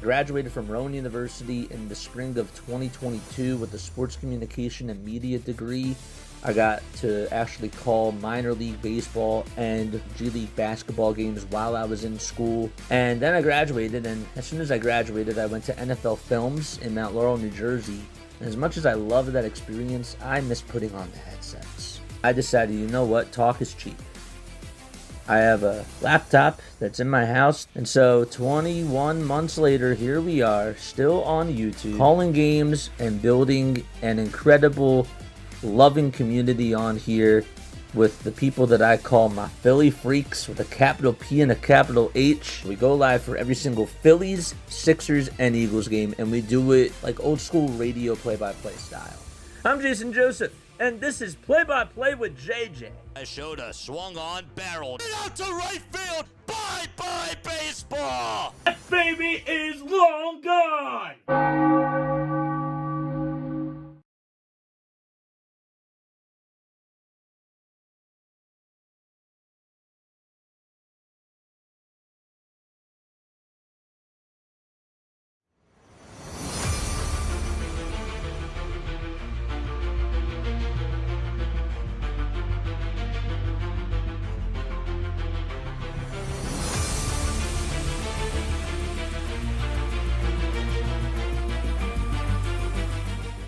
graduated from Rowan University in the spring of 2022 with a sports communication and media degree. I got to actually call minor league baseball and G League basketball games while I was in school. And then I graduated, and as soon as I graduated, I went to NFL Films in Mount Laurel, New Jersey. And as much as I loved that experience, I miss putting on the headsets. I decided, you know what, talk is cheap. I have a laptop that's in my house, and so 21 months later, here we are, still on YouTube, calling games and building an incredible, loving community on here with the people that I call my Philly freaks with a capital P and a capital H. We go live for every single Phillies, Sixers, and Eagles game, and we do it like old school radio play-by-play style. I'm Jason Joseph, and this is Play-by-Play with JJ. I showed a swung on barrel out to right field. Bye-bye baseball. That baby is long gone.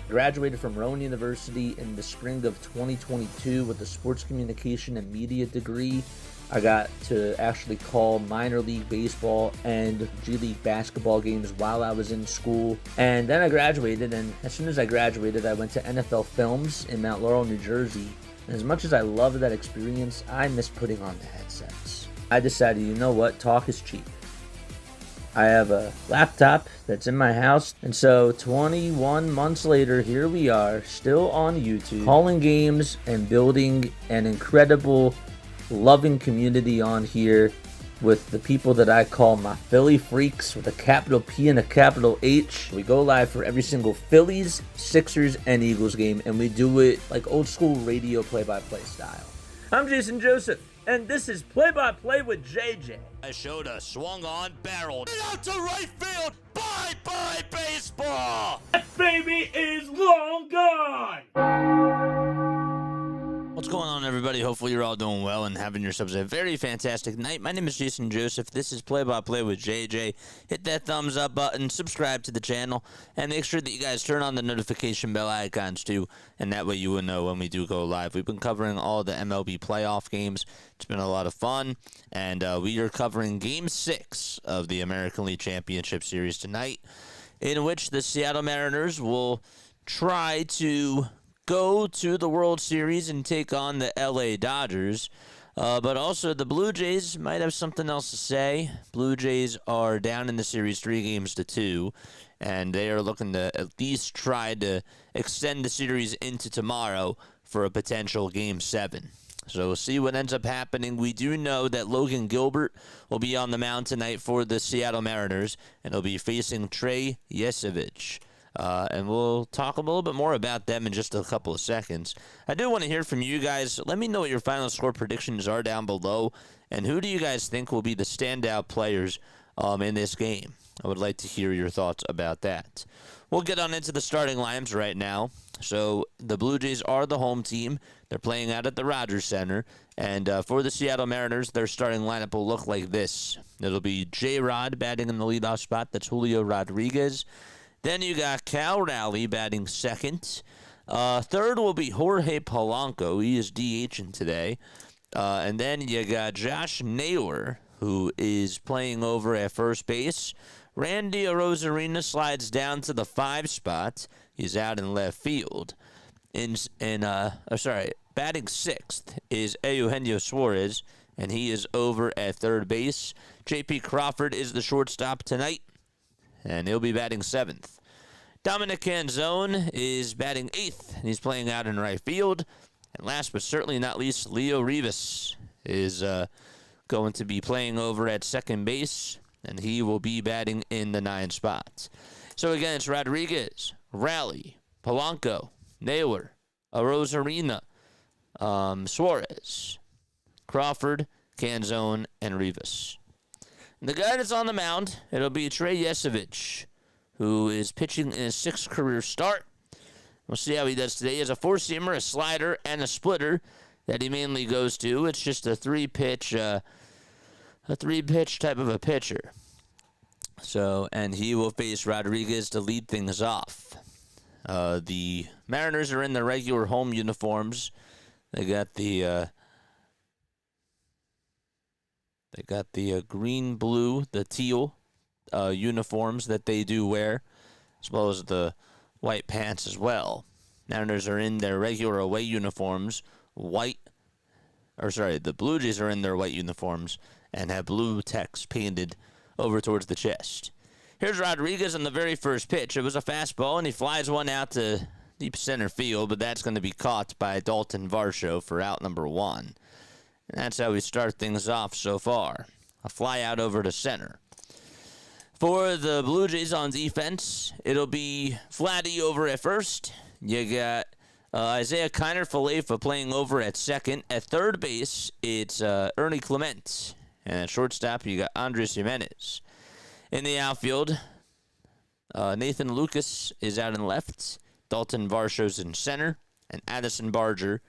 Graduated from Rowan University in the spring of 2022 with a sports communication and media degree. I got to actually call minor league baseball and G League basketball games while I was in school. And then I graduated, and as soon as I graduated, I went to NFL Films in Mount Laurel, New Jersey. And as much as I loved that experience, I miss putting on the headsets. I decided, you know what, talk is cheap. I have a laptop that's in my house, and so 21 months later, here we are, still on YouTube, calling games and building an incredible, loving community on here with the people that I call my Philly freaks with a capital P and a capital H. We go live for every single Phillies, Sixers, and Eagles game, and we do it like old school radio play-by-play style. I'm Jason Joseph, and this is Play-by-Play with JJ. I showed a swung on barrel out to right field. Bye-bye baseball. That baby is long gone. What's going on, everybody? Hopefully you're all doing well and having yourselves a very fantastic night. My name is Jason Joseph. This is Play-by-Play with JJ. Hit that thumbs up button, subscribe to the channel, and make sure that you guys turn on the notification bell icons too, and that way you will know when we do go live. We've been covering all the MLB playoff games. It's been a lot of fun, and we are covering Game 6 of the American League Championship Series tonight, in which the Seattle Mariners will try to go to the World Series and take on the LA Dodgers. But also the Blue Jays might have something else to say. Blue Jays are down in the series 3-2, and they are looking to at least try to extend the series into tomorrow for a potential Game 7. So we'll see what ends up happening. We do know that Logan Gilbert will be on the mound tonight for the Seattle Mariners, and he'll be facing yesavage. And we'll talk a little bit more about them in just a couple of seconds. I do want to hear from you guys. Let me know what your final score predictions are down below, and who do you guys think will be the standout players in this game? I would like to hear your thoughts about that. We'll get on into the starting lineups right now. So the Blue Jays are the home team. They're playing out at the Rogers Center. And for the Seattle Mariners, their starting lineup will look like this. It'll be J-Rod batting in the leadoff spot. That's Julio Rodriguez. Then you got Cal Raleigh batting second. Third will be Jorge Polanco. He is DHing today. And then you got Josh Naylor, who is playing over at first base. Randy Arozarena slides down to the 5 spot. He's out in left field. Batting sixth is Eugenio Suarez, and he is over at third base. J.P. Crawford is the shortstop tonight, and he'll be batting 7th. Dominic Canzone is batting 8th, and he's playing out in right field. And last but certainly not least, Leo Rivas is going to be playing over at second base, and he will be batting in the 9 spot. So again, it's Rodriguez, Raleigh, Polanco, Naylor, Arozarena, Suarez, Crawford, Canzone, and Rivas. The guy that's on the mound, it'll be yesavage, who is pitching in his 6th career start. We'll see how he does today. He has a 4-seamer, a slider, and a splitter that he mainly goes to. It's just a three-pitch type of a pitcher. So, and he will face Rodriguez to lead things off. The Mariners are in their regular home uniforms. They got the green, blue, the teal uniforms that they do wear, as well as the white pants as well. Mariners are in their regular away uniforms, the Blue Jays are in their white uniforms and have blue text painted over towards the chest. Here's Rodriguez on the very first pitch. It was a fastball, and he flies one out to deep center field, but that's going to be caught by Dalton Varsho for out number 1. And that's how we start things off so far. A fly out over to center. For the Blue Jays on defense, it'll be Vladdy over at first. You got Isaiah Kiner-Falefa playing over at second. At third base, it's Ernie Clement. And at shortstop, you got Andres Jimenez. In the outfield, Nathan Lucas is out in left. Dalton Varsho's in center. And Addison Barger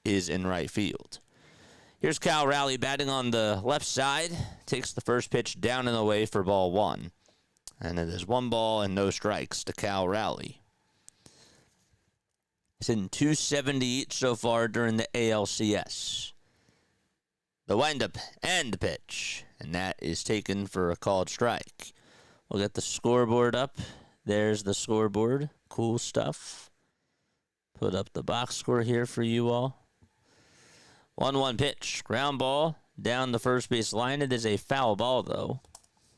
is in right field. Here's Cal Raleigh batting on the left side. Takes the first pitch down and away for ball 1. And it is 1 ball and no strikes to Cal Raleigh. He's in 278 so far during the ALCS. The windup and the pitch. And that is taken for a called strike. We'll get the scoreboard up. There's the scoreboard. Cool stuff. Put up the box score here for you all. 1-1 pitch. Ground ball down the first base line. It is a foul ball, though.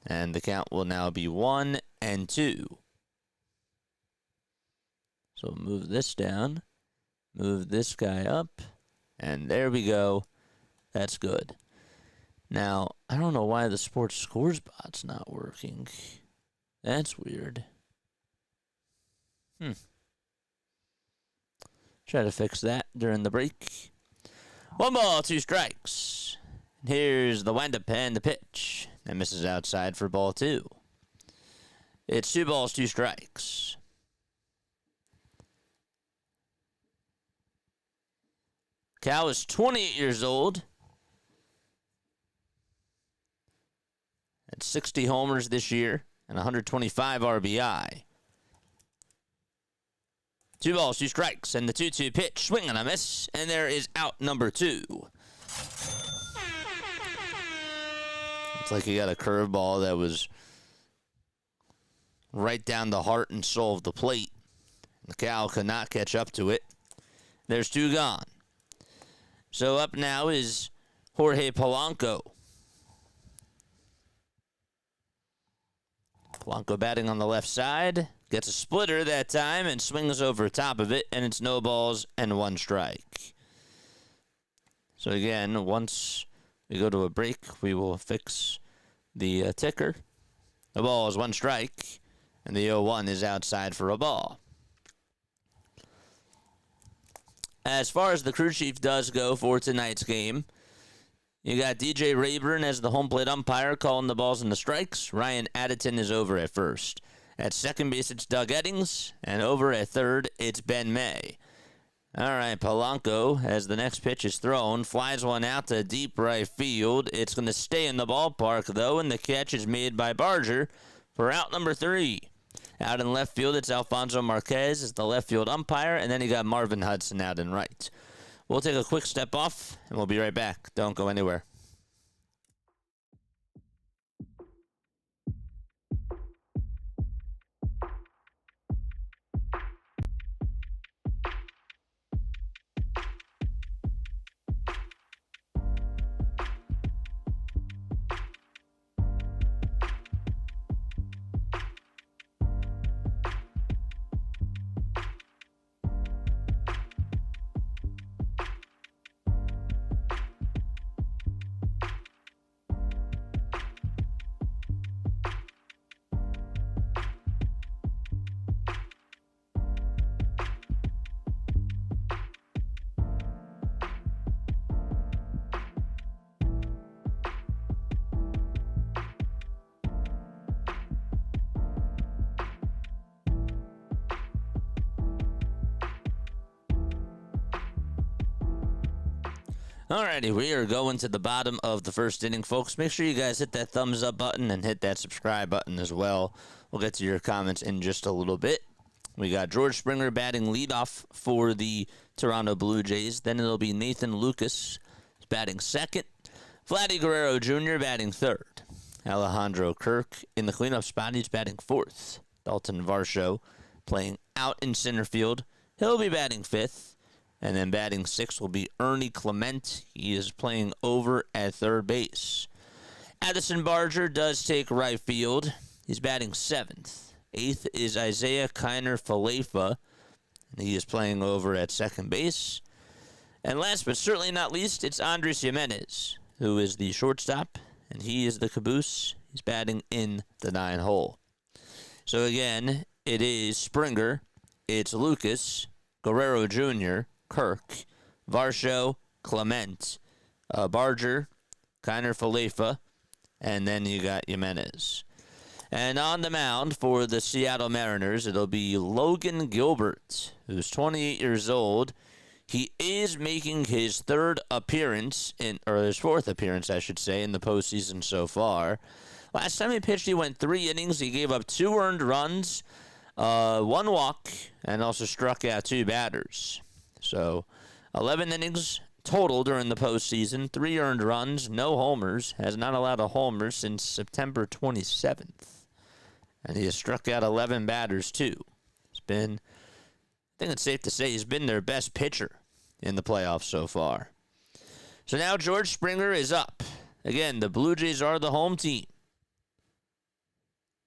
And the count will now be 1-2. So move this down. Move this guy up. And there we go. That's good. Now, I don't know why the sports scores bot's not working. That's weird. Try to fix that during the break. 1 ball, 2 strikes. Here's the windup and the pitch. That misses outside for ball 2. It's 2 balls, 2 strikes. Cal is 28 years old. At 60 homers this year and 125 RBI. 2 balls, 2 strikes, and the 2-2 pitch. Swing and a miss, and there is out number 2. It's like he got a curveball that was right down the heart and soul of the plate. The Cal could not catch up to it. There's 2 gone. So up now is Jorge Polanco. Polanco batting on the left side. Gets a splitter that time and swings over top of it, and it's no balls and 1 strike. So again, once we go to a break, we will fix the ticker. The ball is 1 strike, and the 0-1 is outside for a ball. As far as the crew chief does go for tonight's game, you got DJ Rayburn as the home plate umpire calling the balls and the strikes. Ryan Additon is over at first. At second base, it's Doug Eddings, and over at third, it's Ben May. All right, Polanco, as the next pitch is thrown, flies one out to deep right field. It's going to stay in the ballpark, though, and the catch is made by Barger for out number 3. Out in left field, it's Alfonso Marquez as the left field umpire, and then you got Marvin Hudson out in right. We'll take a quick step off, and we'll be right back. Don't go anywhere. Alrighty, we are going to the bottom of the first inning, folks. Make sure you guys hit that thumbs up button and hit that subscribe button as well. We'll get to your comments in just a little bit. We got George Springer batting leadoff for the Toronto Blue Jays. Then it'll be Nathan Lucas batting second. Vladdy Guerrero Jr. batting third. Alejandro Kirk in the cleanup spot. He's batting fourth. Dalton Varsho playing out in center field. He'll be batting fifth. And then batting sixth will be Ernie Clement. He is playing over at third base. Addison Barger does take right field. He's batting seventh. Eighth is Isaiah Kiner-Falefa. And he is playing over at second base. And last but certainly not least, it's Andres Jimenez, who is the shortstop. And he is the caboose. He's batting in the 9-hole. So again, it is Springer. It's Lucas, Guerrero Jr., Kirk, Varsho, Clement, Barger, Kiner-Falefa, and then you got Jimenez. And on the mound for the Seattle Mariners, it'll be Logan Gilbert, who's 28 years old. He is making his third appearance, or his fourth appearance, I should say, in the postseason so far. Last time he pitched, he went 3 innings. He gave up 2 earned runs, 1 walk, and also struck out 2 batters. So 11 innings total during the postseason, 3 earned runs, no homers. Has not allowed a homer since September 27th. And he has struck out 11 batters, too. It's been, I think it's safe to say, he's been their best pitcher in the playoffs so far. So now George Springer is up. Again, the Blue Jays are the home team.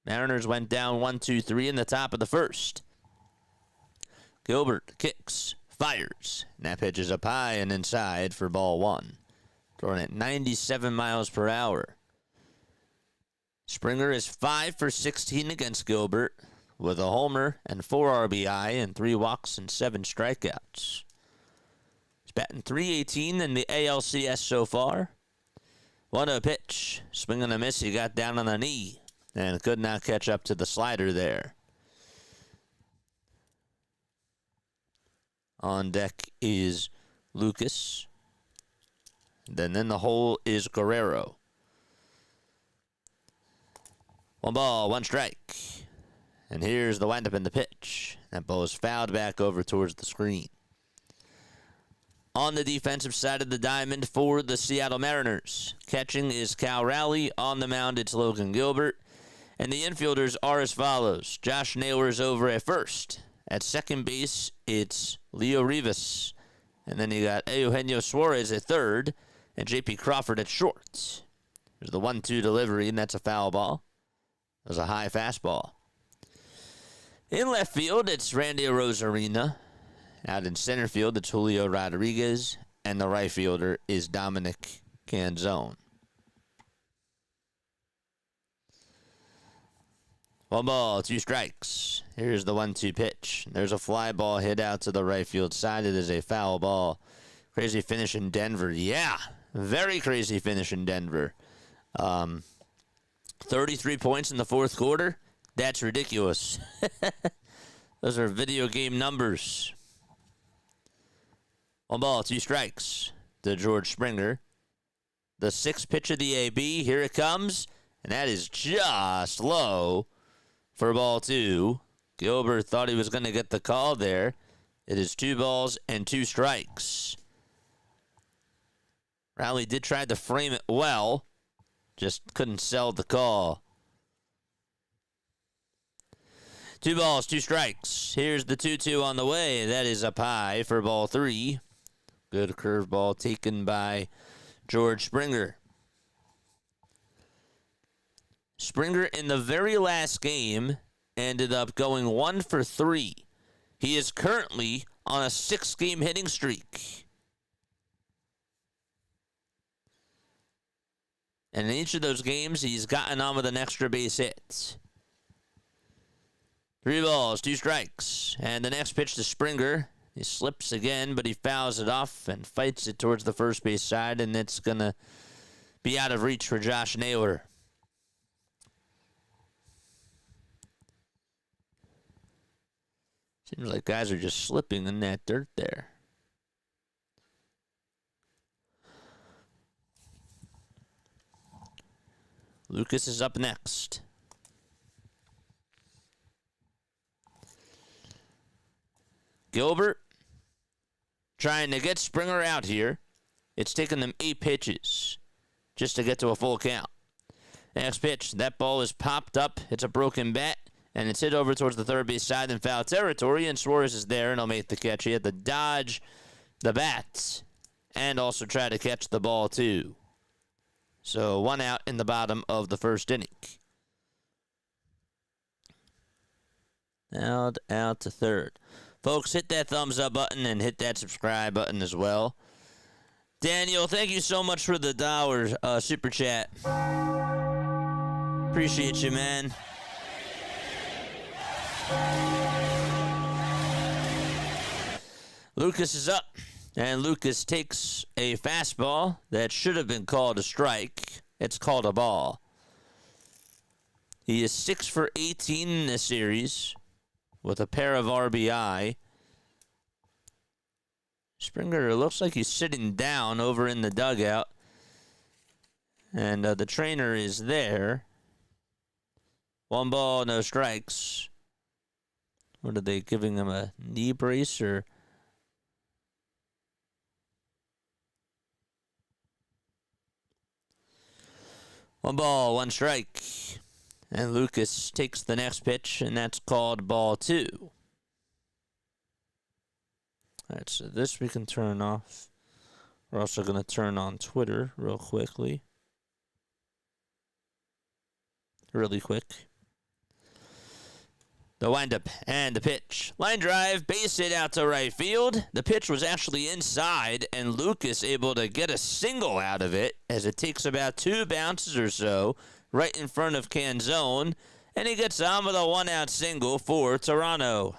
Mariners went down 1-2-3 in the top of the first. Gilbert kicks, fires, and that pitch is up high and inside for ball 1. Throwing at 97 miles per hour. Springer is 5 for 16 against Gilbert with a homer and 4 RBI and 3 walks and 7 strikeouts. He's batting .318 in the ALCS so far. 1-0 pitch. Swing and a miss. He got down on the knee and could not catch up to the slider there. On deck is Lucas. Then in the hole is Guerrero. 1 ball, 1 strike. And here's the windup in the pitch. That ball is fouled back over towards the screen. On the defensive side of the diamond for the Seattle Mariners, catching is Cal Raleigh. On the mound, it's Logan Gilbert. And the infielders are as follows. Josh Naylor is over at first. At second base, it's Leo Rivas. And then you got Eugenio Suarez at third. And J.P. Crawford at short. There's the 1-2 delivery, and that's a foul ball. That was a high fastball. In left field, it's Randy Arozarena. Out in center field, it's Julio Rodriguez. And the right fielder is Dominic Canzone. 1 ball, 2 strikes. Here's the 1-2 pitch. There's a fly ball hit out to the right field side. It is a foul ball. Crazy finish in Denver. Yeah, very crazy finish in Denver. 33 points in the fourth quarter. That's ridiculous. Those are video game numbers. 1 ball, 2 strikes to George Springer. The 6th pitch of the AB. Here it comes. And that is just low for ball 2. Gilbert thought he was going to get the call there. It is 2 balls and 2 strikes. Raleigh did try to frame it well. Just couldn't sell the call. 2 balls, 2 strikes. Here's the 2-2 on the way. That is up high for ball 3. Good curveball taken by George Springer. Springer in the very last game ended up going 1 for 3. He is currently on a 6-game hitting streak. And in each of those games, he's gotten on with an extra base hit. 3 balls, 2 strikes. And the next pitch to Springer. He slips again, but he fouls it off and fights it towards the first base side, and it's going to be out of reach for Josh Naylor. Seems like guys are just slipping in that dirt there. Lucas is up next. Gilbert trying to get Springer out here. It's taken them 8 pitches just to get to a full count. Next pitch, that ball is popped up. It's a broken bat, and it's hit over towards the third base side in foul territory, and Suarez is there, and he'll make the catch. He had to dodge the bats and also try to catch the ball, too. So 1 out in the bottom of the first inning. Out to third. Folks, hit that thumbs up button and hit that subscribe button as well. Daniel, thank you so much for the $1 super chat. Appreciate you, man. Lucas is up, and Lucas takes a fastball that should have been called a strike. It's called a ball. He is 6 for 18 in this series with a pair of RBI. Springer looks like he's sitting down over in the dugout. And the trainer is there. 1 ball, no strikes. What are they giving him, a knee brace or? One ball, 1 strike. And Lucas takes the next pitch, and that's called ball 2. All right, so this we can turn off. We're also going to turn on Twitter real quickly. Really quick. The windup and the pitch. Line drive, base hit out to right field. The pitch was actually inside, and Lucas able to get a single out of it as it takes about 2 bounces or so right in front of Canzone, and he gets on with a 1-out single for Toronto.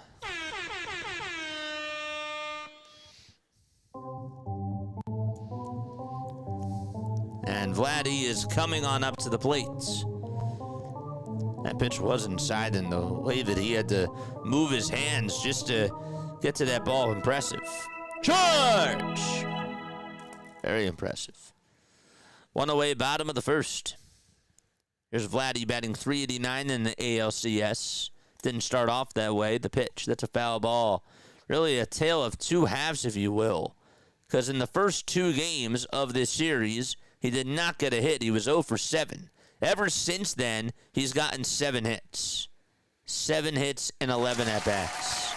And Vladdy is coming on up to the plate. That pitch was inside in the way that he had to move his hands just to get to that ball. Impressive. Charge! Very impressive. 1 away, bottom of the first. Here's Vladdy batting .389 in the ALCS. Didn't start off that way. The pitch, that's a foul ball. Really a tale of 2 halves, if you will. Because in the first 2 games of this series, he did not get a hit. He was 0 for 7. Ever since then, he's gotten 7 hits. 7 hits and 11 at-bats.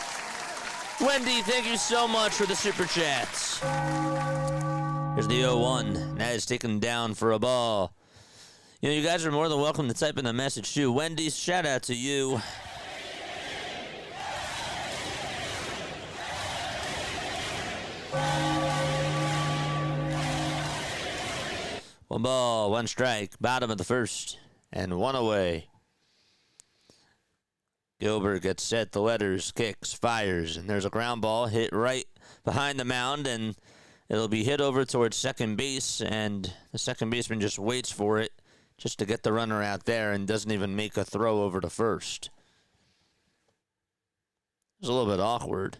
Wendy, thank you so much for the super chats. Here's the 0-1. That is taken down for a ball. You know, you guys are more than welcome to type in a message, too. Wendy, shout out to you. One ball, 1 strike, bottom of the first, and 1 away. Gilbert gets set, the letters, kicks, fires, and there's a ground ball hit right behind the mound, and it'll be hit over towards second base, and the second baseman just waits for it just to get the runner out there and doesn't even make a throw over to first. It was a little bit awkward.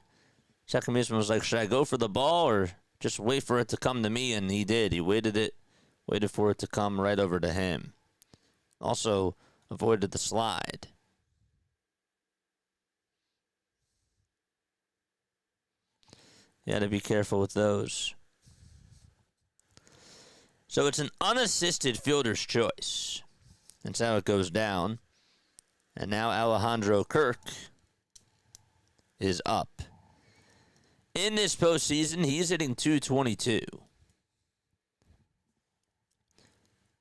Second baseman was like, should I go for the ball or just wait for it to come to me? And he did. He waited for it to come right over to him. Also avoided the slide. You got to be careful with those. So it's an unassisted fielder's choice. That's how it goes down. And now Alejandro Kirk is up. In this postseason, he's hitting .222.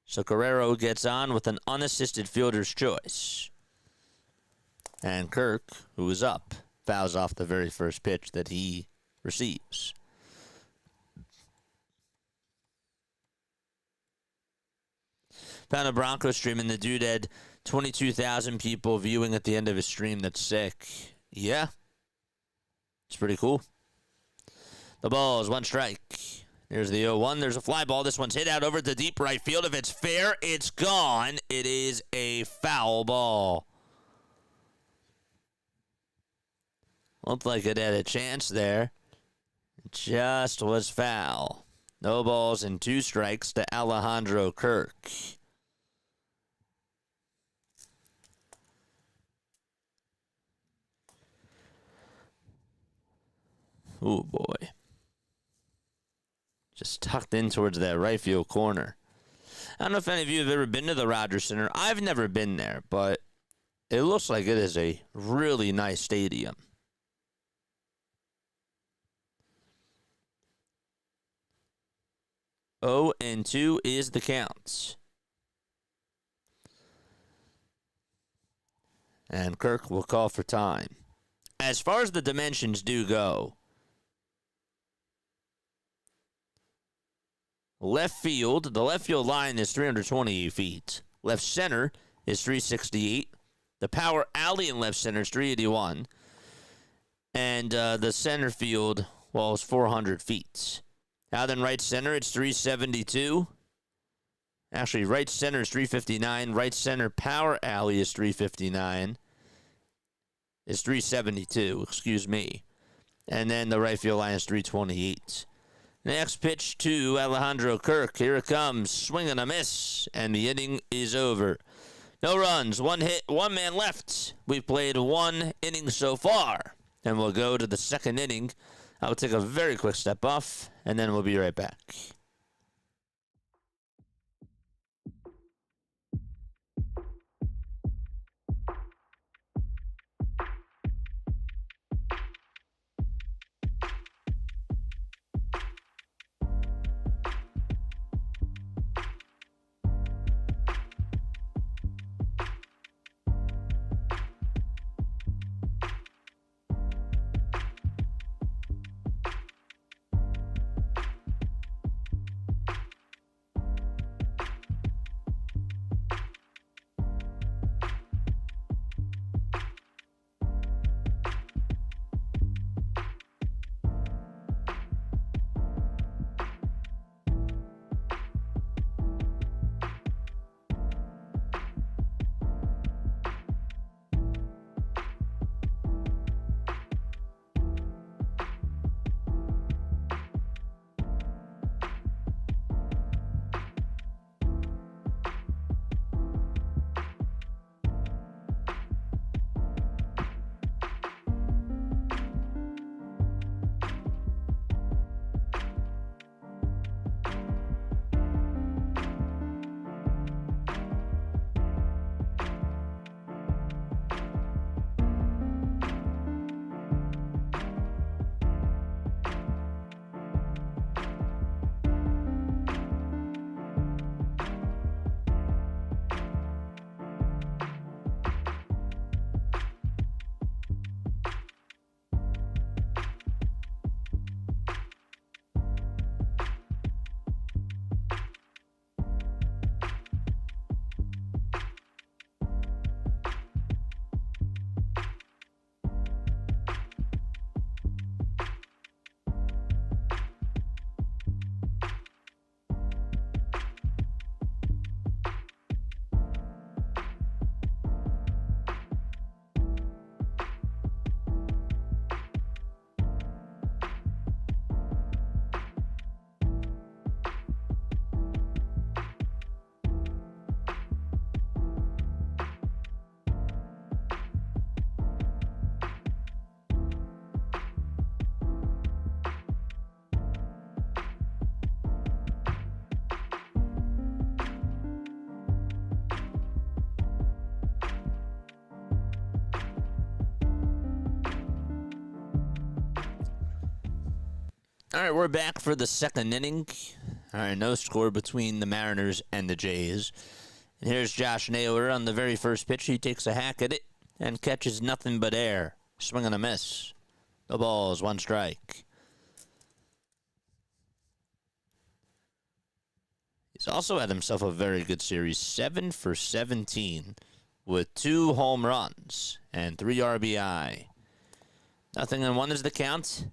So Guerrero gets on with an unassisted fielder's choice. And Kirk, who is up, fouls off the very first pitch that he receives. Found a Broncos stream, and the dude had 22,000 people viewing at the end of his stream. That's sick. Yeah. It's pretty cool. The ball is 1 strike. There's the 0-1. There's a fly ball. This one's hit out over the deep right field. If it's fair, it's gone. It is a foul ball. Looked like it had a chance there. It just was foul. No balls and 2 strikes to Alejandro Kirk. Oh, boy. Just tucked in towards that right field corner. I don't know if any of you have ever been to the Rogers Center. I've never been there, but it looks like it is a really nice stadium. Oh, and 2 is the count. And Kirk will call for time. As far as the dimensions do go, left field, the left field line is 328 feet. Left center is 368. The power alley in left center is 381. And the center field, well, is 400 feet. Out in right center, it's 372. Actually, right center is 359. Right center power alley is 359. Is 372, excuse me. And then the right field line is 328. Next pitch to Alejandro Kirk. Here it comes. Swing and a miss. And the inning is over. No runs, 1 hit, 1 man left. We've played 1 inning so far. And we'll go to the second inning. I will take a very quick step off, and then we'll be right back. All right, we're back for the second inning. All right, no score between the Mariners and the Jays. And here's Josh Naylor on the very first pitch. He takes a hack at it and catches nothing but air. Swing and a miss. No balls, 1 strike. He's also had himself a very good series. 7 for 17 with 2 home runs and 3 RBI. 0-1 is the count.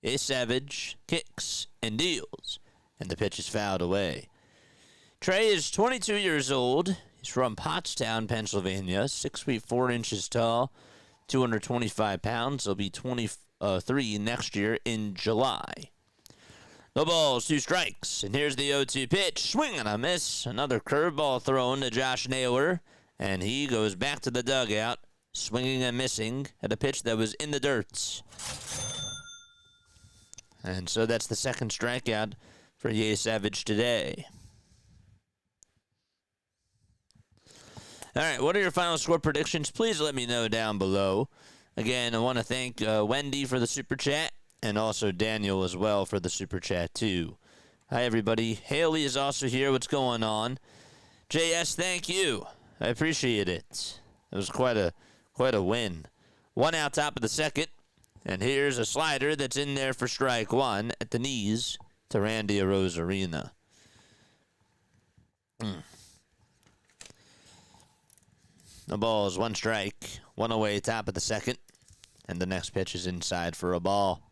Yesavage kicks and deals, and the pitch is fouled away. Trey is 22 years old. He's from Pottstown, Pennsylvania, 6 feet 4 inches tall, 225 pounds. He'll be 23 next year in July. No balls, 2 strikes, and here's the 0-2 pitch. Swing and a miss. Another curveball thrown to Josh Naylor, and he goes back to the dugout, swinging and missing at a pitch that was in the dirt. And so that's the second strikeout for Yesavage today. All right, what are your final score predictions? Please let me know down below. Again, I want to thank Wendy for the super chat, and also Daniel as well for the super chat too. Hi everybody. Haley is also here. What's going on? JS, thank you. I appreciate it. It was quite a win. 1 out, top of the second, and here's a slider that's in there for strike 1 at the knees to Randy Arozarena. The ball is 1 strike, 1 away, top of the second, and the next pitch is inside for a ball.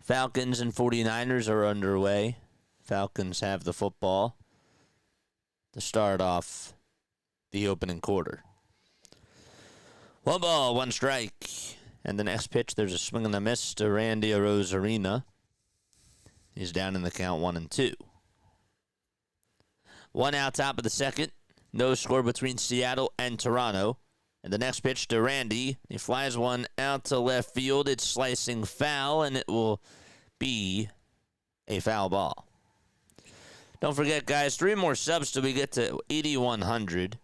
Falcons and 49ers are underway. Falcons have the football to start off the opening quarter. 1 ball, 1 strike, and the next pitch, there's a swing and a miss to Randy Arozarena. He's down in the count 1-2. 1 out, top of the second. No score between Seattle and Toronto. And the next pitch to Randy. He flies one out to left field. It's slicing foul, and it will be a foul ball. Don't forget, guys, 3 more subs till we get to 8,100.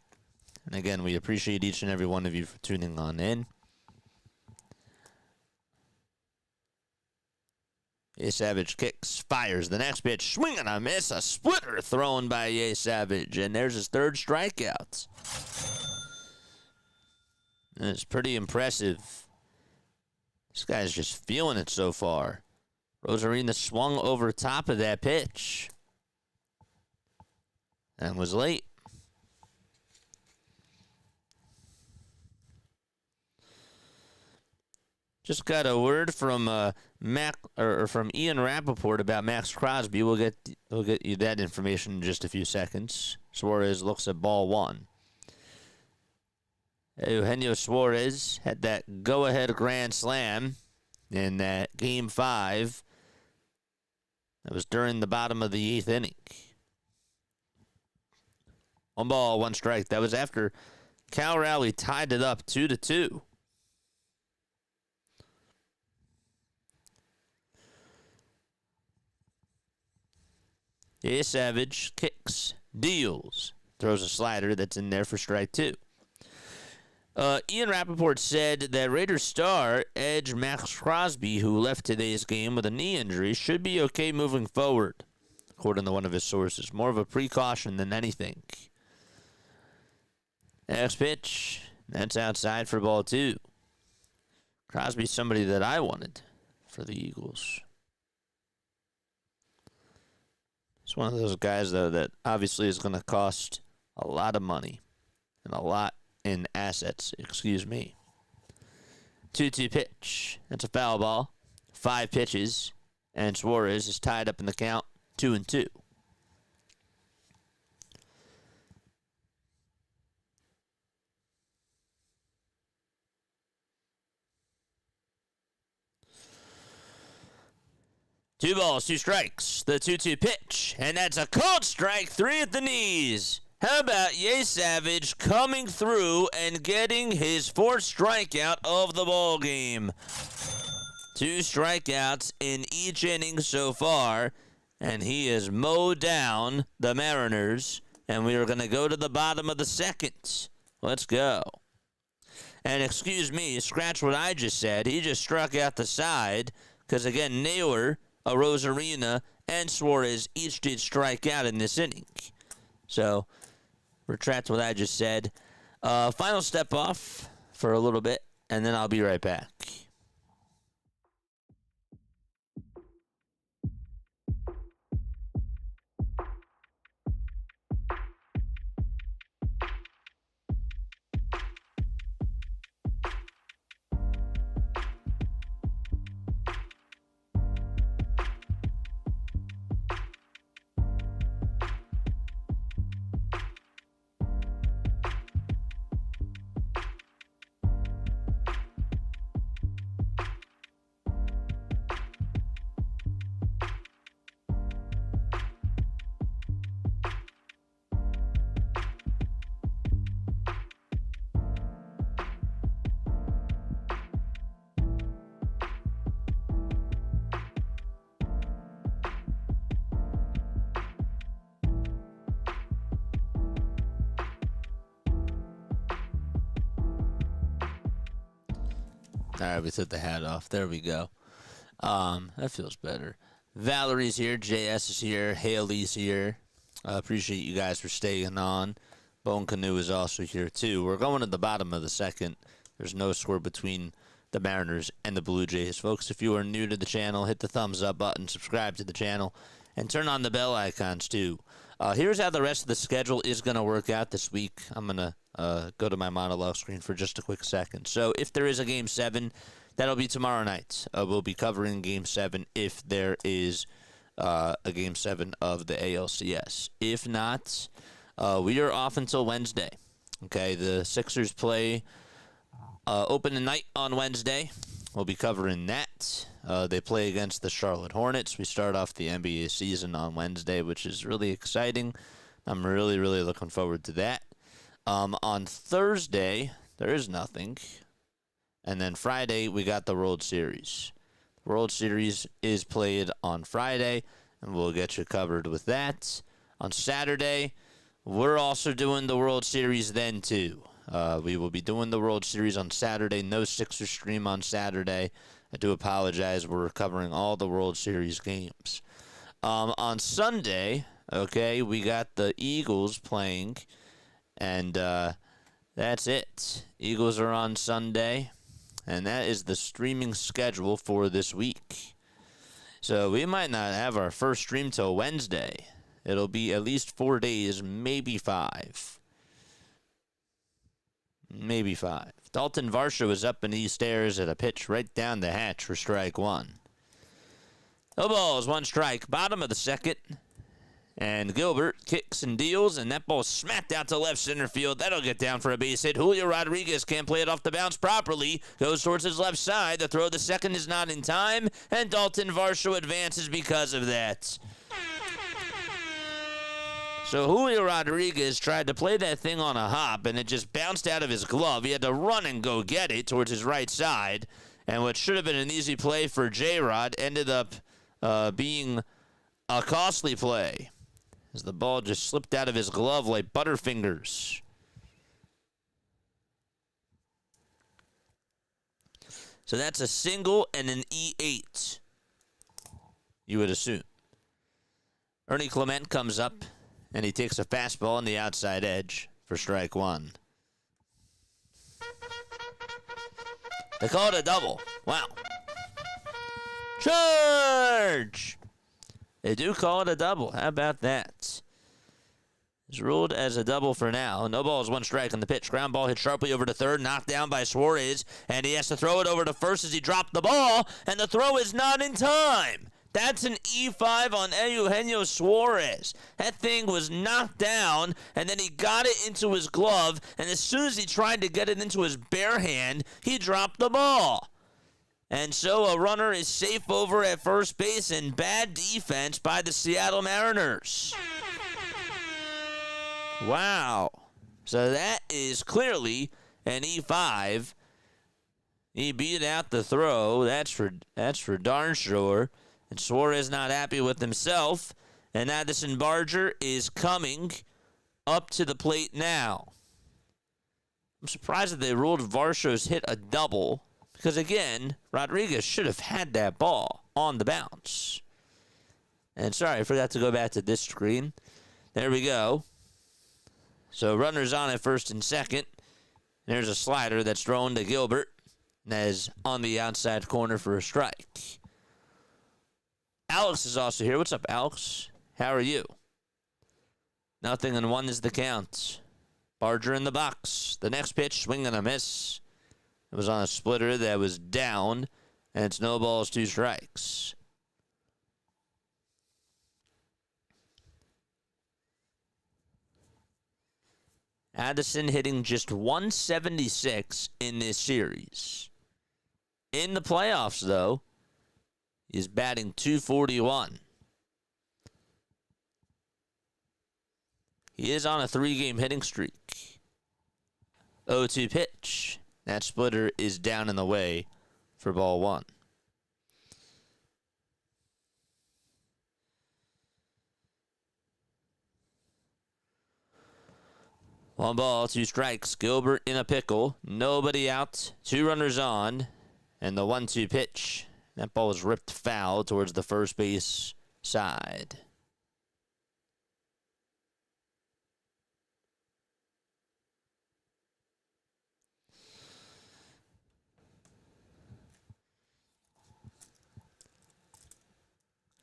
And again, we appreciate each and every one of you for tuning on in. Yesavage kicks, fires the next pitch, swing and a miss, a splitter thrown by Yesavage, and there's his 3rd strikeout. And it's pretty impressive. This guy's just feeling it so far. Arozarena swung over top of that pitch and was late. Just got a word from from Ian Rappaport about Max Crosby. We'll get you that information in just a few seconds. Suarez looks at ball 1. Eugenio Suarez had that go-ahead grand slam in that Game 5. That was during the bottom of the 8th inning. 1 ball, 1 strike. That was after Cal Raleigh tied it up 2-2. Yesavage kicks, deals, throws a slider that's in there for strike 2. Ian Rappaport said that Raiders star edge Max Crosby, who left today's game with a knee injury, should be okay moving forward, according to one of his sources. More of a precaution than anything. Next pitch, that's outside for ball 2. Crosby's somebody that I wanted for the Eagles. It's one of those guys, though, that obviously is going to cost a lot of money and a lot in assets. 2-2 pitch. That's a foul ball. 5 pitches, and Suarez is tied up in the count 2-2. Two balls, 2 strikes. The 2-2 pitch. And that's a cold strike, 3 at the knees. How about Yesavage coming through and getting his 4th strikeout of the ball game? 2 strikeouts in each inning so far. And he has mowed down the Mariners. And we are going to go to the bottom of the 2nd. Let's go. And excuse me, scratch what I just said. He just struck out the side. Because again, Naylor, Arozarena, and Suarez each did strike out in this inning. So, retract what I just said. Final step off for a little bit, and then I'll be right back. All right, we took the hat off. There we go. That feels better. Valerie's here. JS is here. Haley's here. I appreciate you guys for staying on. Bone Canoe is also here, too. We're going to the bottom of the second. There's no score between the Mariners and the Blue Jays. Folks, if you are new to the channel, hit the thumbs up button, subscribe to the channel, and turn on the bell icons, too. Here's how the rest of the schedule is going to work out this week. I'm going to go to my monologue screen for just a quick second. So if there is a Game 7, that'll be tomorrow night. We'll be covering Game 7 if there is a Game 7 of the ALCS. If not, we are off until Wednesday. Okay, the Sixers play open the night on Wednesday. We'll be covering that. They play against the Charlotte Hornets. We start off the NBA season on Wednesday, which is really exciting. I'm really, really looking forward to that. On Thursday, there is nothing. And then Friday, we got the World Series. The World Series is played on Friday, and we'll get you covered with that. On Saturday, we're also doing the World Series then, too. We will be doing the World Series on Saturday. No Sixers stream on Saturday. I do apologize. We're covering all the World Series games. On Sunday, okay, we got the Eagles playing, and that's it. Eagles are on Sunday, and that is the streaming schedule for this week. So we might not have our first stream till Wednesday. It'll be at least 4 days, maybe 5. Maybe 5. Dalton Varsho is up and he stares at a pitch right down the hatch for strike 1. No balls, 1 strike. Bottom of the second. And Gilbert kicks and deals, and that ball smacked out to left center field. That'll get down for a base hit. Julio Rodriguez can't play it off the bounce properly. Goes towards his left side. The throw to second is not in time, and Dalton Varsho advances because of that. So Julio Rodriguez tried to play that thing on a hop, and it just bounced out of his glove. He had to run and go get it towards his right side. And what should have been an easy play for J-Rod ended up being a costly play, as the ball just slipped out of his glove like butterfingers. So that's a single and an E8, you would assume. Ernie Clement comes up, and he takes a fastball on the outside edge for strike 1. They call it a double. Wow. Charge! They do call it a double. How about that? It's ruled as a double for now. No balls, 1 strike on the pitch. Ground ball hit sharply over to third, knocked down by Suarez, and he has to throw it over to first as he dropped the ball, and the throw is not in time. That's an E5 on Eugenio Suarez. That thing was knocked down, and then he got it into his glove, and as soon as he tried to get it into his bare hand, he dropped the ball. And so a runner is safe over at first base, and bad defense by the Seattle Mariners. Wow. So that is clearly an E5. He beat out the throw. That's for darn sure. And Suarez not happy with himself. And Addison Barger is coming up to the plate now. I'm surprised that they ruled Varsho's hit a double, because, again, Rodriguez should have had that ball on the bounce. And sorry, I forgot to go back to this screen. There we go. So runners on at first and second. There's a slider that's thrown to Gilbert. That is on the outside corner for a strike. Alex is also here. What's up, Alex? How are you? 0-1 is the count. Barger in the box. The next pitch, swing and a miss. It was on a splitter that was down, and it's no balls, 2 strikes. Addison hitting just 176 in this series. In the playoffs, though, he's batting .241. He is on a 3-game hitting streak. 0-2 pitch. That splitter is down in the way for ball 1. One ball, 2 strikes. Gilbert in a pickle. Nobody out. 2 runners on. And the 1-2 pitch. That ball was ripped foul towards the first base side.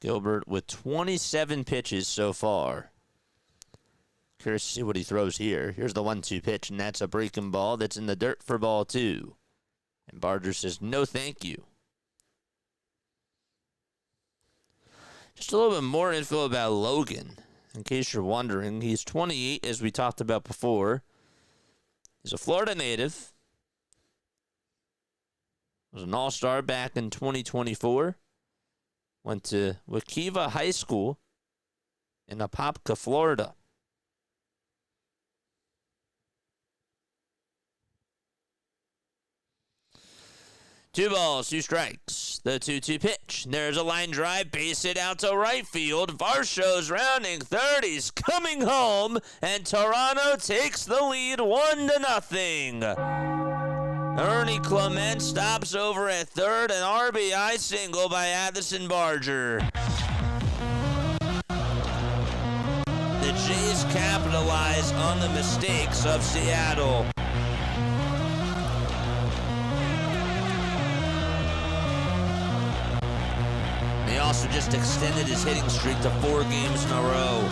Gilbert with 27 pitches so far. Curious to see what he throws here. Here's the 1-2 pitch, and that's a breaking ball that's in the dirt for ball 2. And Barger says, no thank you. Just a little bit more info about Logan. In case you're wondering, he's 28, as we talked about before. He's a Florida native. Was an all-star back in 2024. Went to Wekiva High School in Apopka, Florida. Two balls, 2 strikes. The 2-2 pitch. There's a line drive, base hit out to right field. Varsho's rounding third. He's coming home, and Toronto takes the lead 1-0. Ernie Clement stops over at third, an RBI single by Addison Barger. The Jays capitalize on the mistakes of Seattle. He also just extended his hitting streak to 4 games in a row.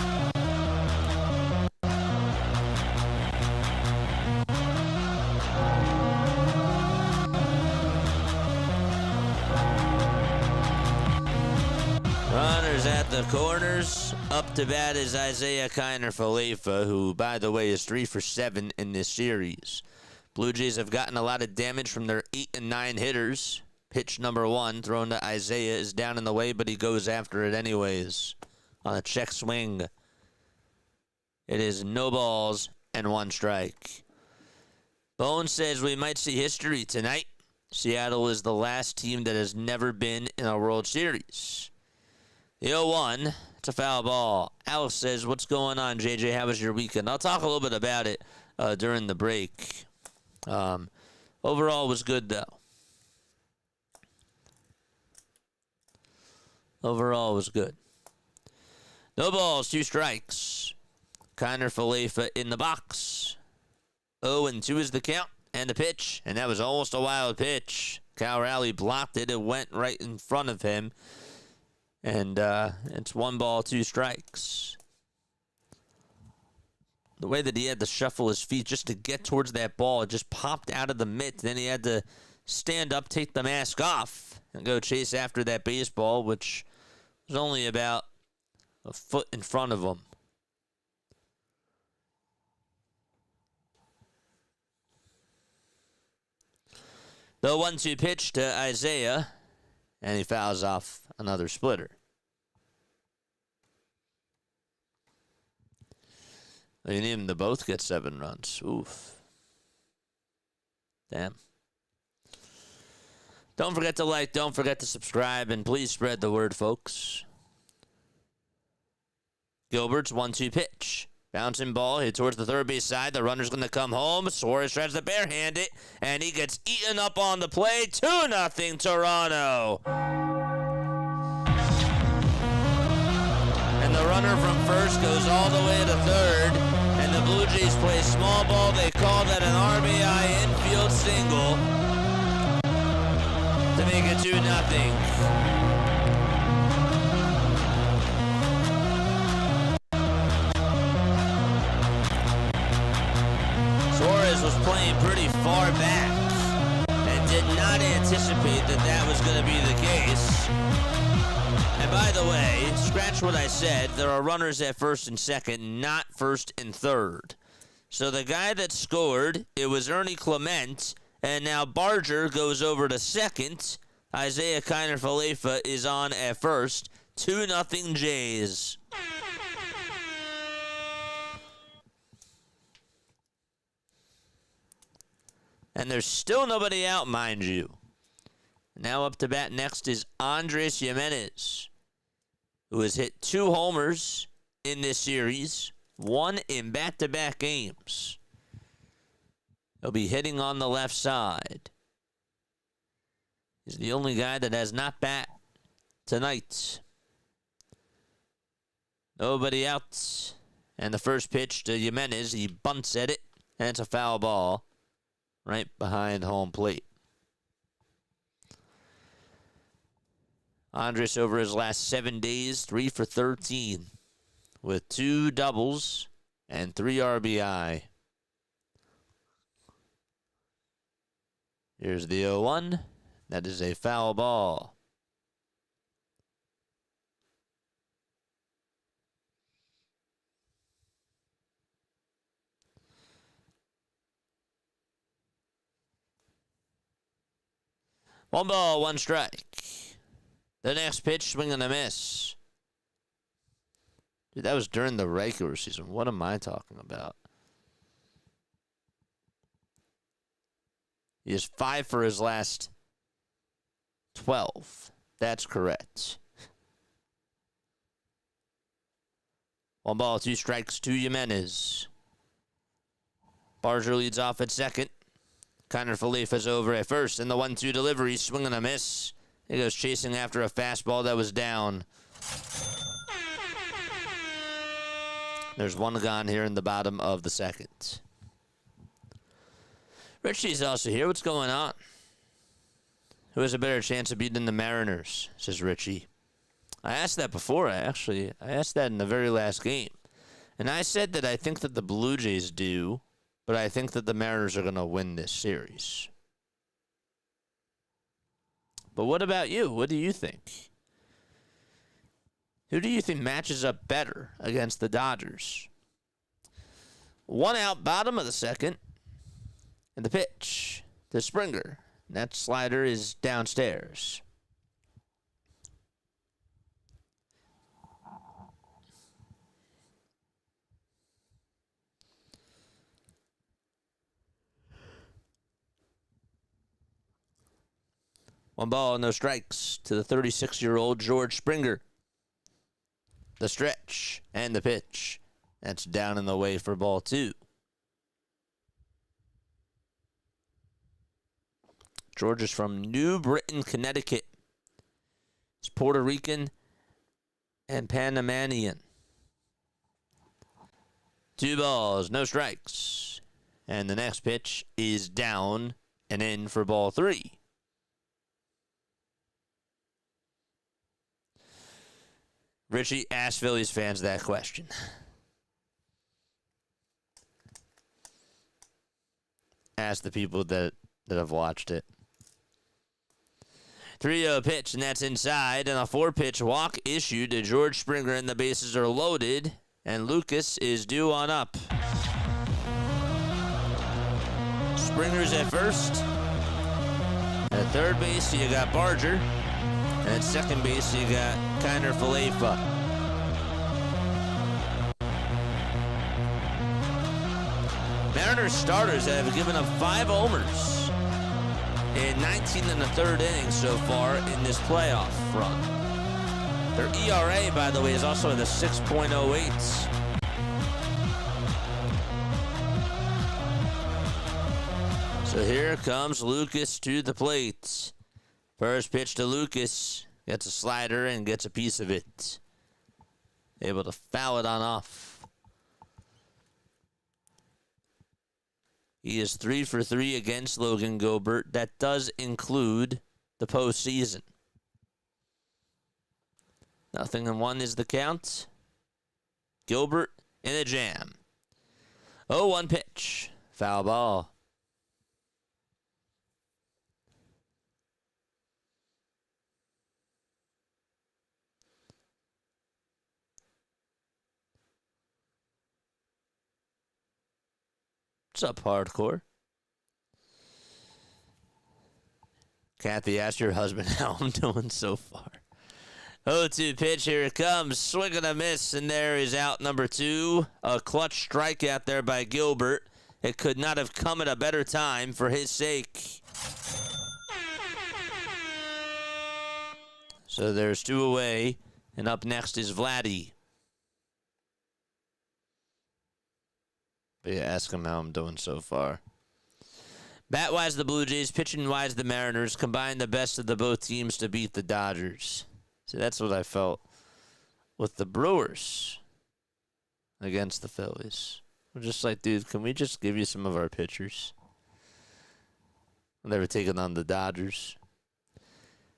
Runners at the corners. Up to bat is Isaiah Kiner-Falefa, who, by the way, is 3 for 7 in this series. Blue Jays have gotten a lot of damage from their 8 and 9 hitters. Pitch number 1, thrown to Isaiah, is down in the way, but he goes after it anyways. On a check swing. It is no balls and 1 strike. Bone says we might see history tonight. Seattle is the last team that has never been in a World Series. The 0-1, it's a foul ball. Alex says, what's going on, JJ? How was your weekend? I'll talk a little bit about it during the break. Overall, was good, though. Overall, was good. No balls, 2 strikes. Kiner-Falefa in the box. 0-2 is the count and the pitch, and that was almost a wild pitch. Cal Raleigh blocked it. It went right in front of him. And it's 1 ball, 2 strikes. The way that he had to shuffle his feet just to get towards that ball, it just popped out of the mitt. Then he had to stand up, take the mask off, and go chase after that baseball, which was only about a foot in front of him. The 1-2 pitch to Isaiah, and he fouls off another splitter. You need them to both get 7 runs. Oof. Damn. Don't forget to like, don't forget to subscribe, and please spread the word, folks. Gilbert's 1-2 pitch. Bouncing ball hit towards the third base side. The runner's going to come home. Suarez tries to barehand it, and he gets eaten up on the play. 2-0 Toronto. And the runner from first goes all the way to third, and the Blue Jays play small ball. They call that an RBI infield single to make it 2-0. Suarez was playing pretty far back and did not anticipate that that was going to be the case. And by the way, scratch what I said, there are runners at first and second, not first and third. So the guy that scored, it was Ernie Clement, and now Barger goes over to second. Isaiah Kiner-Falefa is on at first. 2-0 Jays. And there's still nobody out, mind you. Now up to bat next is Andres Jimenez, who has hit 2 homers in this series, 1 in back-to-back games. He'll be hitting on the left side. He's the only guy that has not bat tonight. Nobody out. And the first pitch to Jimenez, he bunts at it, and it's a foul ball right behind home plate. Andres over his last 7 days, 3 for 13 with 2 doubles and 3 RBI. Here's the 0-1. That is a foul ball. One ball, one strike. The next pitch, swing and a miss. Dude, that was during the regular season. What am I talking about? He is 5 for his last 12. That's correct. 1 ball, 2 strikes to Jimenez. Barger leads off at second. Connor Falefa's over at first, and the 1-2 delivery, swing and a miss. He goes chasing after a fastball that was down. There's 1 gone here in the bottom of the second. Richie's also here. What's going on? Who has a better chance of beating the Mariners, says Richie. I asked that before, I asked that in the very last game. And I said that I think that the Blue Jays do, but I think that the Mariners are going to win this series. But what about you? What do you think? Who do you think matches up better against the Dodgers? 1 out, bottom of the second. And the pitch to Springer. That slider is downstairs. One ball, no strikes to the 36-year-old George Springer. The stretch and the pitch. That's down in the way for ball 2. George is from New Britain, Connecticut. He's Puerto Rican and Panamanian. 2 balls, no strikes. And the next pitch is down and in for ball 3. Richie, ask Phillies fans that question. Ask the people that have watched it. 3-0 pitch, and that's inside. And a 4-pitch walk issued to George Springer, and the bases are loaded. And Lucas is due on up. Springer's at first. At third base, you got Barger. And at second base, you got Connor Falefa. Mariners starters have given up 5 homers in 19 and a third innings so far in this playoff run. Their ERA, by the way, is also in the 6.08s. So here comes Lucas to the plate. First pitch to Lucas. Gets a slider and gets a piece of it. Able to foul it on off. He is 3 for 3 against Logan Gilbert. That does include the postseason. 0-1 is the count. Gilbert in a jam. 0-1 pitch. Foul ball. What's up, hardcore? Kathy, ask your husband how I'm doing so far. 0-2 pitch, here it comes. Swing and a miss, and there is out number 2. A clutch strikeout there by Gilbert. It could not have come at a better time for his sake. So there's 2 away, and up next is Vladdy. But yeah, ask him how I'm doing so far. Bat-wise, the Blue Jays. Pitching-wise, the Mariners. Combine the best of the both teams to beat the Dodgers. See, that's what I felt with the Brewers against the Phillies. We're just like, dude, can we just give you some of our pitchers? They were taking on the Dodgers.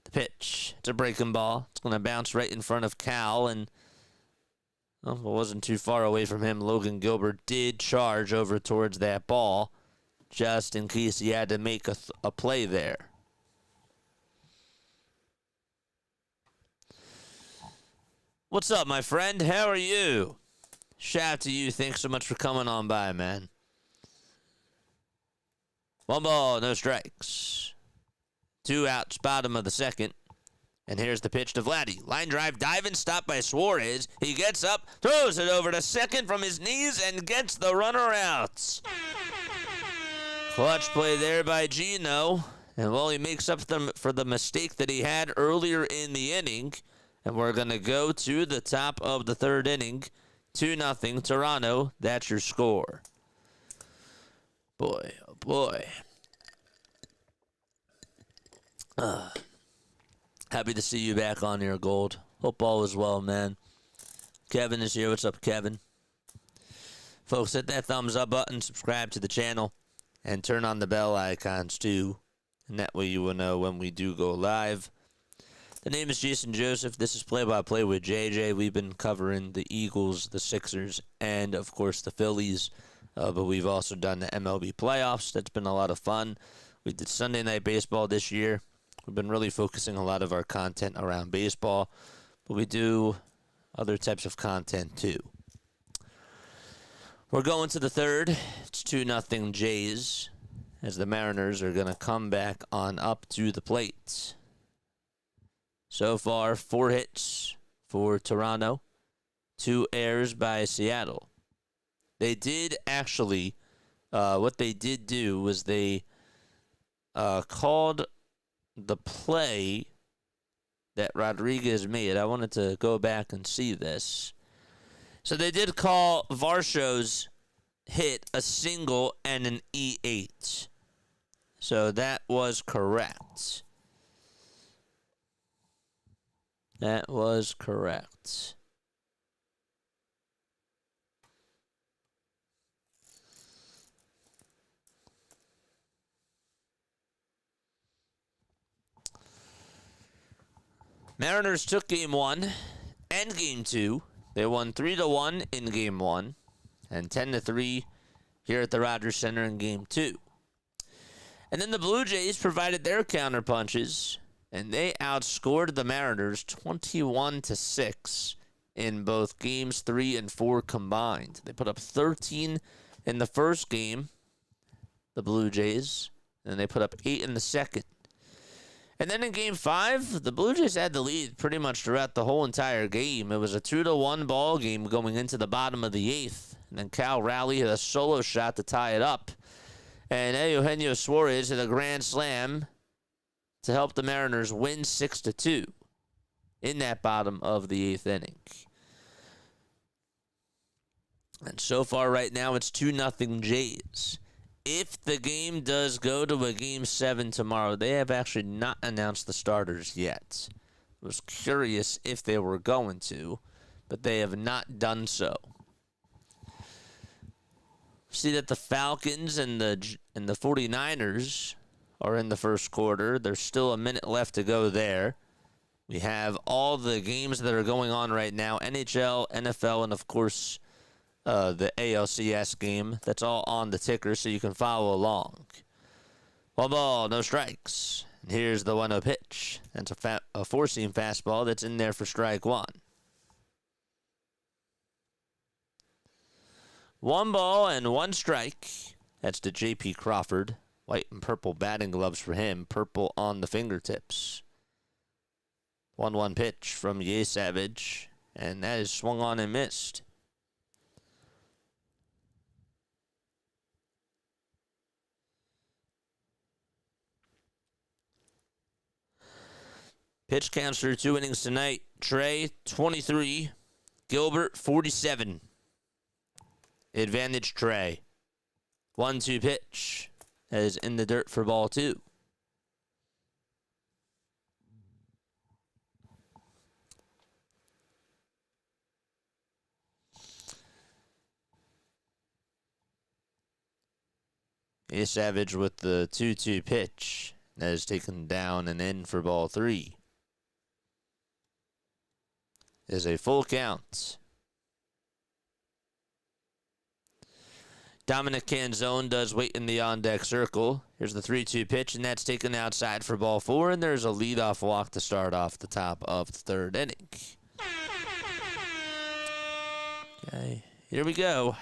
The pitch. It's a breaking ball. It's going to bounce right in front of Cal, and well, it wasn't too far away from him. Logan Gilbert did charge over towards that ball, just in case he had to make a play there. What's up, my friend? How are you? Shout out to you. Thanks so much for coming on by, man. 1 ball, no strikes. 2 outs, bottom of the second. And here's the pitch to Vladdy. Line drive, diving, stopped by Suarez. He gets up, throws it over to second from his knees, and gets the runner out. Clutch play there by Gino. And, well, he makes up for the mistake that he had earlier in the inning. And we're going to go to the top of the third inning. 2-0 Toronto. That's your score. Boy, oh boy. Happy to see you back on here, Gold. Hope all is well, man. Kevin is here. What's up, Kevin? Folks, hit that thumbs up button, subscribe to the channel, and turn on the bell icons too. And that way you will know when we do go live. The name is Jason Joseph. This is Play-by-Play with JJ. We've been covering the Eagles, the Sixers, and, of course, the Phillies. But we've also done the MLB playoffs. That's been a lot of fun. We did Sunday Night Baseball this year. We've been really focusing a lot of our content around baseball. But we do other types of content, too. We're going to the third. It's 2-0 Jays, as the Mariners are going to come back on up to the plate. So far, 4 hits for Toronto, 2 errors by Seattle. They did actually, what they did do was they called the play that Rodriguez made. I wanted to go back and see this. So they did call Varsho's hit a single and an E8. So that was correct. That was correct. Mariners took game 1 and game 2. They won 3-1 in game 1 and 10-3 here at the Rogers Center in game 2. And then the Blue Jays provided their counterpunches, and they outscored the Mariners 21-6 in both games 3 and 4 combined. They put up 13 in the first game, the Blue Jays, and they put up 8 in the second. And then in game 5, the Blue Jays had the lead pretty much throughout the whole entire game. It was a 2-1 ball game going into the bottom of the 8th. And then Cal Raleigh hit a solo shot to tie it up. And Eugenio Suarez hit a grand slam to help the Mariners win 6-2 in that bottom of the 8th inning. And so far right now, it's 2-0 Jays. If the game does go to a Game 7 tomorrow, they have actually not announced the starters yet. I was curious if they were going to, but they have not done so. See that the Falcons and the 49ers are in the first quarter. There's still a minute left to go there. We have all the games that are going on right now, NHL, NFL, and, of course, the ALCS game. That's all on the ticker, so you can follow along. 1 ball, no strikes. And here's the 1-0 pitch. That's a four-seam fastball that's in there for strike 1. 1 ball and 1 strike. That's to J.P. Crawford. White and purple batting gloves for him. Purple on the fingertips. 1-1 pitch from Yesavage. And that is swung on and missed. Pitch counts through 2 innings tonight. Trey, 23. Gilbert, 47. Advantage Trey. 1-2 pitch. That is in the dirt for ball 2. Yesavage with the 2-2 pitch. That is taken down and in for ball 3. Is a full count. Dominic Canzone does wait in the on-deck circle. Here's the 3-2 pitch, and that's taken outside for ball 4, and there's a leadoff walk to start off the top of the 3rd inning. Okay, here we go.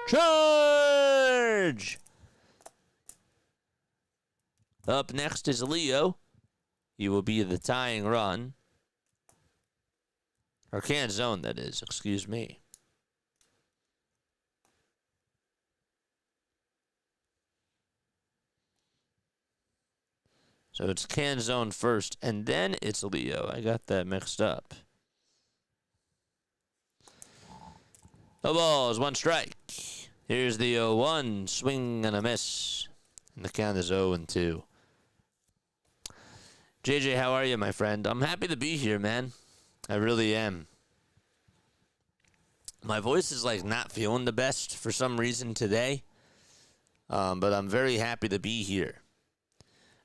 Charge! Up next is Leo. He will be the tying run. Or Canzone, that is. Excuse me. So it's Canzone first, and then it's Leo. I got that mixed up. No balls, 1 strike. Here's the 0-1. Swing and a miss. And the count is 0-2. JJ, how are you, my friend? I'm happy to be here, man. I really am. My voice is like not feeling the best for some reason today. But I'm very happy to be here.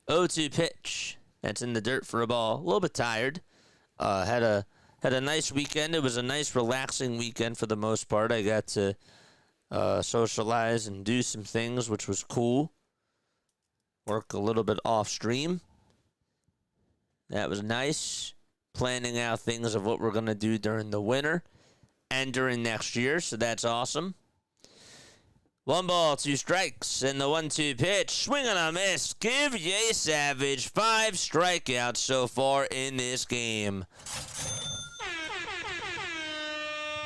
0-2 pitch. That's in the dirt for a ball. A little bit tired. Had a nice weekend. It was a nice, relaxing weekend for the most part. I got to socialize and do some things, which was cool. Work a little bit off stream. That was nice. Planning out things of what we're going to do during the winter and during next year, so that's awesome. 1 ball, 2 strikes, and the 1-2 pitch. Swing and a miss. Give Yesavage 5 strikeouts so far in this game.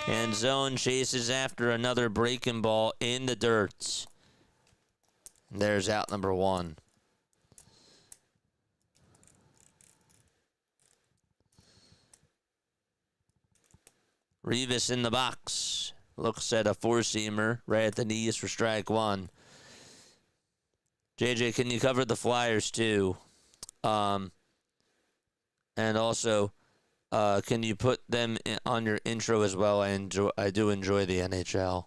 And Zone chases after another breaking ball in the dirt. And there's out number 1. Rivas in the box. Looks at a 4-seamer right at the knees for strike 1. JJ, can you cover the Flyers too? And also, can you put them on your intro as well? I do enjoy the NHL.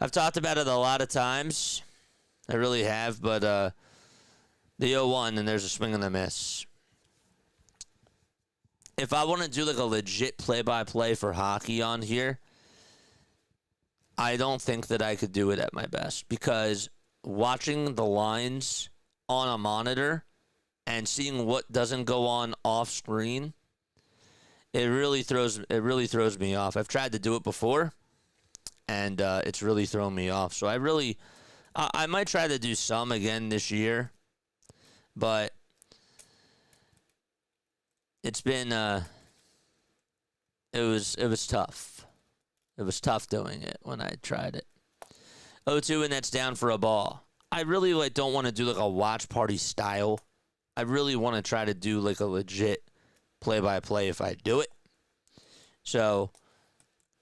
I've talked about it a lot of times. I really have, but the 0-1, and there's a swing and a miss. If I want to do like a legit play-by-play for hockey on here, I don't think that I could do it at my best, because watching the lines on a monitor and seeing what doesn't go on off screen, it really throws me off. I've tried to do it before, and it's really thrown me off. So I might try to do some again this year, but it's been it was tough. It was tough doing it when I tried it. 0-2, and that's down for a ball. I really don't want to do like a watch party style. I really want to try to do like a legit play-by-play if I do it. So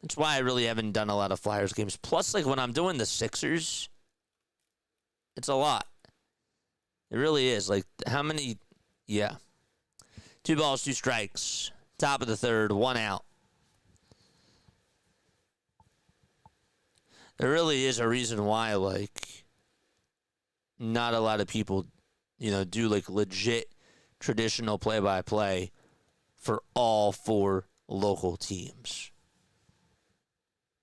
that's why I really haven't done a lot of Flyers games. Plus, like when I'm doing the Sixers, it's a lot. It really is. Like how many? Yeah. 2 balls, 2 strikes. Top of the 3rd, 1 out. There really is a reason why, like, not a lot of people, do like legit traditional play-by-play for all 4 local teams.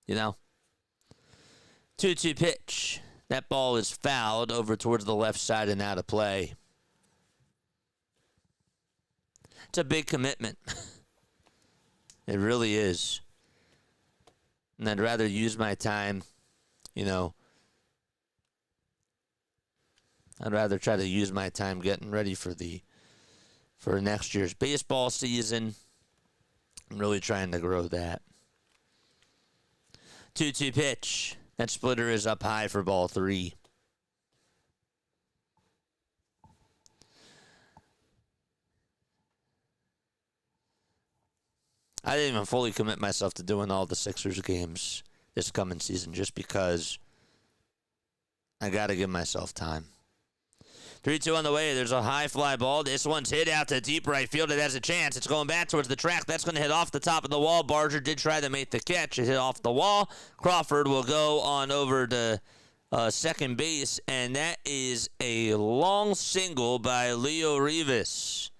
2-2 pitch. That ball is fouled over towards the left side and out of play. It's a big commitment. It really is. And I'd rather use my time, I'd rather try to use my time getting ready for next year's baseball season. I'm really trying to grow that. 2-2 pitch. That splitter is up high for ball 3. I didn't even fully commit myself to doing all the Sixers games this coming season just because I got to give myself time. 3-2 on the way. There's a high fly ball. This one's hit out to deep right field. It has a chance. It's going back towards the track. That's going to hit off the top of the wall. Barger did try to make the catch. It hit off the wall. Crawford will go on over to second base, and that is a long single by Leo Rivas.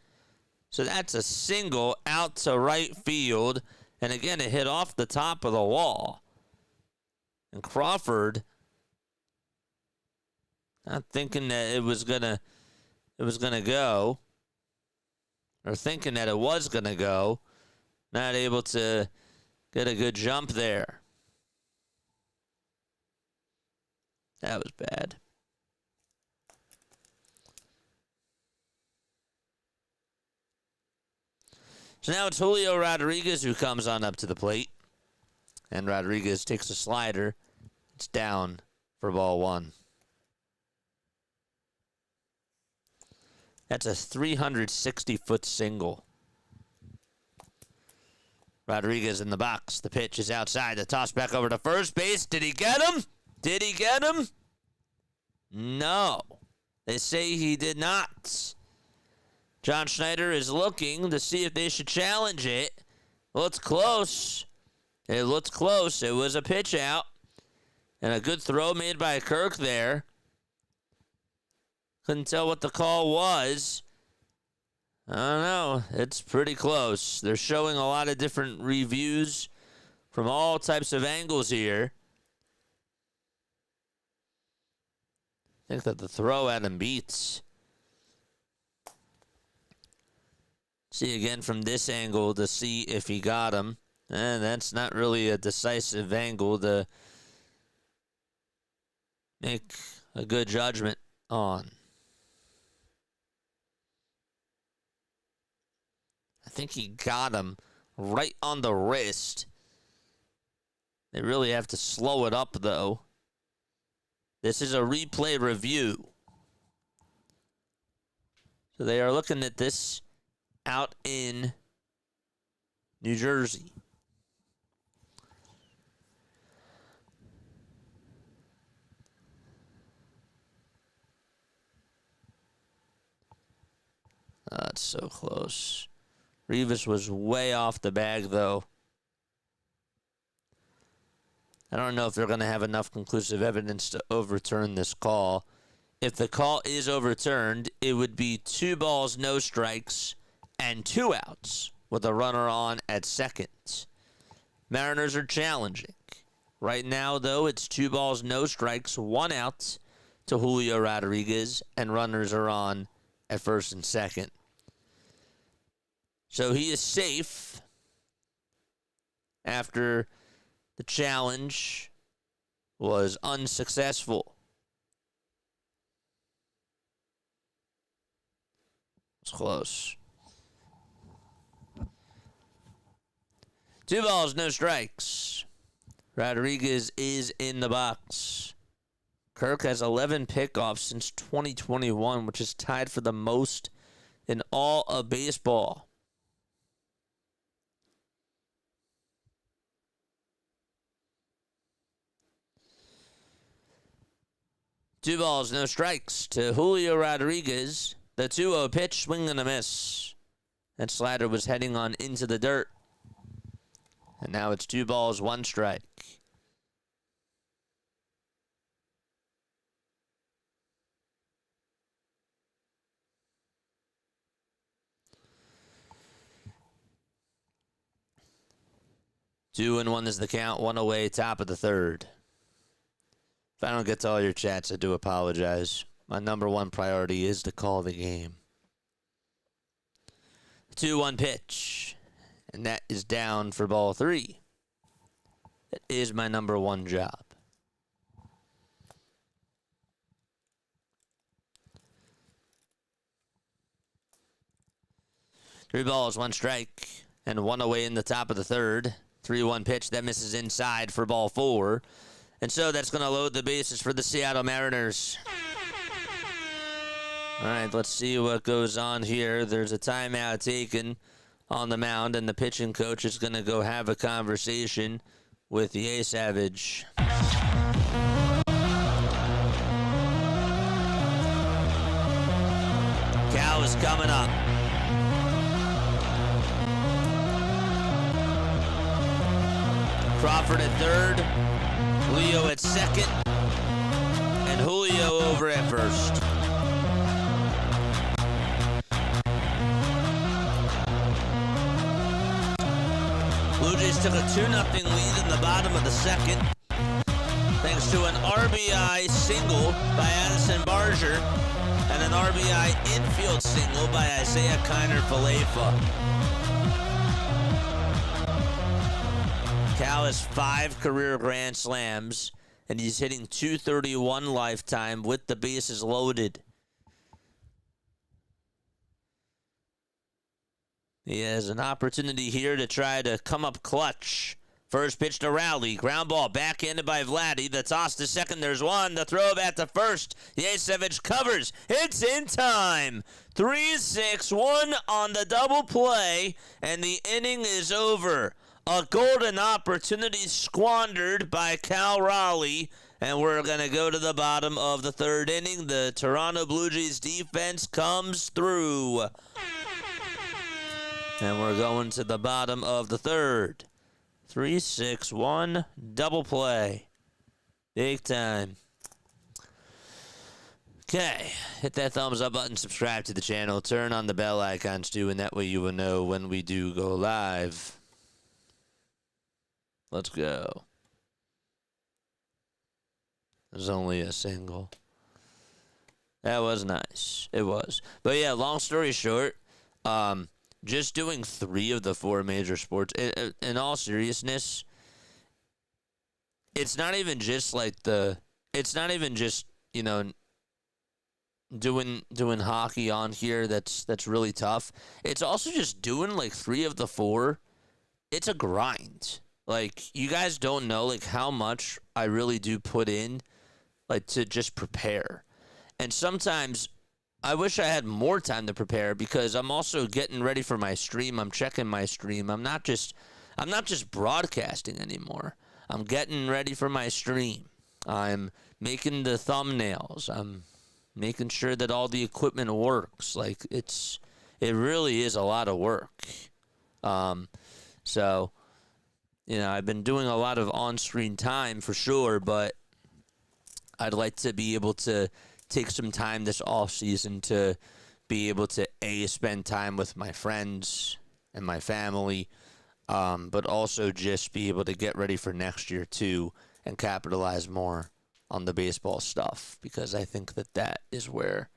So that's a single out to right field, and again, it hit off the top of the wall. And Crawford, not thinking that it was gonna go, or thinking that it was gonna go, not able to get a good jump there. That was bad. So now it's Julio Rodriguez who comes on up to the plate. And Rodriguez takes a slider. It's down for ball one. That's a 360-foot single. Rodriguez in the box. The pitch is outside. The toss back over to first base. Did he get him? Did he get him? No. They say he did not. John Schneider is looking to see if they should challenge it. Well, it's close. It looked close. It was a pitch out. And a good throw made by Kirk there. Couldn't tell what the call was. I don't know. It's pretty close. They're showing a lot of different reviews from all types of angles here. I think that the throw at him beats. See again from this angle to see if he got him. And that's not really a decisive angle to make a good judgment on. I think he got him right on the wrist. They really have to slow it up, though. This is a replay review. So they are looking at this out in New Jersey. That's so close. Rivas was way off the bag, though. I don't know if they're going to have enough conclusive evidence to overturn this call. If the call is overturned, it would be 2 balls, no strikes, and 2 outs with a runner on at second. Mariners are challenging. Right now, though, it's 2 balls, no strikes, 1 out to Julio Rodriguez, and runners are on at first and second. So he is safe after the challenge was unsuccessful. It's close. 2 balls, no strikes. Rodriguez is in the box. Kirk has 11 pickoffs since 2021, which is tied for the most in all of baseball. Two balls, no strikes to Julio Rodriguez. The 2-0 pitch, swing and a miss. That slider was heading on into the dirt. And now it's 2 balls, 1 strike. Two and 1 is the count, 1 away, top of the third. If I don't get to all your chats, I do apologize. My number 1 priority is to call the game. 2-1 pitch. And that is down for ball 3. That is my number 1 job. Three balls, 1 strike, and 1 away in the top of the third. 3-1 pitch that misses inside for ball 4. And so that's going to load the bases for the Seattle Mariners. All right, let's see what goes on here. There's a timeout taken on the mound, and the pitching coach is going to go have a conversation with the yesavage. Cal is coming up. Crawford at third, Leo at second, and Julio over at first. Blue Jays took a 2-0 lead in the bottom of the second, thanks to an RBI single by Addison Barger and an RBI infield single by Isaiah Kiner-Falefa. Cal has 5 career grand slams, and he's hitting .231 lifetime with the bases loaded. He has an opportunity here to try to come up clutch. First pitch to Raleigh. Ground ball backhanded by Vladdy. The toss to second. There's one. The throw back to first. Yesavage covers. It's in time. 3-6-1 on the double play, and the inning is over. A golden opportunity squandered by Cal Raleigh, and we're going to go to the bottom of the third inning. The Toronto Blue Jays defense comes through. And we're going to the bottom of the third. 3-6-1 double play. Big time. Okay, hit that thumbs up button, subscribe to the channel, turn on the bell icons too, and that way you will know when we do go live. Let's go. There's only a single. That was nice. It was. But yeah, long story short, just doing 3 of the 4 major sports. In all seriousness, it's not even just like it's not even just, you know, doing hockey on here that's really tough. It's also just doing like 3 of the 4. It's a grind. Like, you guys don't know like how much I really do put in like to just prepare. And sometimes I wish I had more time to prepare because I'm also getting ready for my stream. I'm checking my stream. I'm not just broadcasting anymore. I'm getting ready for my stream. I'm making the thumbnails. I'm making sure that all the equipment works. Like, it really is a lot of work. So, you know, I've been doing a lot of on-screen time for sure, but I'd like to be able to take some time this off season to be able to spend time with my friends and my family, but also just be able to get ready for next year too and capitalize more on the baseball stuff, because I think that is where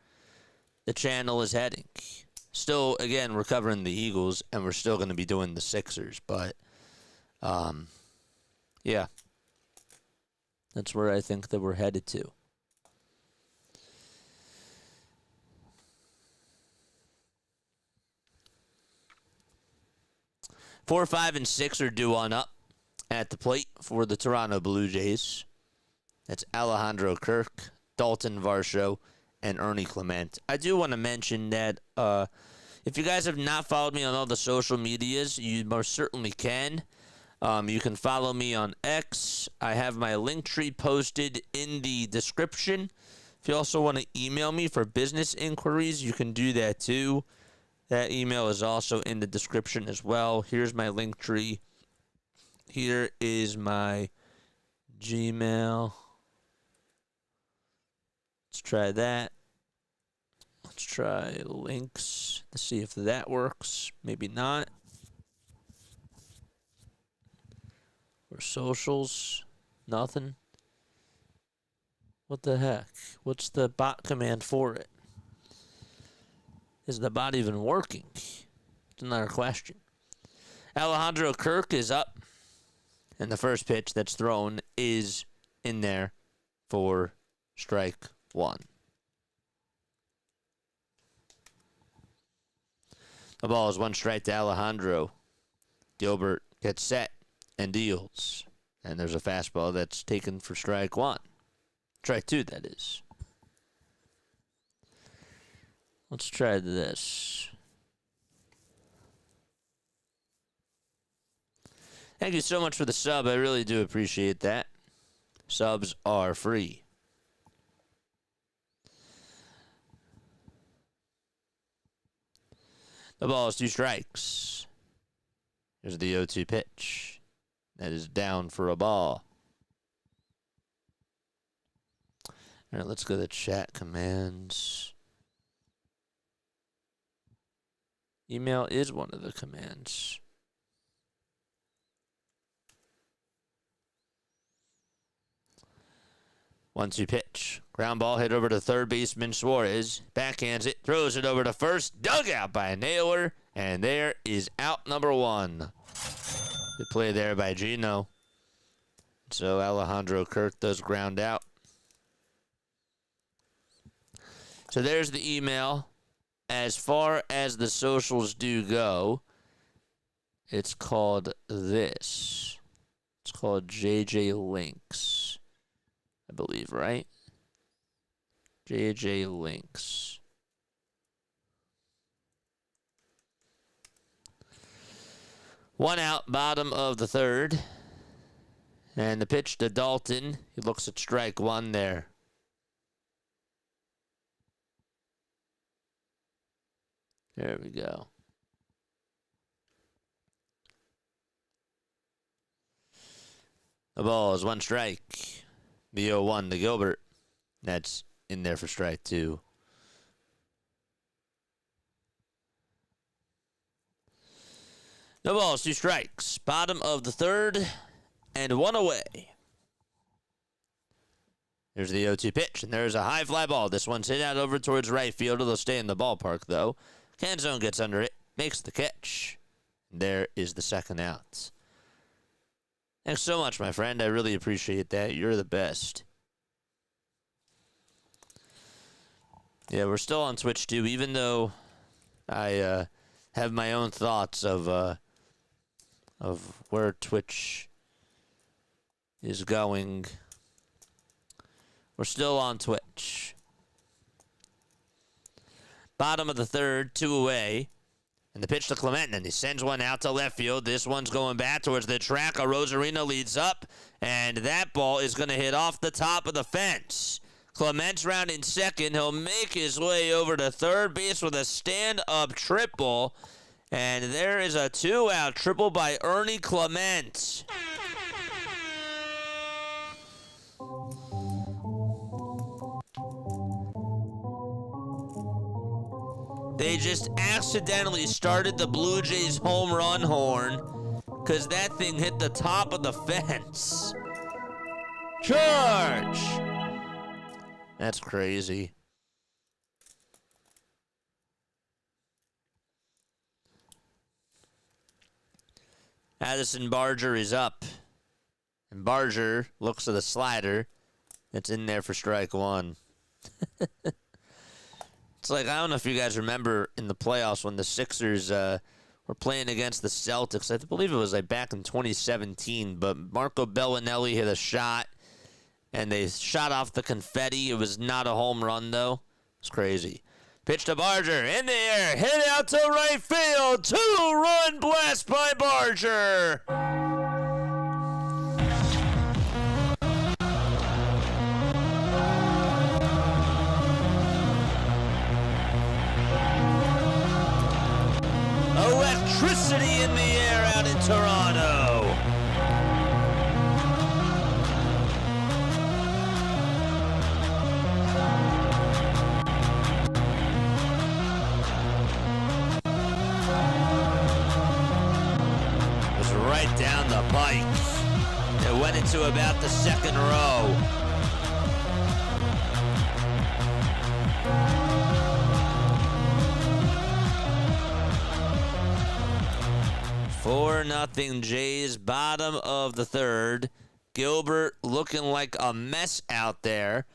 the channel is heading. Still, again, we're covering the Eagles and we're still going to be doing the Sixers, but yeah, that's where I think that we're headed to. Four, 5, and 6 are due on up at the plate for the Toronto Blue Jays. That's Alejandro Kirk, Dalton Varsho, and Ernie Clement. I do want to mention that if you guys have not followed me on all the social medias, you most certainly can. You can follow me on X. I have my LINKTREE posted in the description. If you also want to email me for business inquiries, you can do that too. That email is also in the description as well. Here's my LINKTREE. Here is my Gmail. Let's try that. Let's try links. Let's see if that works. Maybe not. Or socials. Nothing. What the heck? What's the bot command for it? Is the bot even working? It's another question. Alejandro Kirk is up. And the first pitch that's thrown is in there for strike 1. The ball is 1 strike to Alejandro. Gilbert gets set and deals. And there's a fastball that's taken for strike 1. Strike 2, that is. Let's try this. Thank you so much for the sub. I really do appreciate that. Subs are free. The ball is 2 strikes. Here's the 0-2 pitch. That is down for a ball. All right, let's go to chat commands. Email is one of the commands. 1-2 pitch. Ground ball hit over to third baseman Suarez. Backhands it, throws it over to first. Dug out by Naylor. And there is out number 1. Good play there by Gino. So Alejandro Kirk does ground out. So there's the email. As far as the socials do go, it's called this. It's called JJ Links, I believe, right? JJ Links. One out, bottom of the third. And the pitch to Dalton. He looks at strike 1 there. There we go. The ball is 1 strike. The 0-1 to Gilbert. That's in there for strike 2. The ball is 2 strikes. Bottom of the third. And 1 away. There's the 0-2 pitch. And there's a high fly ball. This one's hit out over towards right field. It'll stay in the ballpark, though. Canzone gets under it, makes the catch. There is the second out. Thanks so much, my friend. I really appreciate that. You're the best. Yeah, we're still on Twitch, too, even though I have my own thoughts of where Twitch is going. We're still on Twitch. Bottom of the third, 2 away. And the pitch to Clement, and he sends one out to left field. This one's going back towards the track. A Rosarino leads up, and that ball is going to hit off the top of the fence. Clement's rounding second. He'll make his way over to third base with a stand-up triple. And there is a 2-out triple by Ernie Clement. They just accidentally started the Blue Jays home run horn because that thing hit the top of the fence. Charge! That's crazy. Addison Barger is up. And Barger looks at the slider that's in there for strike 1. It's like, I don't know if you guys remember in the playoffs when the Sixers were playing against the Celtics. I believe it was like back in 2017, but Marco Bellinelli hit a shot, and they shot off the confetti. It was not a home run, though. It's crazy. Pitch to Barger, in the air, hit out to right field. 2-run blast by Barger. Electricity in the air out in Toronto. It was right down the pike. It went into about the second row. Four nothing Jays, bottom of the third. Gilbert looking like a mess out there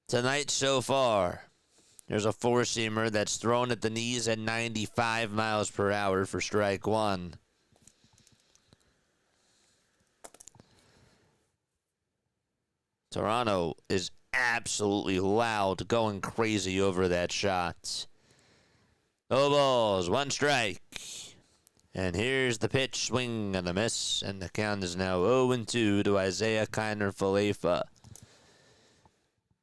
tonight so far. There's a four-seamer that's thrown at the knees at 95 miles per hour for strike 1. Toronto is absolutely loud, going crazy over that shot. No balls, 1 strike. And here's the pitch, swing and a miss, and the count is now 0-2 to Isaiah Kiner Falefa.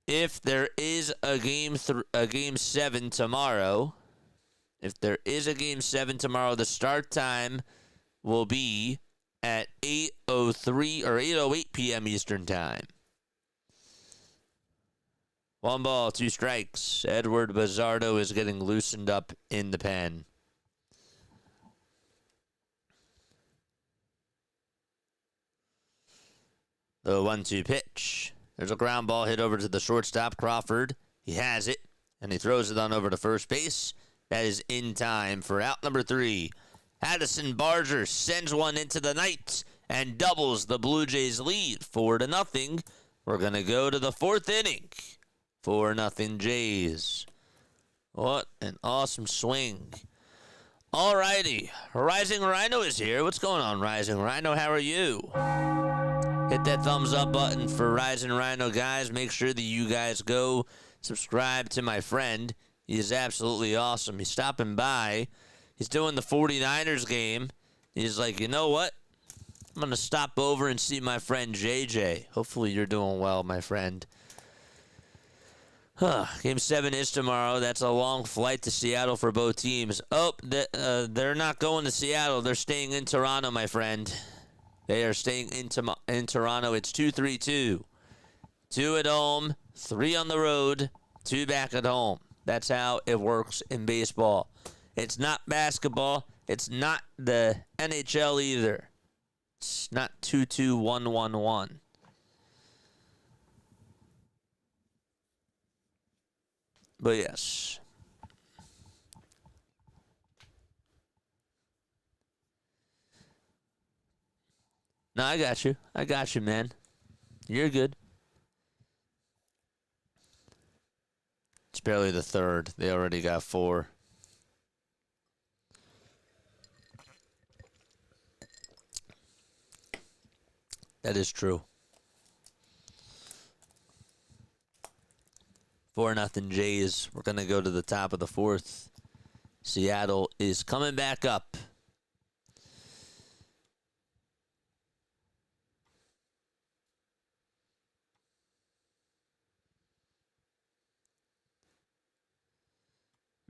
If there is a game 7 tomorrow, the start time will be at 8:03 or 8:08 p.m. Eastern Time. 1 ball, 2 strikes. Edward Bazardo is getting loosened up in the pen. The 1-2 pitch. There's a ground ball hit over to the shortstop, Crawford. He has it, and he throws it on over to first base. That is in time for out number 3. Addison Barger sends one into the night and doubles the Blue Jays' lead 4-0. We're going to go to the 4th inning. 4-0 Jays. What an awesome swing. Alrighty, Rising Rhino is here. What's going on, Rising Rhino? How are you? Hit that thumbs up button for Rising Rhino, guys. Make sure that you guys go subscribe to my friend. He is absolutely awesome. He's stopping by. He's doing the 49ers game. He's like, you know what? I'm going to stop over and see my friend JJ. Hopefully you're doing well, my friend. Game 7 is tomorrow. That's a long flight to Seattle for both teams. Oh, they're not going to Seattle. They're staying in Toronto, my friend. They are staying in Toronto. It's 2-3-2. 2 at home, 3 on the road, 2 back at home. That's how it works in baseball. It's not basketball. It's not the NHL either. It's not 2-2-1-1-1. But yes. No, I got you. I got you, man. You're good. It's barely the 3rd. They already got 4. That is true. 4-0 Jays. We're going to go to the top of the 4th. Seattle is coming back up.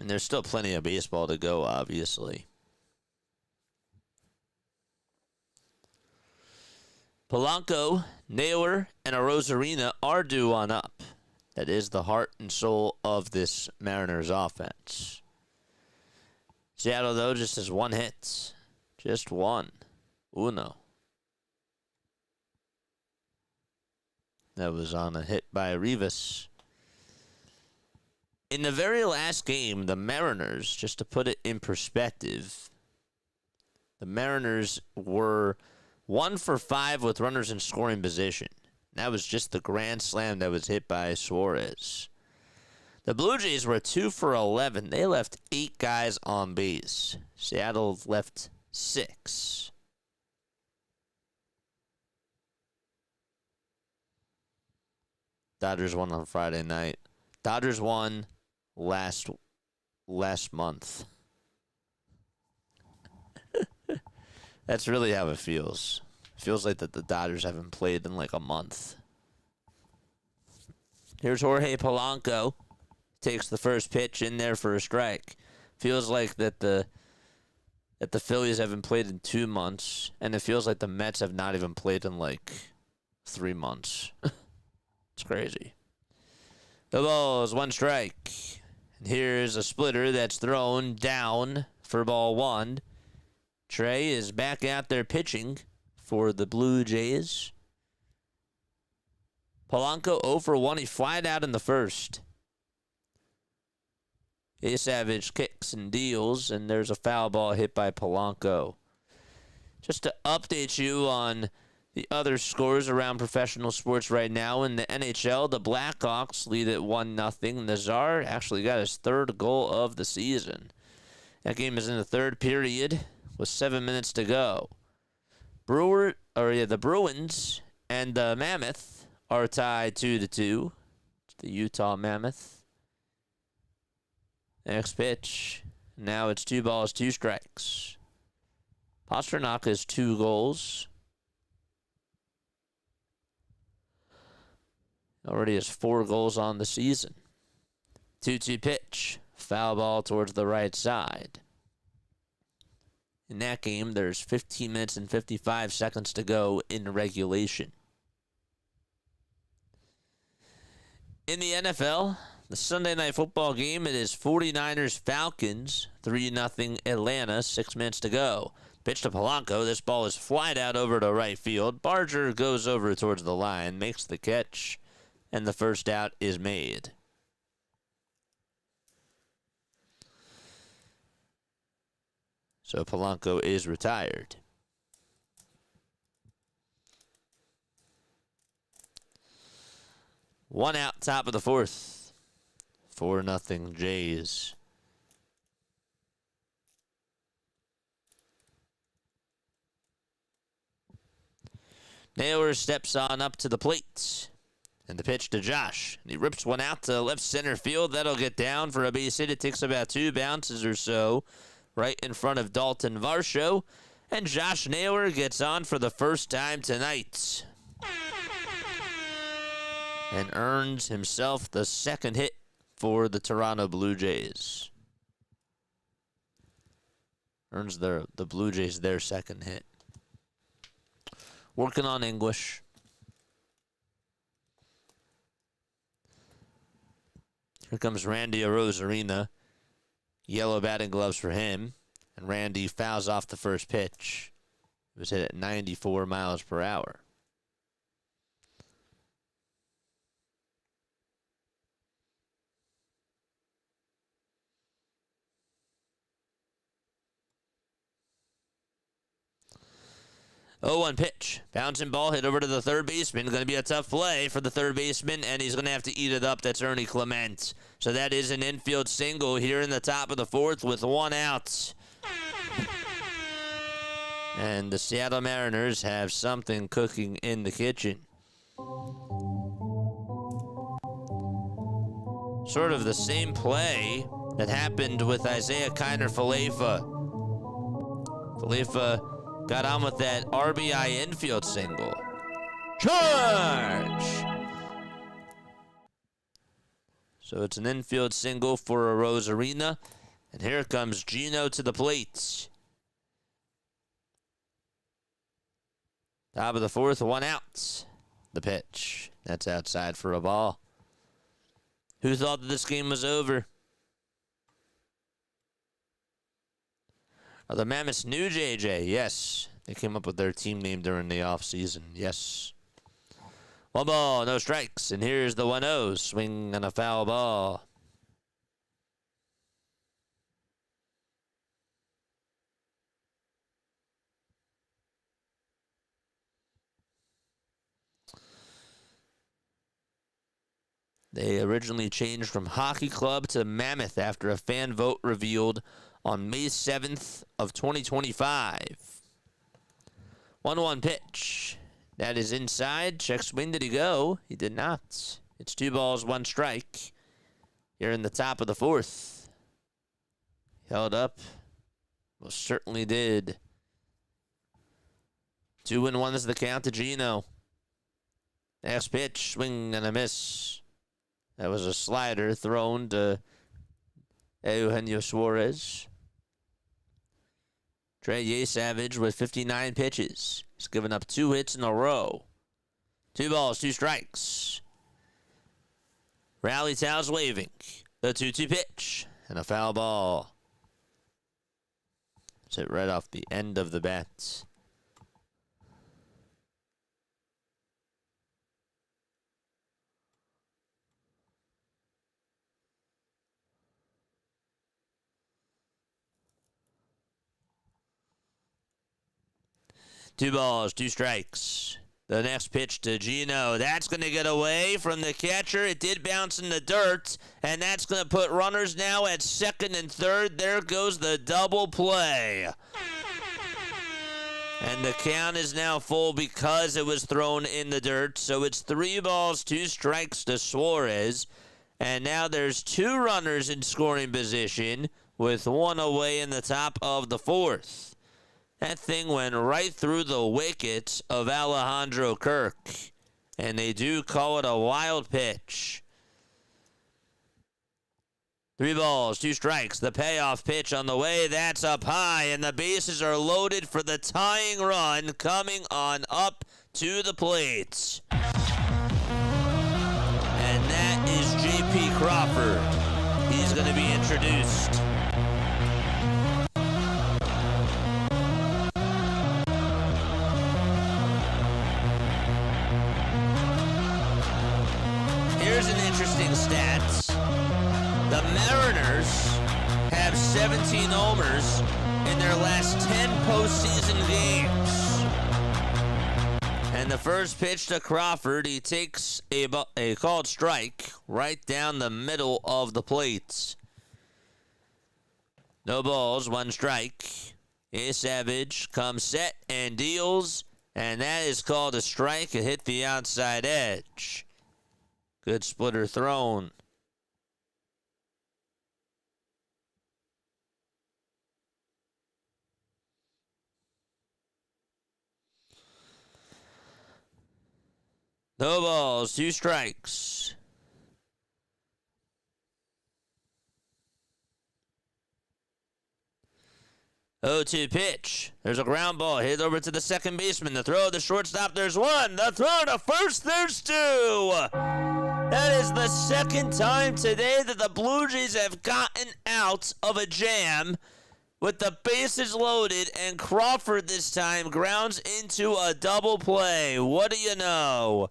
And there's still plenty of baseball to go, obviously. Polanco, Naylor, and Arozarena are due on up. That is the heart and soul of this Mariners offense. Seattle, though, just has 1 hit. Just 1. Uno. That was on a hit by Rivas. In the very last game, the Mariners, just to put it in perspective, the Mariners were 1 for 5 with runners in scoring position. That was just the grand slam that was hit by Suarez. The Blue Jays were 2 for 11. They left 8 guys on base. Seattle left 6. Dodgers won on Friday night. Dodgers won last month. That's really how it feels. It feels like that the Dodgers haven't played in like a month. Here's Jorge Polanco. Takes the first pitch in there for a strike. Feels like that the Phillies haven't played in 2 months, and it feels like the Mets have not even played in like 3 months. It's crazy. The ball is 1 strike. And here's a splitter that's thrown down for ball 1. Trey is back out there pitching for the Blue Jays. Polanco 0 for 1. He flied out in the first. Yesavage kicks and deals, and there's a foul ball hit by Polanco. Just to update you on the other scores around professional sports right now in the NHL, the Blackhawks lead at 1-0. Nazar actually got his 3rd goal of the season. That game is in the 3rd period with 7 minutes to go. The Bruins and the Mammoth are tied 2-2. It's the Utah Mammoth. Next pitch. Now it's 2 balls, 2 strikes. Pasternak has 2 goals. Already has 4 goals on the season. 2-2 pitch. Foul ball towards the right side. In that game, there's 15 minutes and 55 seconds to go in regulation. In the NFL, the Sunday Night Football game, it is 49ers-Falcons, 3-0 Atlanta, 6 minutes to go. Pitch to Polanco. This ball is flied out over to right field. Barger goes over towards the line, makes the catch, and the first out is made. So Polanco is retired. One out, top of the 4th. 4-0 Jays. Naylor steps on up to the plate. And the pitch to Josh. And he rips one out to left center field. That'll get down for a base hit. It takes about 2 bounces or so right in front of Dalton Varsho. And Josh Naylor gets on for the first time tonight. And earns himself the second hit for the Toronto Blue Jays. Earns the Blue Jays their second hit. Working on English. Here comes Randy Arozarena. Yellow batting gloves for him. And Randy fouls off the first pitch. It was hit at 94 miles per hour. Oh, 1 pitch. Bouncing ball hit over to the third baseman. Going to be a tough play for the third baseman, and he's going to have to eat it up. That's Ernie Clement. So that is an infield single here in the top of the 4th with 1 out. And the Seattle Mariners have something cooking in the kitchen. Sort of the same play that happened with Isaiah Kiner-Falefa. Falefa got on with that RBI infield single. Charge! So it's an infield single for Arozarena. And here comes Gino to the plate. Top of the 4th, 1 out. The pitch. That's outside for a ball. Who thought that this game was over? Are the Mammoths new, JJ? Yes. They came up with their team name during the offseason. Yes. 1 ball, no strikes. And here's the 1-0. Swing and a foul ball. They originally changed from Hockey Club to Mammoth after a fan vote revealed on May 7th of 2025. 1-1 pitch. That is inside. Check swing. Did he go? He did not. It's 2 balls, 1 strike. Here in the top of the 4th. Held up. Most certainly did. 2-1 is the count to Gino. Next pitch. Swing and a miss. That was a slider thrown to Eugenio Suarez. Trey Yesavage with 59 pitches. He's given up 2 hits in a row. 2 balls, 2 strikes. Rally towels waving. The 2-2 pitch. And a foul ball. It's hit right off the end of the bat. Two balls, 2 strikes. The next pitch to Gino. That's going to get away from the catcher. It did bounce in the dirt, and that's going to put runners now at 2nd and 3rd. There goes the double play. And the count is now full because it was thrown in the dirt. So it's 3 balls, 2 strikes to Suarez. And now there's 2 runners in scoring position with 1 away in the top of the 4th. That thing went right through the wicket of Alejandro Kirk. And they do call it a wild pitch. 3 balls, 2 strikes. The payoff pitch on the way. That's up high, and the bases are loaded for the tying run coming on up to the plate. And that is J.P. Crawford. He's going to be introduced. Here's an interesting stat. The Mariners have 17 homers in their last 10 postseason games. And the first pitch to Crawford, he takes a called strike right down the middle of the plate. No balls, 1 strike. Yesavage comes set and deals, and that is called a strike. It hit the outside edge. Good splitter thrown. No balls, 2 strikes. Oh, 2 pitch. There's a ground ball hit over to the second baseman. The throw to the shortstop, there's 1. The throw to first, there's 2. That is the second time today that the Blue Jays have gotten out of a jam with the bases loaded, and Crawford this time grounds into a double play. What do you know?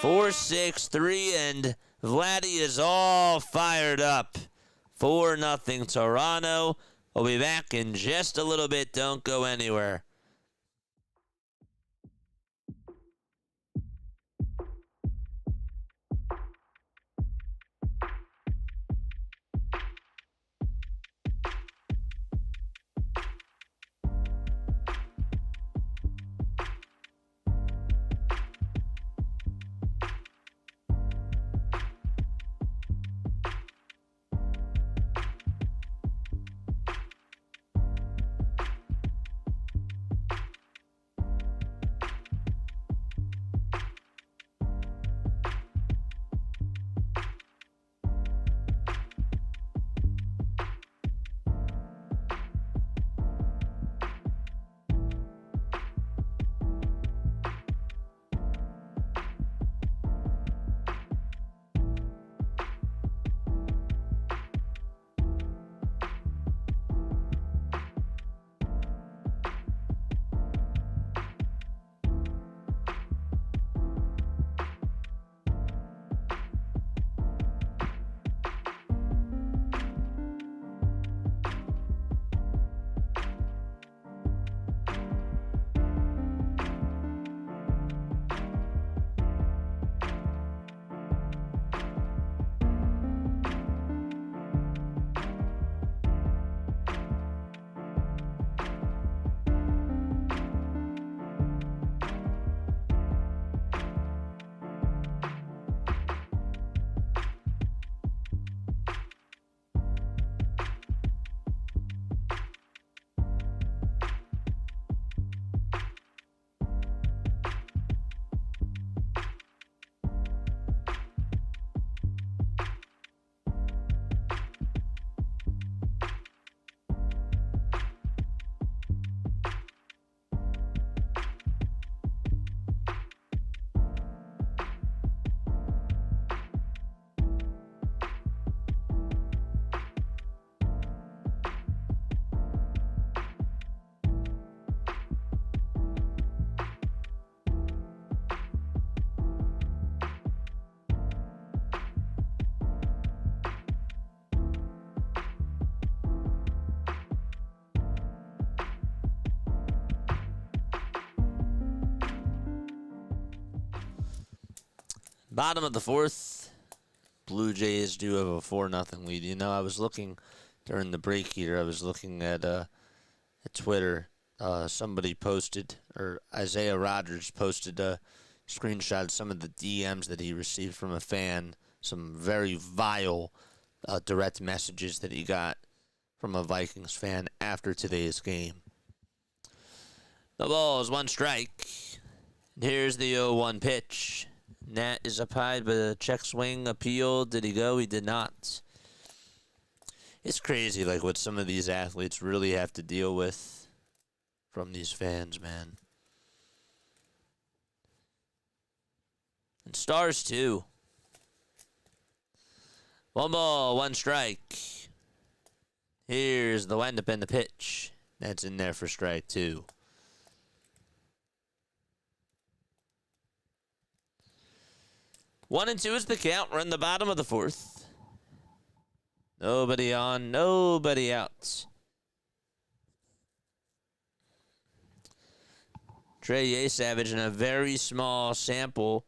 4-6-3, and Vladdy is all fired up. 4-0 Toronto. We'll be back in just a little bit. Don't go anywhere. Bottom of the 4th, Blue Jays do have a 4-0 lead. You know, I was looking during the break here. I was looking at Twitter. Somebody posted, or Isaiah Rogers posted a screenshot of some of the DMs that he received from a fan. Some very vile direct messages that he got from a Vikings fan after today's game. The ball is 1 strike. Here's the 0-1 pitch. Nat is up high, but a check swing appeal. Did he go? He did not. It's crazy, like, what some of these athletes really have to deal with from these fans, man. And stars, too. 1 ball, 1 strike. Here's the windup and the pitch. That's in there for strike 2. One and 2 is the count. We're in the bottom of the 4th. Nobody on, nobody out. Trey Yesavage in a very small sample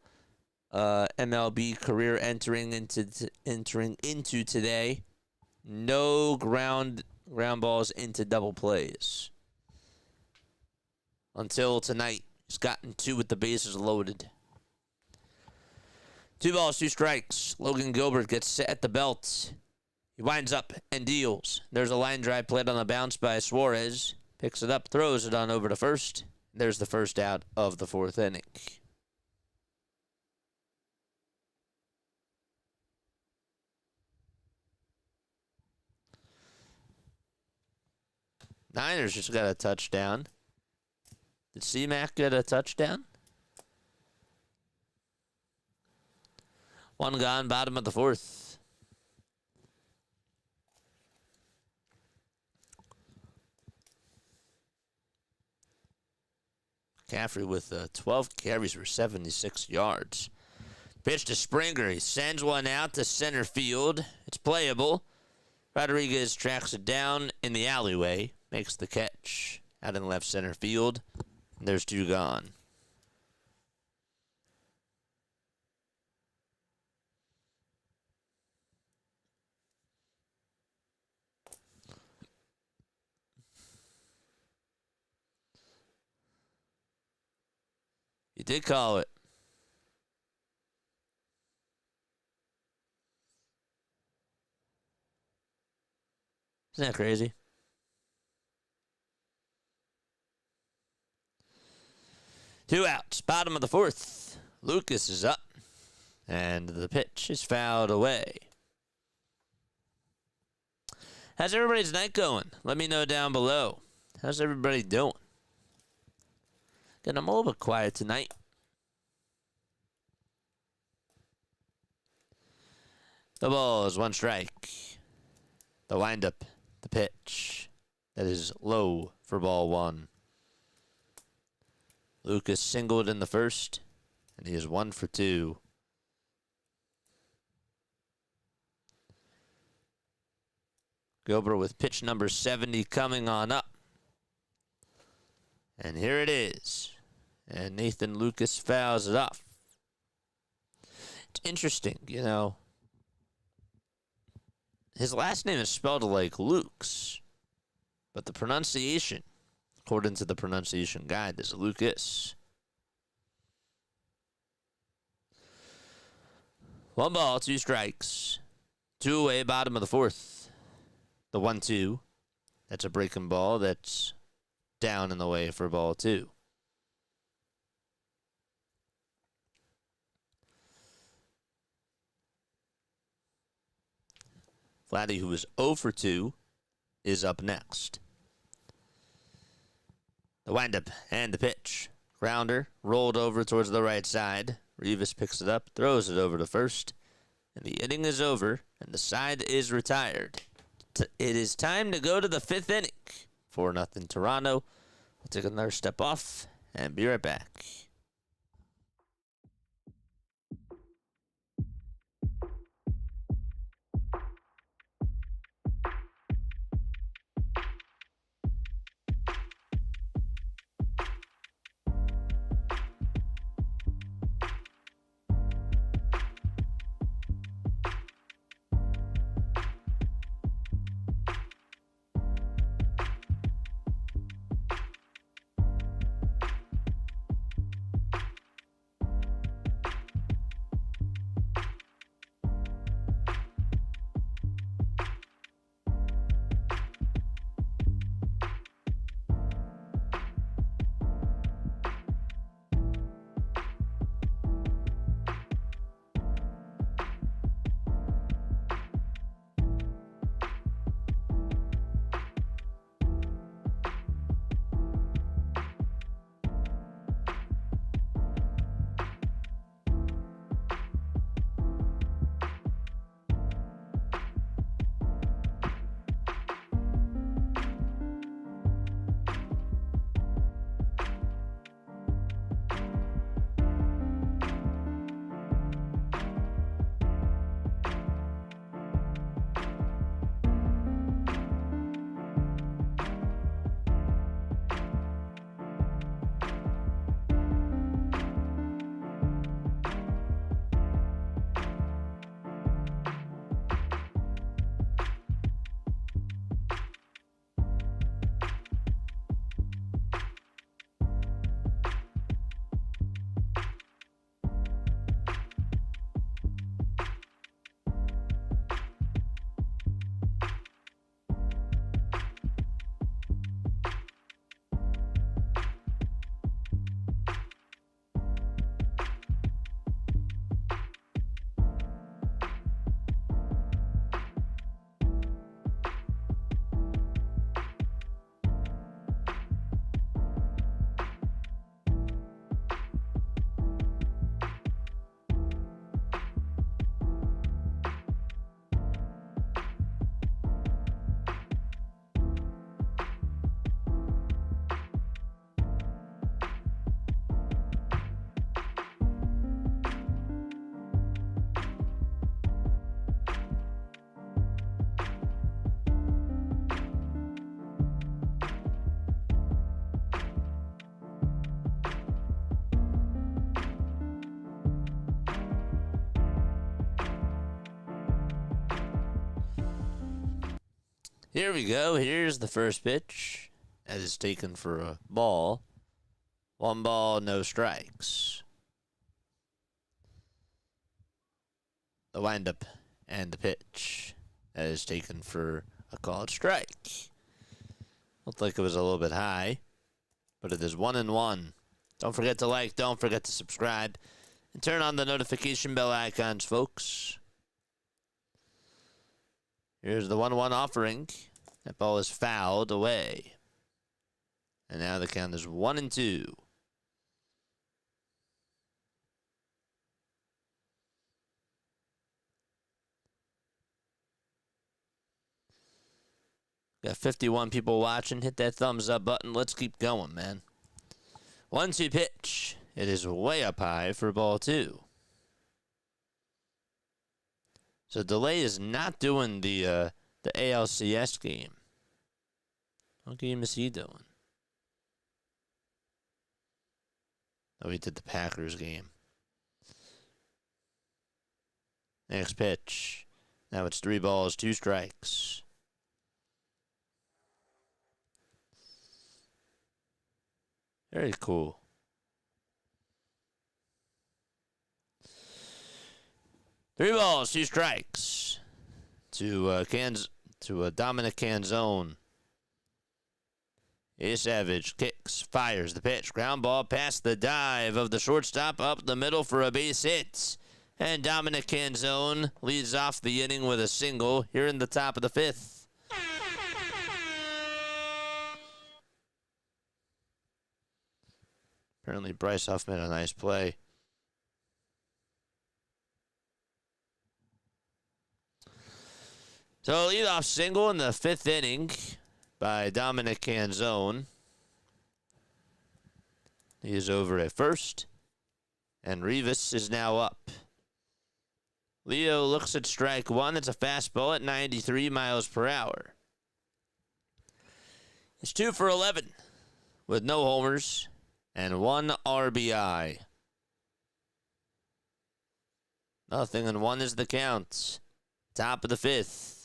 MLB career entering into today. No ground balls into double plays. Until tonight, he's gotten 2 with the bases loaded. 2 balls, 2 strikes. Logan Gilbert gets set at the belt. He winds up and deals. There's a line drive played on the bounce by Suarez. Picks it up, throws it on over to first. There's the first out of the 4th inning. Niners just got a touchdown. Did C-Mac get a touchdown? 1 gone, bottom of the 4th. McCaffrey with 12 carries for 76 yards. Pitch to Springer. He sends one out to center field. It's playable. Rodriguez tracks it down in the alleyway. Makes the catch out in left center field. There's 2 gone. You did call it. Isn't that crazy? Two outs, bottom of the 4th. Lucas is up, and the pitch is fouled away. How's everybody's night going? Let me know down below. How's everybody doing? Getting a little bit quiet tonight. The ball is 1 strike. The windup, the pitch. That is low for ball 1. Lucas singled in the 1st, and he is 1 for 2. Gilbert with pitch number 70 coming on up. And here it is. And Nathan Lucas fouls it off. It's interesting, you know. His last name is spelled like Luke's, but the pronunciation, according to the pronunciation guide, is Lucas. 1 ball, 2 strikes. 2 away, bottom of the 4th. The 1-2. That's a breaking ball. That's down in the way for ball 2. Vladdy, who is 0 for 2, is up next. The windup and the pitch. Grounder rolled over towards the right side. Rivas picks it up, throws it over to first, and the inning is over, and the side is retired. It is time to go to the 5th inning. 4-0 Toronto. We'll take another step off and be right back. Here we go. Here's the first pitch. That is taken for a ball. 1 ball, no strikes. The windup and the pitch. That is taken for a called strike. Looked like it was a little bit high, but it is 1-1. Don't forget to like, don't forget to subscribe, and turn on the notification bell icons, folks. Here's the 1-1 offering. That ball is fouled away. And now the count is 1-2. Got 51 people watching. Hit that thumbs up button. Let's keep going, man. 1-2 pitch. It is way up high for ball 2. So delay is not doing the ALCS game. What game is he doing? Oh, he did the Packers game. Next pitch. Now it's 3 balls, 2 strikes. Very cool. Three balls, 2 strikes to Dominic Canzone. Yesavage kicks, fires the pitch. Ground ball past the dive of the shortstop up the middle for a base hit. And Dominic Canzone leads off the inning with a single here in the top of the 5th. Apparently Bryce Huff made a nice play. So leadoff single in the 5th inning by Dominic Canzone. He is over at first, and Rivas is now up. Leo looks at strike 1. It's a fastball at 93 miles per hour. It's 2 for 11 with no homers and 1 RBI. 0-1 is the count. Top of the 5th.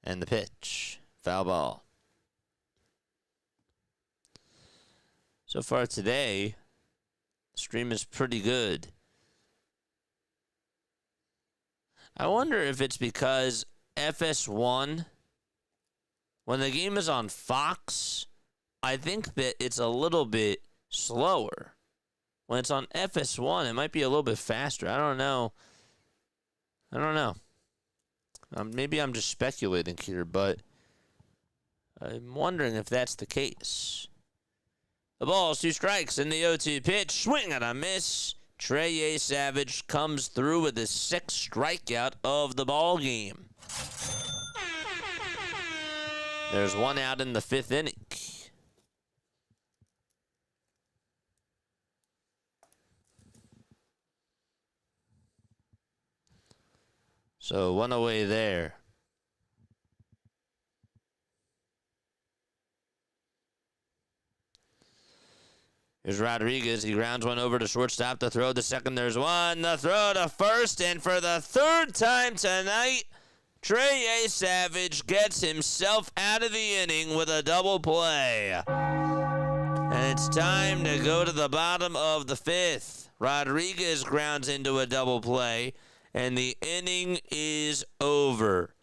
And the pitch. Foul ball. So far today, the stream is pretty good. I wonder if it's because FS1, when the game is on Fox, I think that it's a little bit slower. When it's on FS1, it might be a little bit faster. I don't know. Maybe I'm just speculating here, but I'm wondering if that's the case. The ball's 2 strikes in the 0-2 pitch. Swing and a miss. Trey Yesavage comes through with his 6th strikeout of the ball game. There's 1 out in the 5th inning. So 1 away there. Here's Rodriguez. He grounds one over to shortstop. The throw to second. There's 1. The throw to first. And for the 3rd time tonight, Trey Yesavage gets himself out of the inning with a double play. And it's time to go to the bottom of the 5th. Rodriguez grounds into a double play. And the inning is over.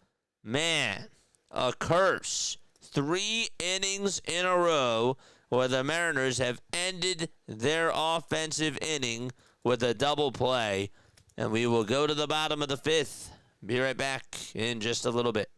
Man, a curse. 3 innings in a row where the Mariners have ended their offensive inning with a double play. And we will go to the bottom of the 5th. Be right back in just a little bit.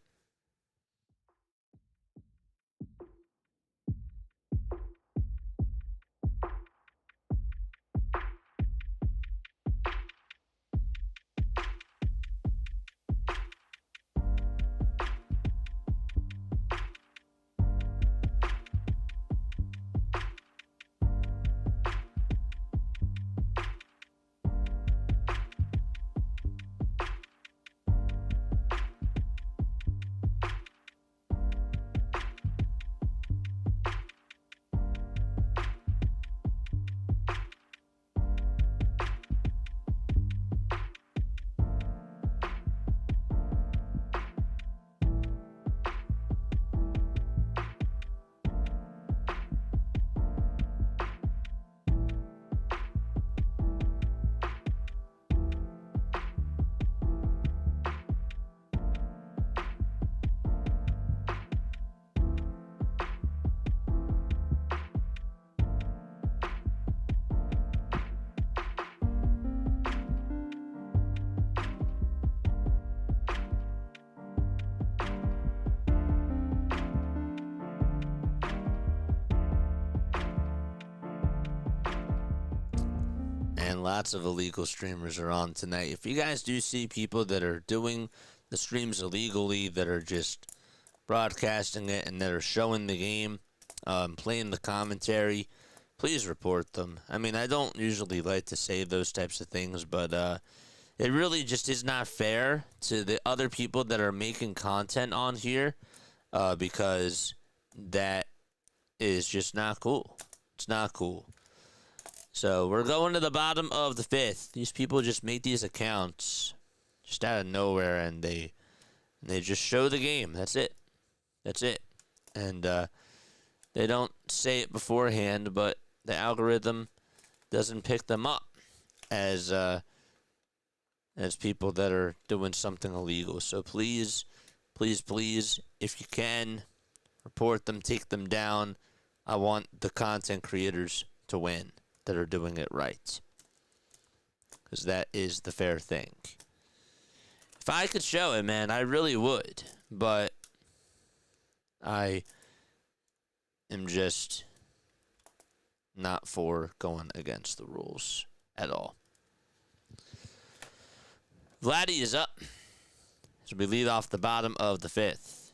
man. Lots of illegal streamers are on tonight. If you guys do see people that are doing the streams illegally, that are just broadcasting it and that are showing the game, playing the commentary, please report them. I mean, I don't usually like to say those types of things, but it really just is not fair to the other people that are making content on here, because that is just not cool. It's not cool. So we're going to the bottom of the 5th. These people just make these accounts just out of nowhere, and they just show the game. That's it. That's it. And they don't say it beforehand, but the algorithm doesn't pick them up as people that are doing something illegal. So please, please, please, if you can, report them, take them down. I want the content creators to win that are doing it right, because that is the fair thing. If I could show it, man, I really would, but I am just not for going against the rules at all. Vladdy is up as we lead off the bottom of the 5th.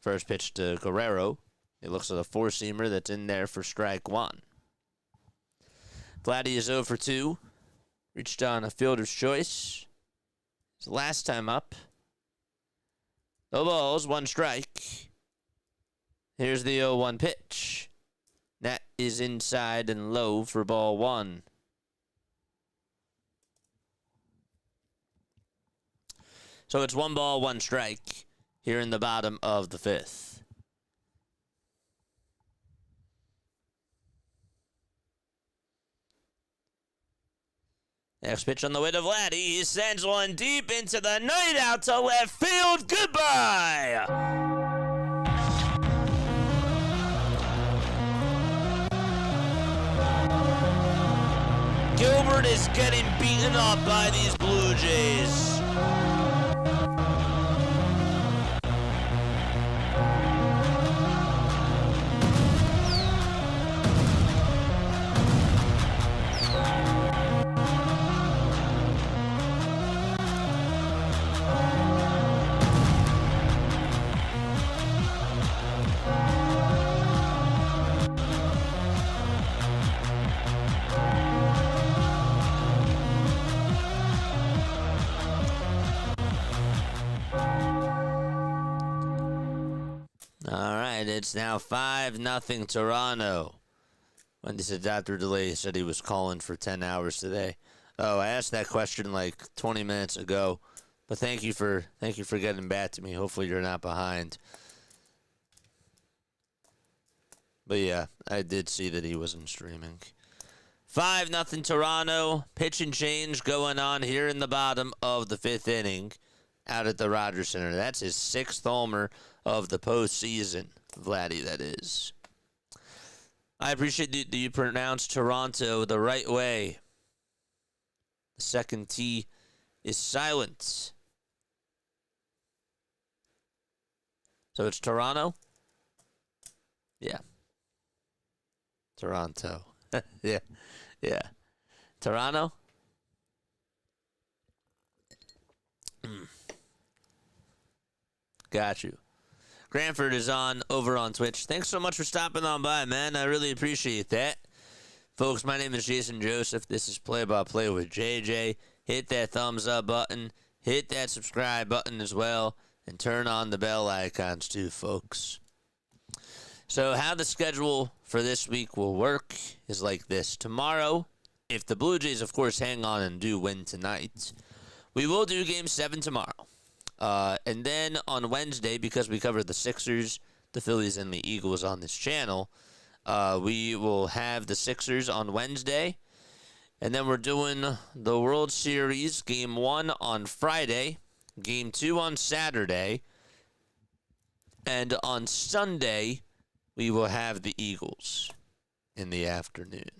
First pitch to Guerrero. It looks like a four-seamer that's in there for strike one. Vladdy is 0 for 2. Reached on a fielder's choice. His last time up. No balls, 1 strike. Here's the 0-1 pitch. That is inside and low for ball 1. So it's 1 ball, 1 strike here in the bottom of the 5th. Next pitch on the way to Vladdy. He sends one deep into the night out to left field. Goodbye! Gilbert is getting beaten up by these Blue Jays. It's now 5-0 Toronto. When this adapter delay said he was calling for 10 hours today. Oh, I asked that question like 20 minutes ago. But thank you for getting back to me. Hopefully you're not behind. But yeah, I did see that he wasn't streaming. 5-0 Toronto. Pitch and change going on here in the bottom of the 5th inning out at the Rogers Center. That's his 6th homer of the postseason. Vladdy, that is. I appreciate that you pronounced Toronto the right way. The second T is silent. So it's Toronto? Yeah. Toronto. Yeah. Yeah. Toronto? Got you. Cranford is on over on Twitch. Thanks so much for stopping on by, man. I really appreciate that. Folks, my name is Jason Joseph. This is Play by Play with JJ. Hit that thumbs up button. Hit that subscribe button as well. And turn on the bell icons too, folks. So how the schedule for this week will work is like this. Tomorrow, if the Blue Jays, of course, hang on and do win tonight, we will do Game 7 tomorrow. And then on Wednesday, because we covered the Sixers, the Phillies, and the Eagles on this channel, we will have the Sixers on Wednesday. And then we're doing the World Series Game 1 on Friday, Game 2 on Saturday, and on Sunday, we will have the Eagles in the afternoon.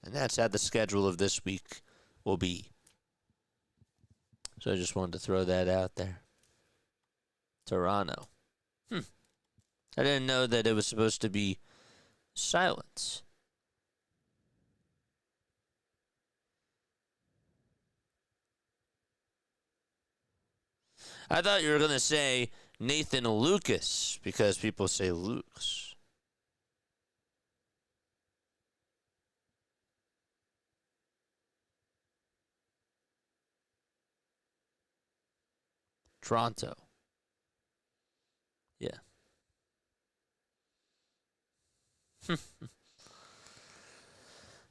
And that's how the schedule of this week will be. So I just wanted to throw that out there. Toronto. I didn't know that it was supposed to be silent. I thought you were going to say Nathan Lucas because people say Luke's. Toronto. Yeah.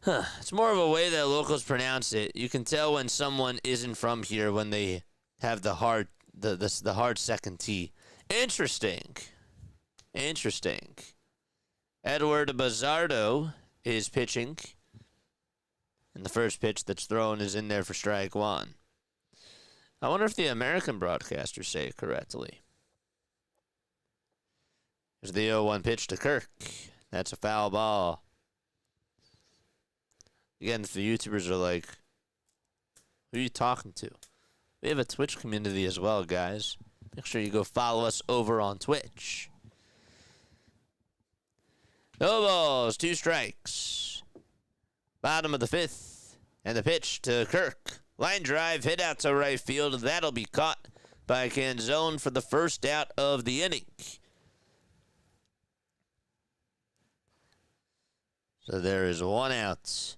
It's more of a way that locals pronounce it. You can tell when someone isn't from here when they have the hard hard second T. Interesting. Edward Bazardo is pitching. And the first pitch that's thrown is in there for strike one. I wonder if the American broadcasters say it correctly. There's the 0-1 pitch to Kirk. That's a foul ball. Again, if the YouTubers are like, who are you talking to? We have a Twitch community as well, guys. Make sure you go follow us over on Twitch. No balls, 2 strikes. Bottom of the 5th. And the pitch to Kirk. Line drive, hit out to right field. That'll be caught by Canzone for the first out of the inning. So there is 1 out.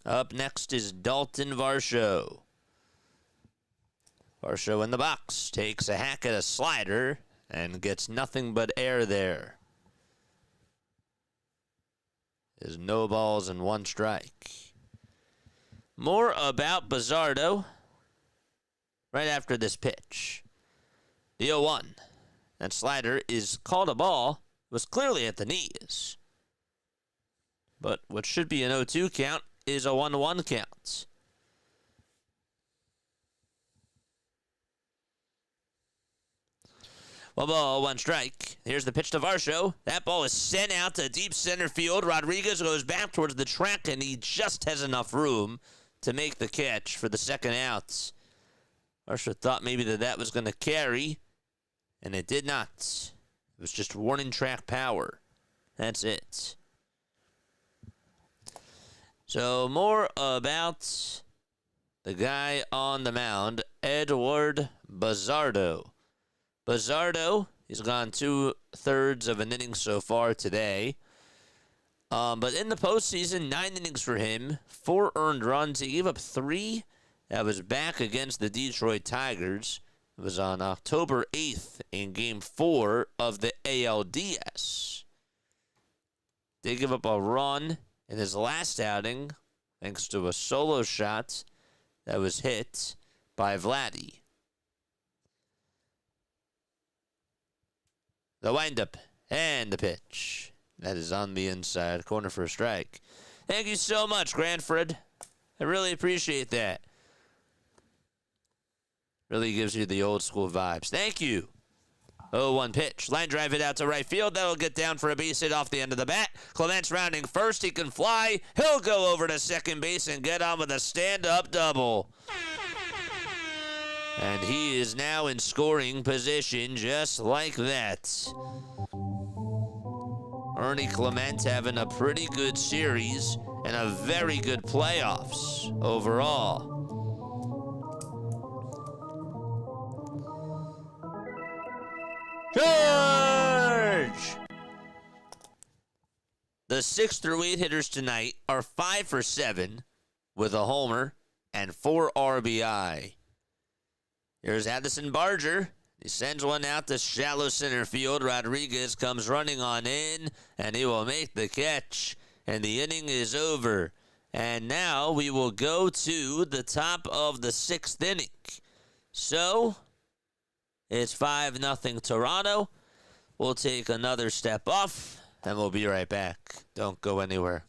Up next is Dalton Varsho. Varsho in the box. Takes a hack at a slider and gets nothing but air there. There's no balls and 1 strike. More about Bazardo right after this pitch. The 0-1. That slider is called a ball. It was clearly at the knees. But what should be an 0-2 count is a 1-1 count. One ball, 1 strike. Here's the pitch to Varsho. That ball is sent out to deep center field. Rodriguez goes back towards the track, and he just has enough room to make the catch for the second out. Varsho thought maybe that was going to carry, and it did not. It was just warning track power. That's it. So more about the guy on the mound, Edward Bazardo. Bazardo, he's gone 2/3 of an inning so far today. But in the postseason, 9 innings for him, 4 earned runs. He gave up 3. That was back against the Detroit Tigers. It was on October 8th in Game 4 of the ALDS. They give up a run in his last outing, thanks to a solo shot that was hit by Vladdy. The windup and the pitch. That is on the inside corner for a strike. Thank you so much, Granfred. I really appreciate that. Really gives you the old school vibes. Thank you. 0-1 pitch. Line drive it out to right field. That'll get down for a base hit off the end of the bat. Clement's rounding first. He can fly. He'll go over to second base and get on with a stand-up double. And he is now in scoring position just like that. Ernie Clement having a pretty good series and a very good playoffs overall. Charge! The 6 through 8 hitters tonight are 5 for 7 with a homer and 4 RBI. Here's Addison Barger. He sends one out to shallow center field. Rodriguez comes running on in, and he will make the catch. And the inning is over. And now we will go to the top of the 6th inning. So, it's 5-0 Toronto. We'll take another step off, and we'll be right back. Don't go anywhere.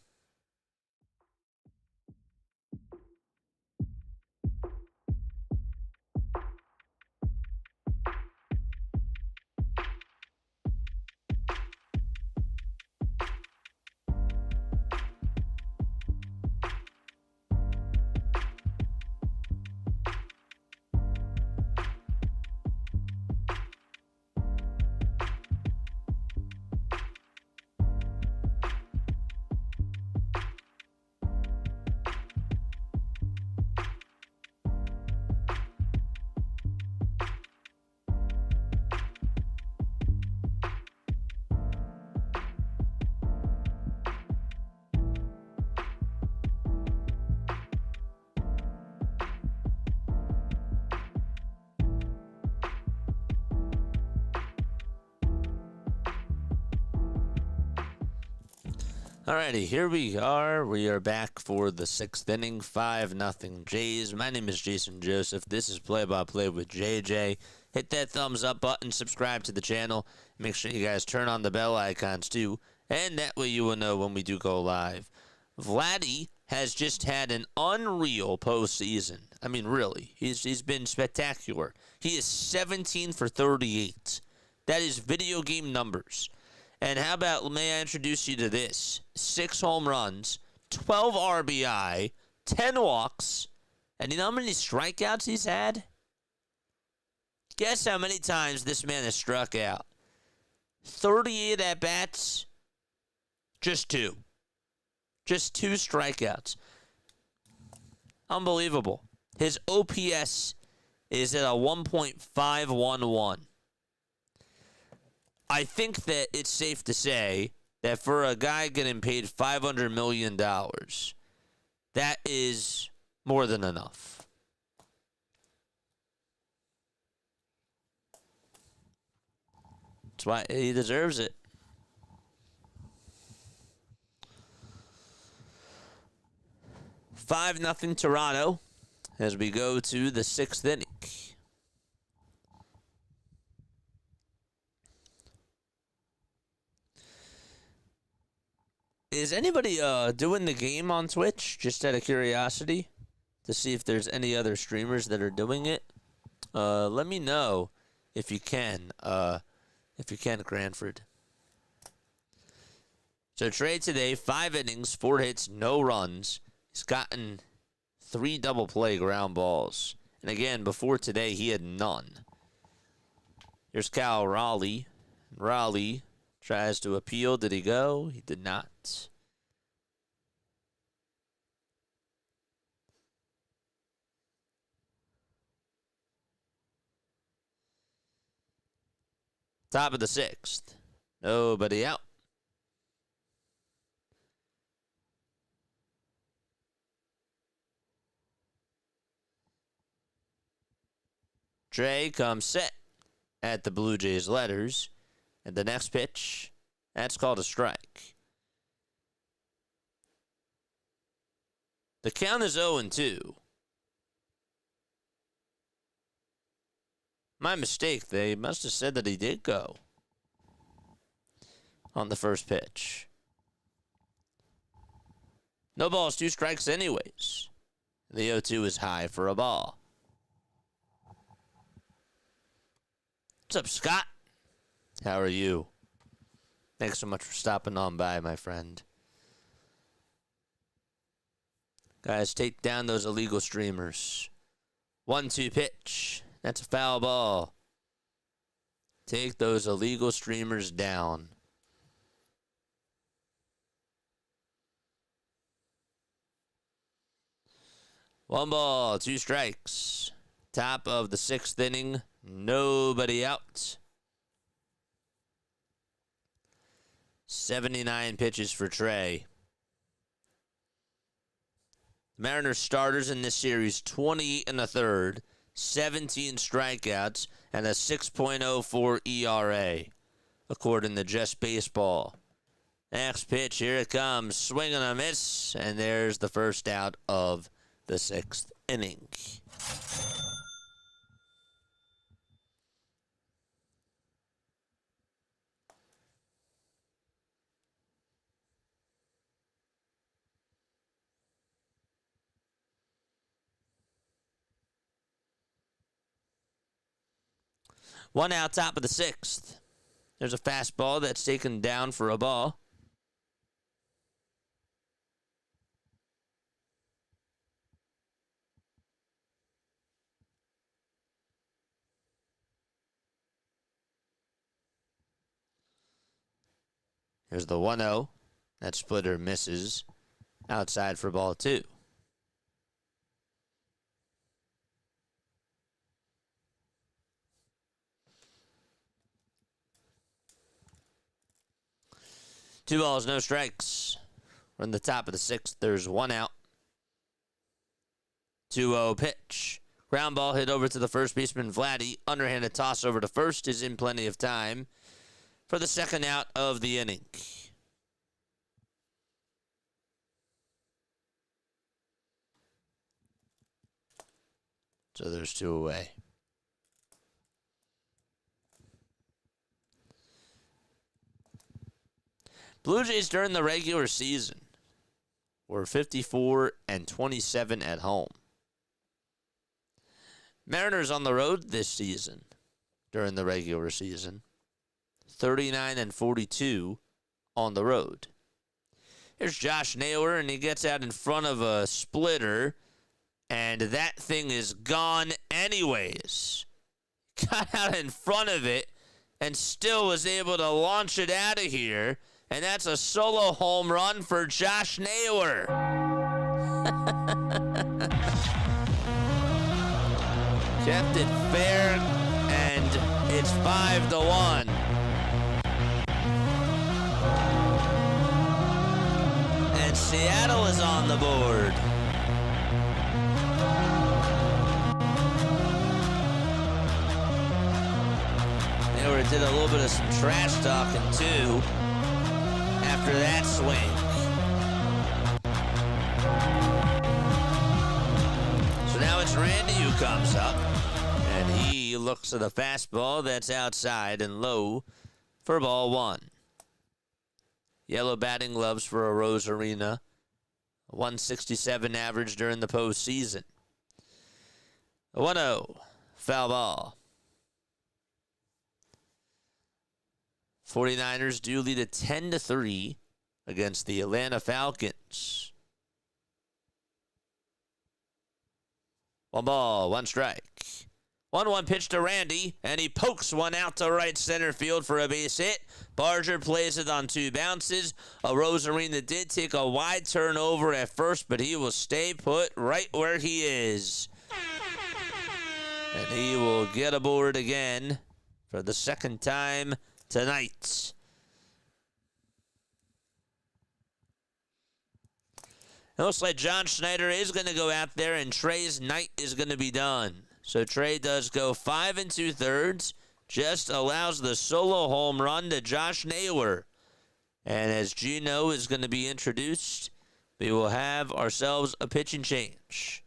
Alrighty, here we are. We are back for the 6th inning, 5-0 Jays. My name is Jason Joseph. This is Play-by-Play with JJ. Hit that thumbs up button, subscribe to the channel. Make sure you guys turn on the bell icons too, and that way you will know when we do go live. Vladdy has just had an unreal postseason. I mean, really, he's been spectacular. He is 17 for 38. That is video game numbers. And how about, may I introduce you to this? 6 home runs, 12 RBI, 10 walks, and you know how many strikeouts he's had? Guess how many times this man has struck out? 38 at-bats, just 2. Just 2 strikeouts. Unbelievable. His OPS is at a 1.511. I think that it's safe to say that for a guy getting paid $500 million, that is more than enough. That's why he deserves it. $5-0 Toronto as we go to the 6th inning. Is anybody doing the game on Twitch, just out of curiosity, to see if there's any other streamers that are doing it? Let me know if you can. Cranford. So Trey today, 5 innings, 4 hits, no runs. He's gotten 3 double play ground balls. And again, before today, he had none. Here's Cal Raleigh. Raleigh tries to appeal. Did he go? He did not. Top of the 6th. Nobody out. Trey comes set at the Blue Jays letters. And the next pitch, that's called a strike. The count is 0-2. My mistake. They must have said that he did go on the first pitch. No balls, 2 strikes anyways. The 0-2 is high for a ball. What's up, Scott? How are you? Thanks so much for stopping on by, my friend. Guys, take down those illegal streamers. 1-2 pitch. That's a foul ball. Take those illegal streamers down. One ball, 2 strikes. Top of the 6th inning. Nobody out. 79 pitches for Trey. Mariners starters in this series, 28 1/3, 17 strikeouts, and a 6.04 ERA, according to Just Baseball. Next pitch, here it comes. Swing and a miss, and there's the first out of the 6th inning. One out, top of the 6th. There's a fastball that's taken down for a ball. Here's the 1-0. That splitter misses. Outside for ball 2. Two balls, no strikes. We're in the top of the 6th. There's 1 out. 2-0 pitch. Ground ball hit over to the first baseman, Vladdy. Underhanded toss over to first is in plenty of time for the 2nd out of the inning. So there's 2 away. Blue Jays during the regular season were 54-27 at home. Mariners on the road this season during the regular season, 39-42 on the road. Here's Josh Naylor, and he gets out in front of a splitter, and that thing is gone anyways. Got out in front of it and still was able to launch it out of here, and that's a solo home run for Josh Naylor. Kept it fair, and it's 5-1. And Seattle is on the board. Naylor did a little bit of some trash talking too after that swing. So now it's Randy who comes up, and he looks at a fastball that's outside and low for ball 1. Yellow batting gloves for a Rosarina. 167 average during the postseason. 1-0. Foul ball. 49ers do lead at 10-3 against the Atlanta Falcons. 1 ball, 1 strike. 1-1 pitch to Randy, and he pokes one out to right center field for a base hit. Barger plays it on 2 bounces. A Rosarina did take a wide turnover at first, but he will stay put right where he is. And he will get aboard again for the 2nd time tonight. It looks like John Schneider is going to go out there, and Trey's night is going to be done. So Trey does go 5 2/3, just allows the solo home run to Josh Naylor. And as Gino is going to be introduced, we will have ourselves a pitching change.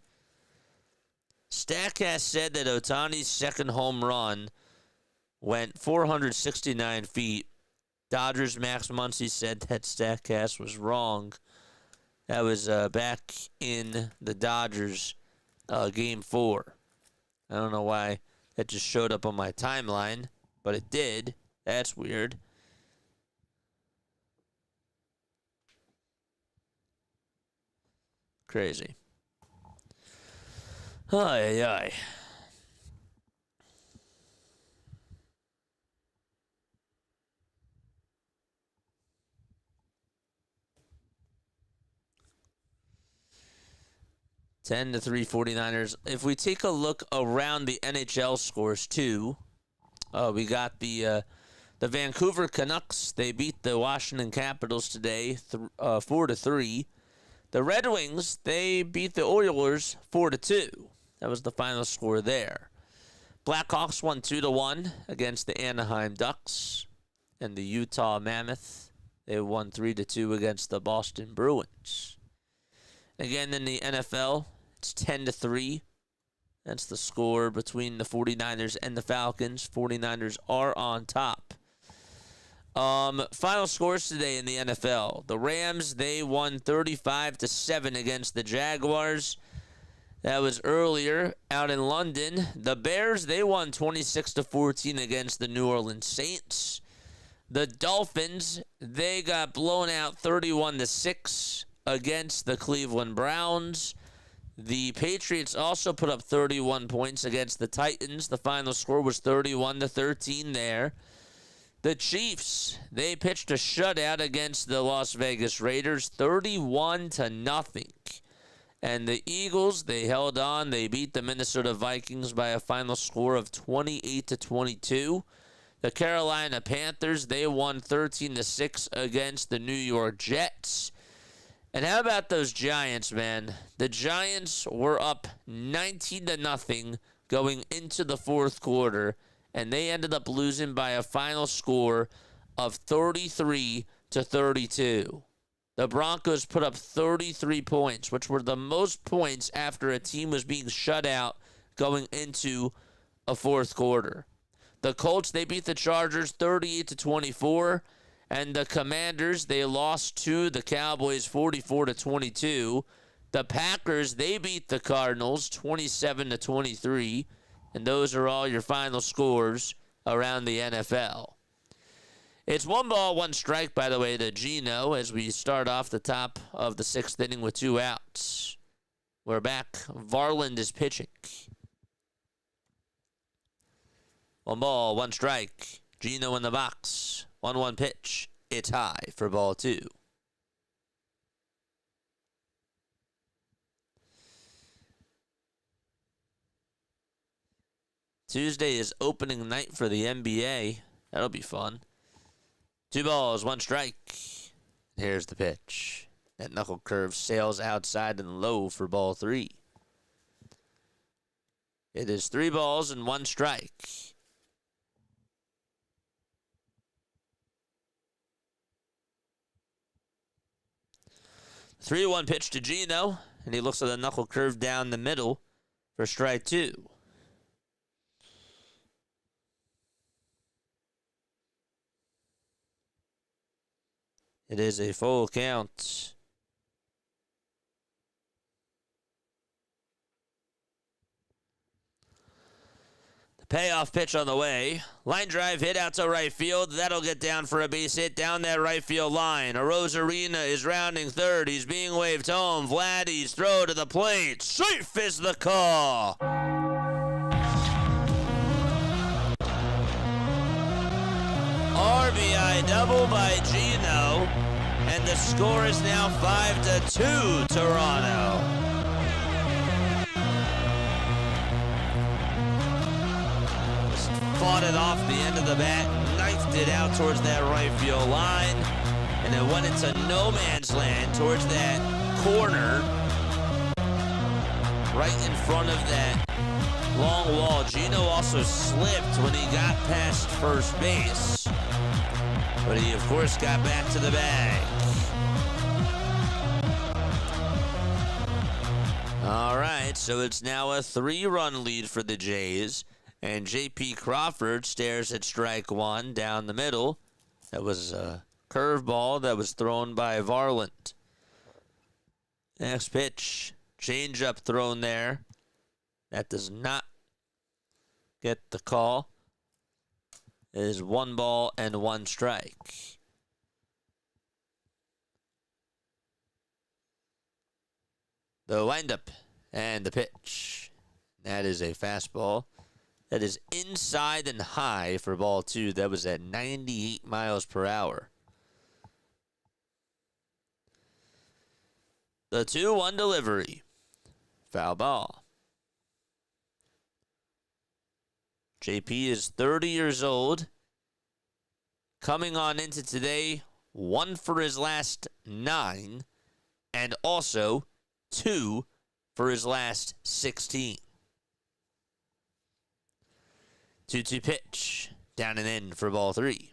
Statcast said that Ohtani's 2nd home run went 469 feet. Dodgers Max Muncy said that Statcast was wrong. That was back in the Dodgers Game 4. I don't know why that just showed up on my timeline, but it did. That's weird. Crazy. Ay, ay. Ten to 3 49ers. If we take a look around the NHL scores too, we got the Vancouver Canucks. They beat the Washington Capitals today, 4-3. The Red Wings, they beat the Oilers 4-2. That was the final score there. Blackhawks won 2-1 against the Anaheim Ducks, and the Utah Mammoth, they won 3-2 against the Boston Bruins. Again, in the NFL, it's 10-3. That's the score between the 49ers and the Falcons. 49ers are on top. Final scores today in the NFL. The Rams, they won 35-7 against the Jaguars. That was earlier out in London. The Bears, they won 26-14 against the New Orleans Saints. The Dolphins, they got blown out 31-6 against the Cleveland Browns. The Patriots also put up 31 points against the Titans. The final score was 31-13 there. The Chiefs, they pitched a shutout against the Las Vegas Raiders, 31-0. And the Eagles, they held on. They beat the Minnesota Vikings by a final score of 28-22. The Carolina Panthers, they won 13-6 against the New York Jets. And how about those Giants, man? The Giants were up 19-0 going into the 4th quarter, and they ended up losing by a final score of 33-32. The Broncos put up 33 points, which were the most points after a team was being shut out going into a fourth quarter. The Colts, they beat the Chargers 38-24, and the Commanders, they lost to the Cowboys 44-22. The Packers, they beat the Cardinals 27-23, and those are all your final scores around the NFL. It's 1 ball, 1 strike, by the way, to Geno as we start off the top of the 6th inning with 2 outs. We're back. Varland is pitching. 1 ball, 1 strike. Geno in the box. 1-1 pitch. It's high for ball 2. Tuesday is opening night for the NBA. That'll be fun. 2 balls, 1 strike. Here's the pitch. That knuckle curve sails outside and low for ball 3. It is 3 balls and 1 strike. The 3-1 pitch to Geno, and he looks at the knuckle curve down the middle for strike 2. It is a full count. The payoff pitch on the way. Line drive hit out to right field. That'll get down for a base hit down that right field line. Arozarena is rounding third. He's being waved home. Vladdy's throw to the plate. Safe is the call. RBI double by Geno, and the score is now 5-2 Toronto. Just fought it off the end of the bat, knifed it out towards that right field line, and it went into no man's land towards that corner, right in front of that long wall. Geno also slipped when he got past first base, but he, of course, got back to the bag. All right, so it's now a 3-run lead for the Jays, and J.P. Crawford stares at strike 1 down the middle. That was a curveball that was thrown by Varland. Next pitch, changeup thrown there. That does not get the call. It is 1 ball and 1 strike. The windup and the pitch. That is a fastball. That is inside and high for ball 2. That was at 98 miles per hour. The 2-1 delivery. Foul ball. JP is 30 years old. Coming on into today, 1 for his last 9, and also 2 for his last 16. 2-2 pitch. Down and in for ball 3.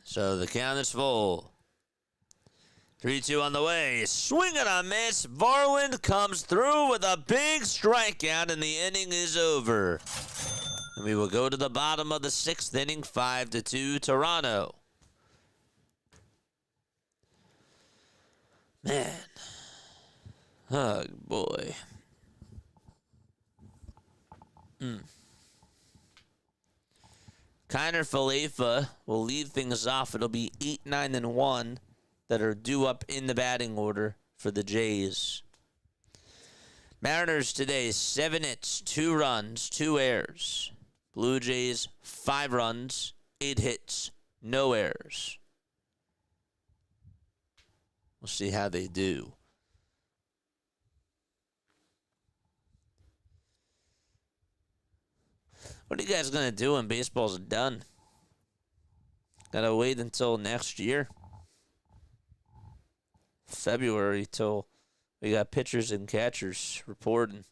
So the count is full. 3-2 on the way. Swing and a miss. Varland comes through with a big strikeout, and the inning is over. And we will go to the bottom of the 6th inning, 5-2 Toronto. Man. Oh, boy. Kiner Falefa will lead things off. It'll be 8, 9, and 1 that are due up in the batting order for the Jays. Mariners today, 7 hits, 2 runs, 2 errors. Blue Jays, 5 runs, 8 hits, no errors. We'll see how they do. What are you guys going to do when baseball's done? Gotta wait until next year. February till we got pitchers and catchers reporting.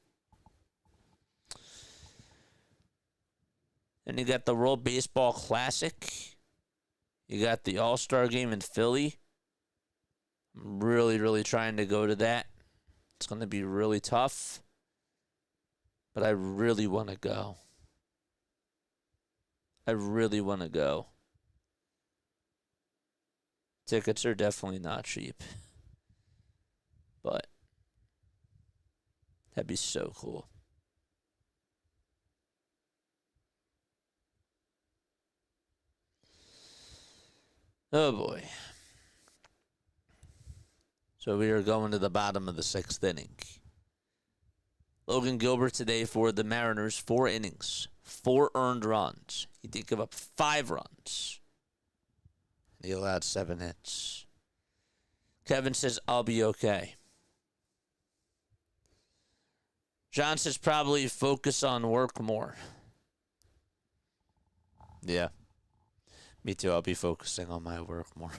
Then you got the World Baseball Classic. You got the All-Star Game in Philly. I'm really, really trying to go to that. It's going to be really tough. But I really want to go. I really want to go. Tickets are definitely not cheap. But that'd be so cool. Oh boy. So we are going to the bottom of the 6th inning. Logan Gilbert today for the Mariners, 4 innings, 4 earned runs. He did give up 5 runs. He allowed 7 hits. Kevin says, I'll be okay. John says, probably focus on work more. Yeah. Me too. I'll be focusing on my work more.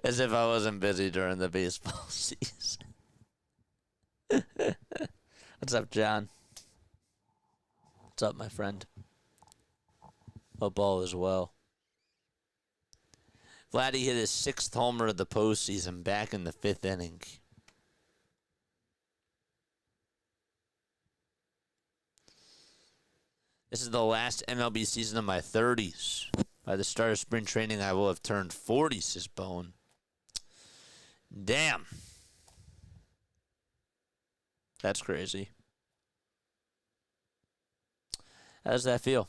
As if I wasn't busy during the baseball season. What's up, John? What's up, my friend? Hope all is well. Vladdy hit his 6th homer of the postseason back in the 5th inning. This is the last MLB season of my 30s. By the start of spring training, I will have turned 40, says Bone. Damn. That's crazy. How does that feel?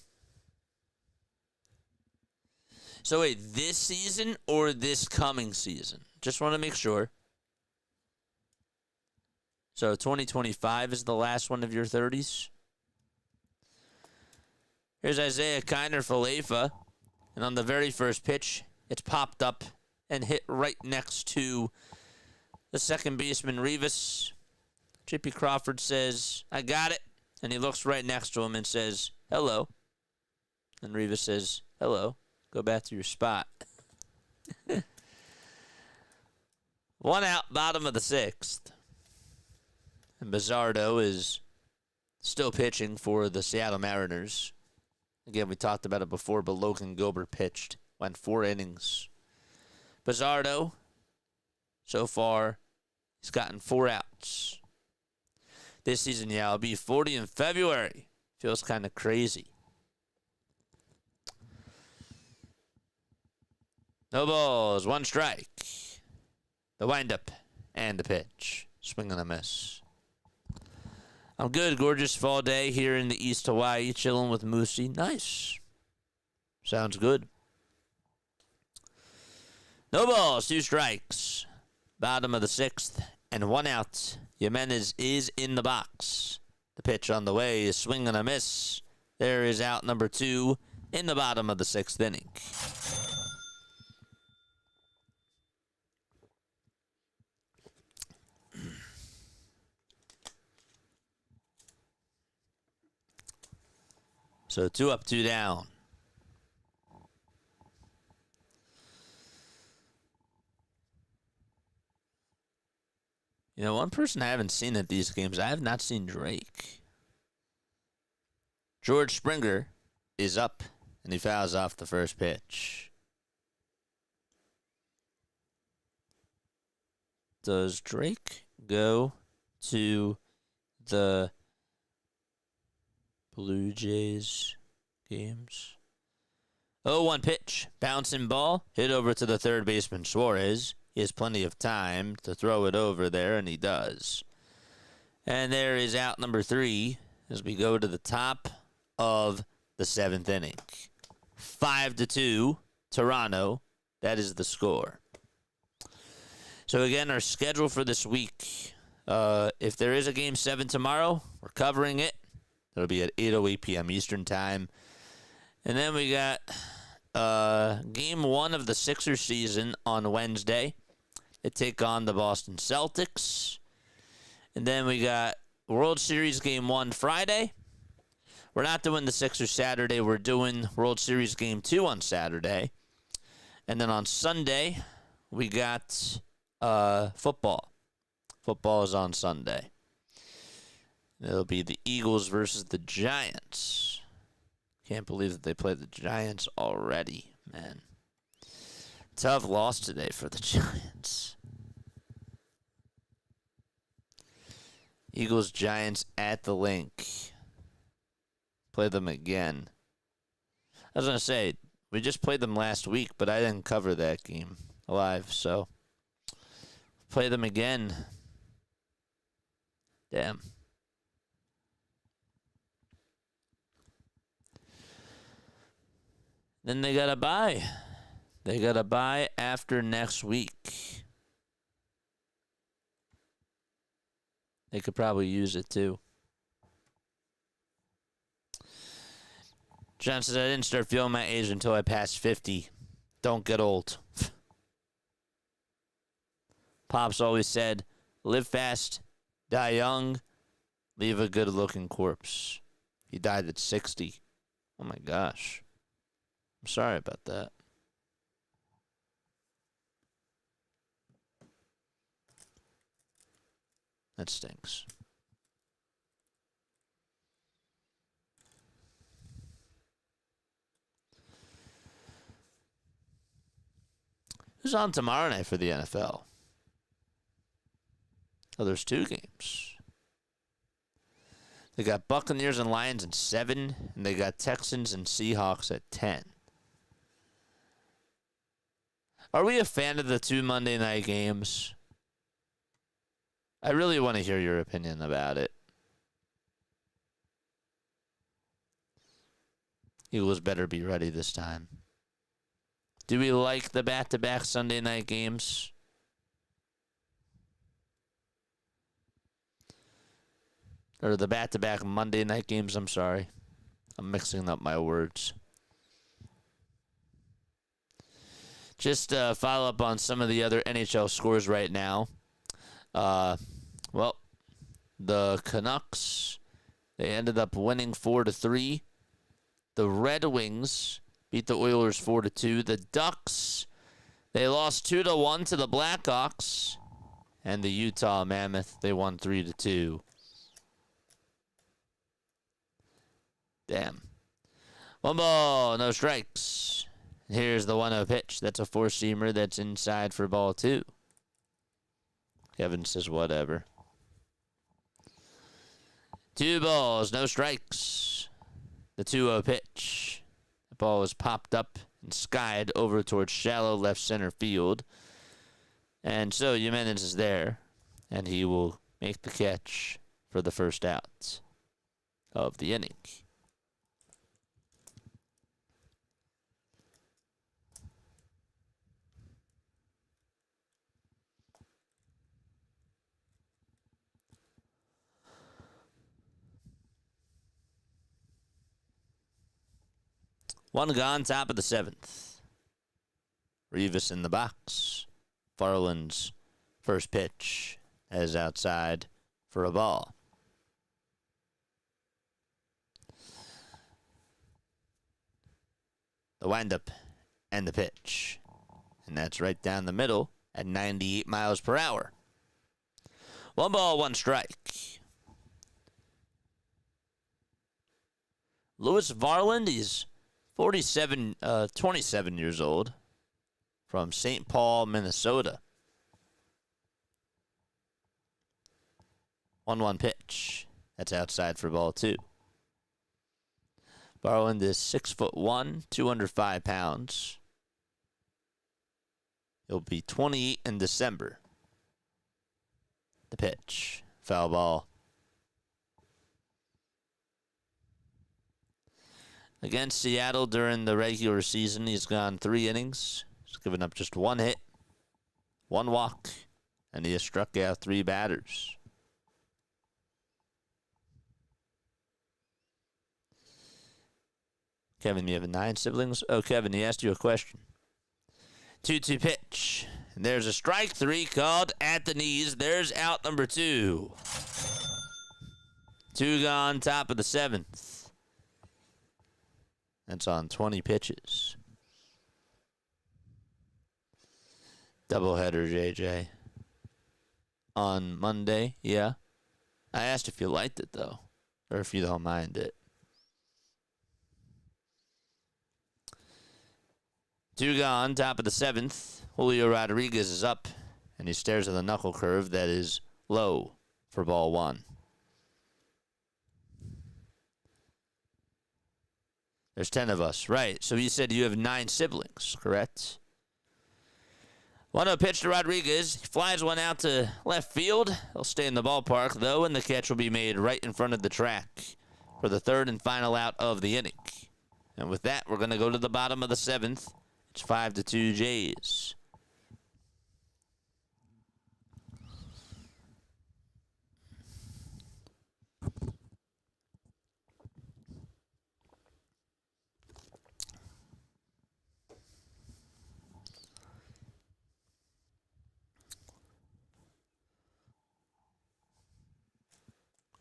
So wait, this season or this coming season? Just want to make sure. So 2025 is the last one of your 30s? Here's Isaiah Kiner for Lefa. And on the very first pitch, it's popped up and hit right next to the second baseman, Rivas. J.P. Crawford says, I got it. And he looks right next to him and says, hello. And Rivas says, hello. Go back to your spot. 1 out, bottom of the 6th. And Bizzardo is still pitching for the Seattle Mariners. Again, we talked about it before, but Logan Gilbert pitched. Went 4 innings. Bizzardo, so far, he's gotten 4 outs. This season, yeah, I'll be 40 in February. Feels kind of crazy. No balls, 1 strike. The windup and the pitch. Swing and a miss. I'm good. Gorgeous fall day here in the East Hawaii. Chilling with Moosey. Nice. Sounds good. No balls, 2 strikes. Bottom of the 6th and 1 out. Jimenez is in the box. The pitch on the way is swing and a miss. There is out number 2 in the bottom of the 6th inning. So 2 up, 2 down. You know, one person I haven't seen at these games, I have not seen Drake. George Springer is up, and he fouls off the first pitch. Does Drake go to the Blue Jays games? 0-1 pitch. Bouncing ball. Hit over to the third baseman, Suarez. He has plenty of time to throw it over there, and he does. And there is out number 3 as we go to the top of the 7th inning. 5-2, Toronto. That is the score. So again, our schedule for this week. If there is a Game 7 tomorrow, we're covering it. It'll be at 8:08 p.m. Eastern Time. And then we got Game 1 of the Sixers season on Wednesday. They take on the Boston Celtics. And then we got World Series Game 1 Friday. We're not doing the Sixers Saturday. We're doing World Series Game 2 on Saturday. And then on Sunday, we got football. Football is on Sunday. It'll be the Eagles versus the Giants. Can't believe that they played the Giants already, man. Tough loss today for the Giants. Eagles, Giants at the Link. Play them again. I was going to say, we just played them last week, but I didn't cover that game live, so play them again. Damn. Then they got a bye. They got a bye after next week. They could probably use it too. John says, I didn't start feeling my age until I passed 50. Don't get old. Pops always said, live fast, die young, leave a good-looking corpse. He died at 60. Oh, my gosh. I'm sorry about that. That stinks. Who's on tomorrow night for the NFL? Oh, there's 2 games. They got Buccaneers and Lions at 7, and they got Texans and Seahawks at 10. Are we a fan of the 2 Monday night games? I really want to hear your opinion about it. Eagles better be ready this time. Do we like the back-to-back Sunday night games? Or the back-to-back Monday night games, I'm sorry. I'm mixing up my words. Just follow up on some of the other NHL scores right now. Well, the Canucks, they ended up winning 4-3. The Red Wings beat the Oilers 4-2. The Ducks, they lost 2-1 to the Blackhawks. And the Utah Mammoth, they won 3-2. Damn. 1 ball, no strikes. Here's the 1-0 pitch. That's a 4-seamer that's inside for ball 2. Kevin says whatever. 2 balls, no strikes. The 2-0 pitch. The ball was popped up and skied over towards shallow left center field. And so Jimenez is there, and he will make the catch for the first out of the inning. One gone, top of the 7th. Rivas in the box. Farland's first pitch is outside for a ball. The windup and the pitch. And that's right down the middle at 98 miles per hour. 1 ball, 1 strike. Lewis Varland is 27 years old, from St. Paul, Minnesota. 1-1 pitch. That's outside for ball 2. Varland is 6'1", 205 pounds. He'll be 28 in December. The pitch. Foul ball. Against Seattle during the regular season, he's gone 3 innings. He's given up just 1 hit, 1 walk, and he has struck out 3 batters. Kevin, you have 9 siblings? Oh, Kevin, he asked you a question. 2-2 pitch. And there's a strike 3 called at the knees. There's out number 2. 2 gone, top of the 7th. That's on 20 pitches. Doubleheader, JJ. On Monday, yeah. I asked if you liked it, though, or if you don't mind it. 2 gone, top of the 7th. Julio Rodriguez is up, and he stares at the knuckle curve that is low for ball 1. There's 10 of us. Right, so you said you have 9 siblings, correct? 1-0 pitch to Rodriguez. He flies one out to left field. He'll stay in the ballpark, though, and the catch will be made right in front of the track for the 3rd and final out of the inning. And with that, we're going to go to the bottom of the 7th. It's 5-2 Jays.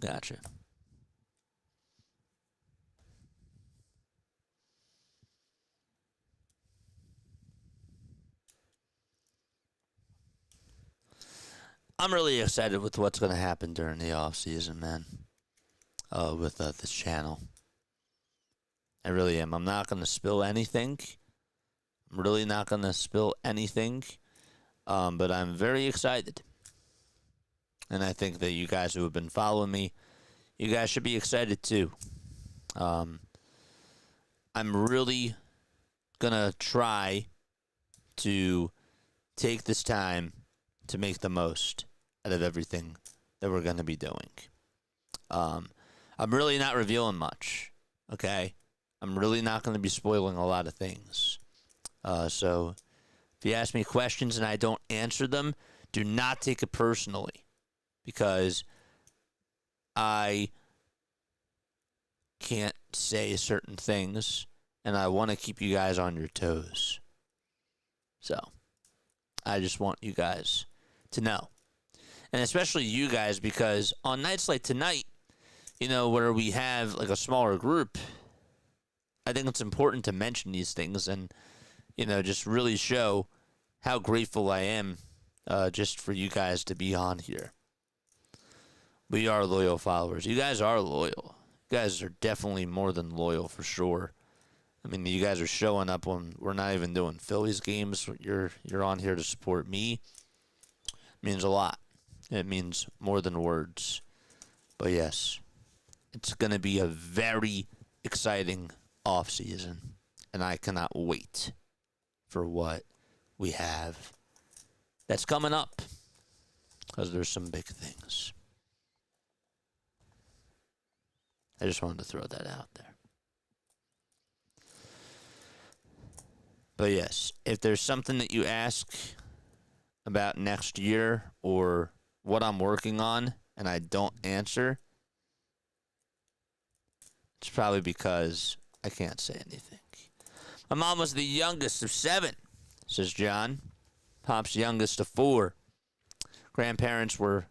Gotcha. I'm really excited with what's going to happen during the off season, man. With this channel, I really am. I'm not going to spill anything. I'm really not going to spill anything. But I'm very excited. And I think that you guys who have been following me, you guys should be excited too. I'm really going to try to take this time to make the most out of everything that we're going to be doing. I'm really not revealing much, okay? I'm really not going to be spoiling a lot of things. So if you ask me questions and I don't answer them, do not take it personally, because I can't say certain things, and I want to keep you guys on your toes. So I just want you guys to know. And especially you guys, because on nights like tonight, you know, where we have like a smaller group, I think it's important to mention these things and, you know, just really show how grateful I am just for you guys to be on here. We are loyal followers. You guys are loyal. You guys are definitely more than loyal for sure. I mean, you guys are showing up when we're not even doing Phillies games. You're on here to support me. It means a lot. It means more than words. But yes, it's going to be a very exciting off season, and I cannot wait for what we have that's coming up, because there's some big things. I just wanted to throw that out there. But yes, if there's something that you ask about next year or what I'm working on and I don't answer, it's probably because I can't say anything. My mom was the youngest of 7, says John. Pop's youngest of 4. Grandparents were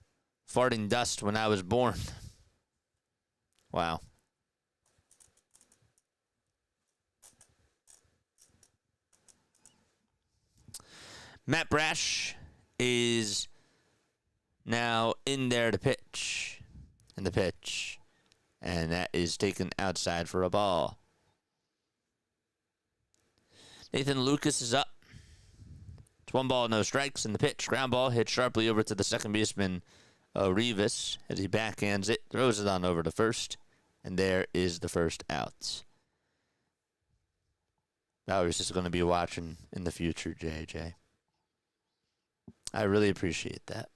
farting dust when I was born. Wow. Matt Brash is now in there to pitch. In the pitch. And that is taken outside for a ball. Nathan Lucas is up. It's 1 ball, no strikes in the pitch. Ground ball hit sharply over to the second baseman, Rivas, as he backhands it, throws it on over to first, and there is the first out. Bowers is going to be watching in the future, JJ. I really appreciate that.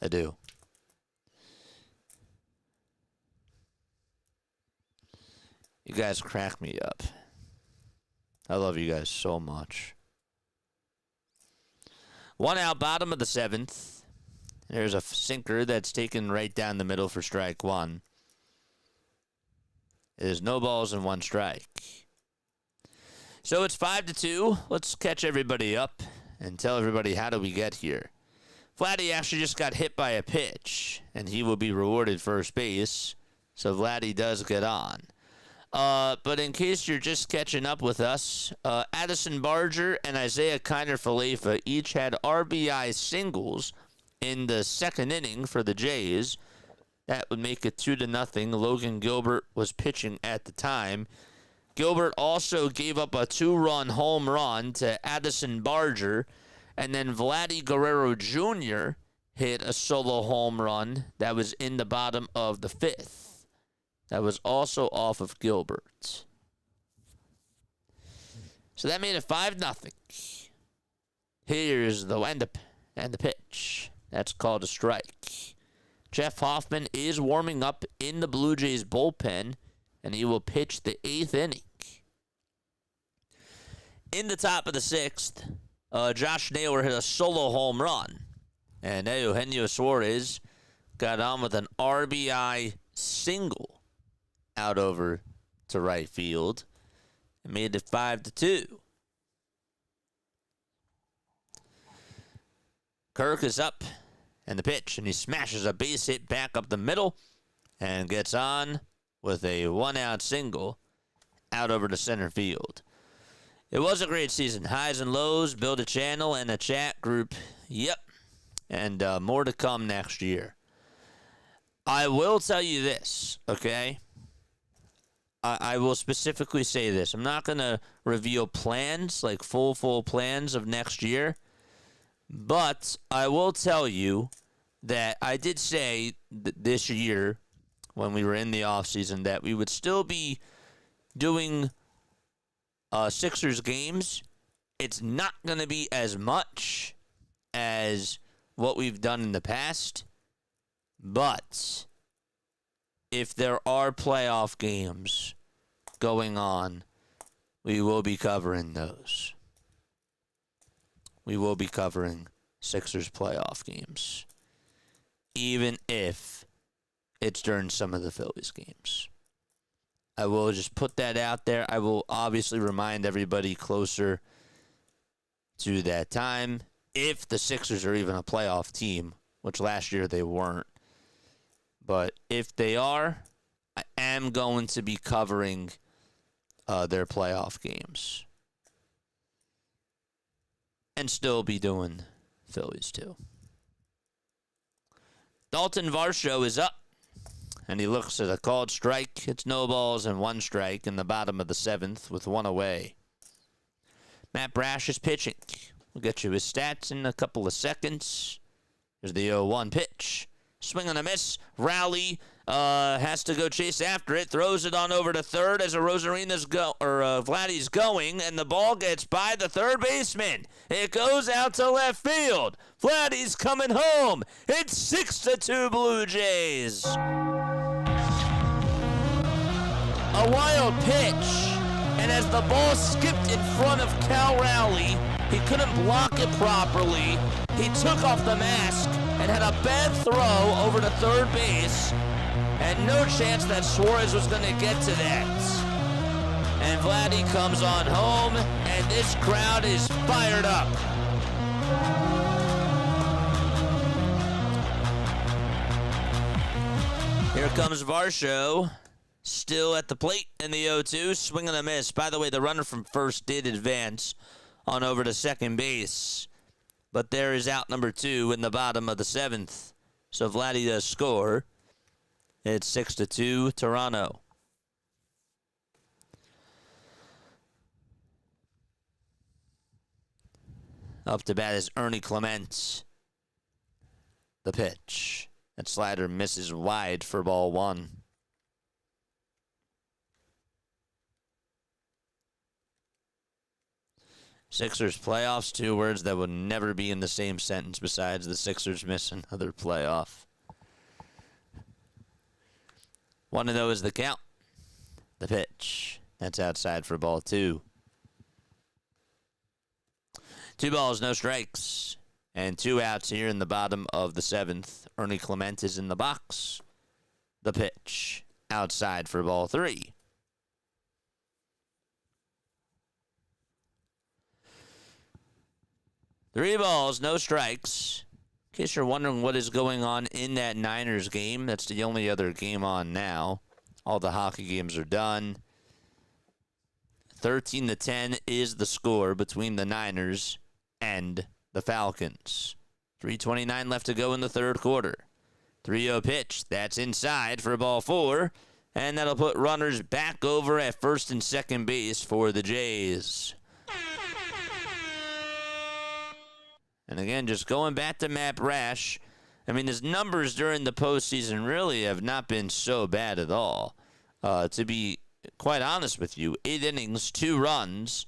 I do. You guys crack me up. I love you guys so much. 1 out, bottom of the 7th. There's a sinker that's taken right down the middle for strike 1. It is no balls and 1 strike. So it's 5-2. Let's catch everybody up and tell everybody how do we get here. Vladdy actually just got hit by a pitch, and he will be rewarded first base. So Vladdy does get on. But in case you're just catching up with us, Addison Barger and Isaiah Kiner-Falefa each had RBI singles in the second inning for the Jays. That would make it 2-0. Logan Gilbert was pitching at the time. Gilbert also gave up a 2-run home run to Addison Barger, and then Vladdy Guerrero Jr. hit a solo home run that was in the bottom of the fifth. That was also off of Gilbert. So that made it 5-0. Here's the windup and the pitch. That's called a strike. Jeff Hoffman is warming up in the Blue Jays bullpen, and he will pitch the 8th inning. In the top of the 6th, Josh Naylor hit a solo home run, and Eugenio Suarez got on with an RBI single out over to right field and made it 5-2. Kirk is up and the pitch, and he smashes a base hit back up the middle and gets on with a 1-out single out over to center field. It was a great season. Highs and lows, build a channel and a chat group. Yep. And more to come next year. I will tell you this, okay? I will specifically say this. I'm not going to reveal plans, like full plans of next year. But I will tell you that I did say this year, when we were in the offseason, that we would still be doing Sixers games. It's not going to be as much as what we've done in the past. But if there are playoff games going on, we will be covering those. We will be covering Sixers playoff games, even if it's during some of the Phillies games. I will just put that out there. I will obviously remind everybody closer to that time, if the Sixers are even a playoff team, which last year they weren't. But if they are, I am going to be covering their playoff games. And still be doing Phillies too. Dalton Varsho is up, and he looks at a called strike. It's no balls and 1 strike in the bottom of the 7th with 1 away. Matt Brash is pitching. We'll get you his stats in a couple of seconds. Here's the 0-1 pitch. Swing and a miss. Raleigh has to go chase after it. Throws it on over to third as Vladdy's going, and the ball gets by the third baseman. It goes out to left field. Vladdy's coming home. It's 6-2 Blue Jays. A wild pitch, and as the ball skipped in front of Cal Raleigh, he couldn't block it properly. He took off the mask and had a bad throw over to third base, and no chance that Suarez was going to get to that. And Vladdy comes on home, and this crowd is fired up. Here comes Varsho, still at the plate in the 0-2, swing and a miss. By the way, the runner from first did advance on over to second base, but there is out number 2 in the bottom of the 7th. So Vladdy does score. It's 6-2 Toronto. Up to bat is Ernie Clement. The pitch. That slider misses wide for ball 1. Sixers playoffs, 2 words that would never be in the same sentence besides the Sixers miss another playoff. 1-0 is the count. The pitch. That's outside for ball 2. 2 balls, no strikes. And 2 outs here in the bottom of the 7th. Ernie Clement is in the box. The pitch. Outside for ball 3. Three balls, no strikes. In case you're wondering what is going on in that Niners game, that's the only other game on now. All the hockey games are done. 13-10 is the score between the Niners and the Falcons. 3:29 left to go in the third quarter. 3-0 pitch. That's inside for ball 4. And that'll put runners back over at first and second base for the Jays. And again, just going back to Matt Brash, I mean, his numbers during the postseason really have not been so bad at all. To be quite honest with you, 8 innings, 2 runs.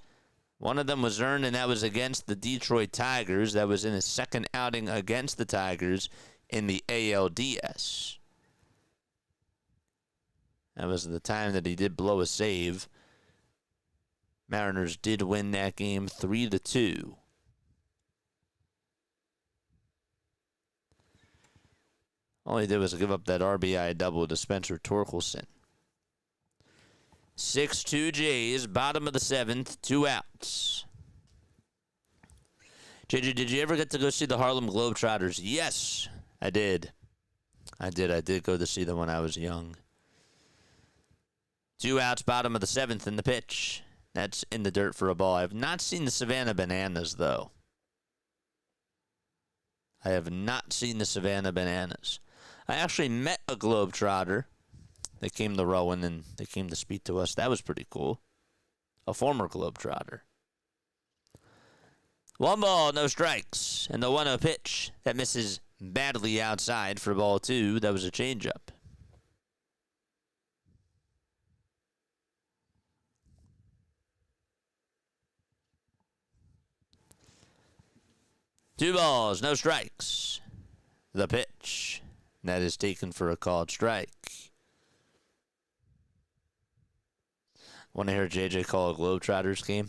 One of them was earned, and that was against the Detroit Tigers. That was in his second outing against the Tigers in the ALDS. That was the time that he did blow a save. Mariners did win that game 3-2. All he did was give up that RBI double to Spencer Torkelson. 6-2 Jays, bottom of the 7th, 2 outs. JJ, did you ever get to go see the Harlem Globetrotters? Yes, I did. I did go to see them when I was young. 2 outs, bottom of the 7th in the pitch. That's in the dirt for a ball. I have not seen the Savannah Bananas, though. I have not seen the Savannah Bananas. I actually met a Globetrotter. They came to Rowan and they came to speak to us. That was pretty cool. A former Globetrotter. 1 ball, no strikes. And the 1-0 pitch that misses badly outside for ball 2. That was a changeup. Two balls, no strikes. The pitch. That is taken for a called strike. Want to hear JJ call a Globetrotters game?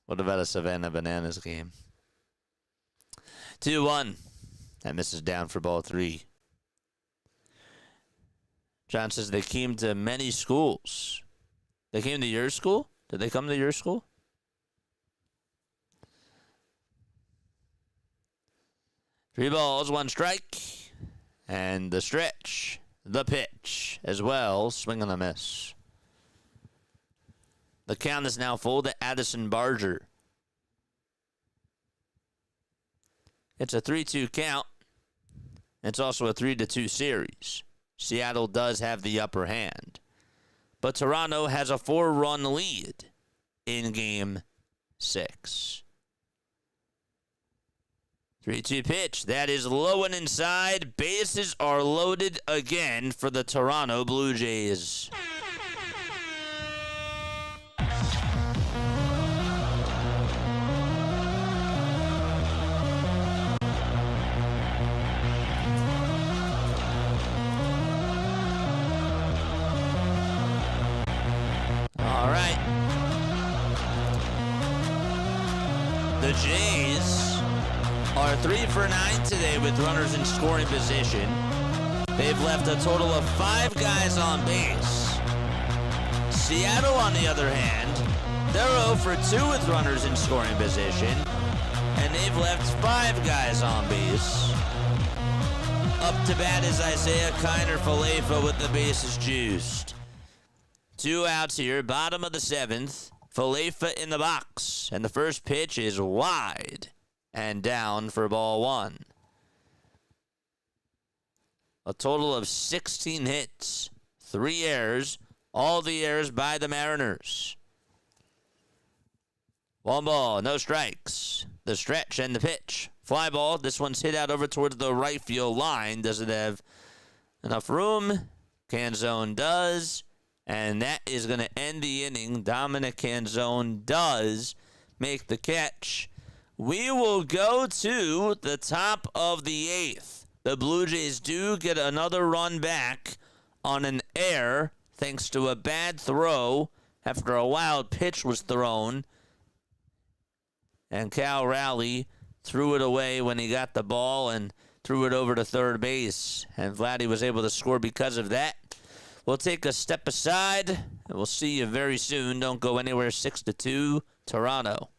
What about a Savannah Bananas game? 2-1. That misses down for ball 3. John says they came to many schools. They came to your school? Did they come to your school? Three balls, 1 strike. And the stretch. The pitch as well. Swing and a miss. The count is now full to Addison Barger. It's a 3-2 count. It's also a 3-2 series. Seattle does have the upper hand. But Toronto has a 4-run lead in Game 6. 3-2 pitch. That is low and inside. Bases are loaded again for the Toronto Blue Jays. All right. The Jays are 3 for 9 today with runners in scoring position. They've left a total of 5 guys on base. Seattle, on the other hand, they're 0 for 2 with runners in scoring position, and they've left 5 guys on base. Up to bat is Isaiah Kiner-Falefa with the bases juiced. 2 outs here, bottom of the 7th. Falefa in the box, and the first pitch is wide and down for ball 1. A total of 16 hits, 3 errors, all the errors by the Mariners. 1 ball, no strikes. The stretch and the pitch. Fly ball, this one's hit out over towards the right field line. Does it have enough room? Canzone does, and that is going to end the inning. Dominic Canzone does make the catch. We will go to the top of the 8th. The Blue Jays do get another run back on an error thanks to a bad throw after a wild pitch was thrown. And Cal Raleigh threw it away when he got the ball and threw it over to third base. And Vladdy was able to score because of that. We'll take a step aside, and we'll see you very soon. Don't go anywhere. 6-2, Toronto.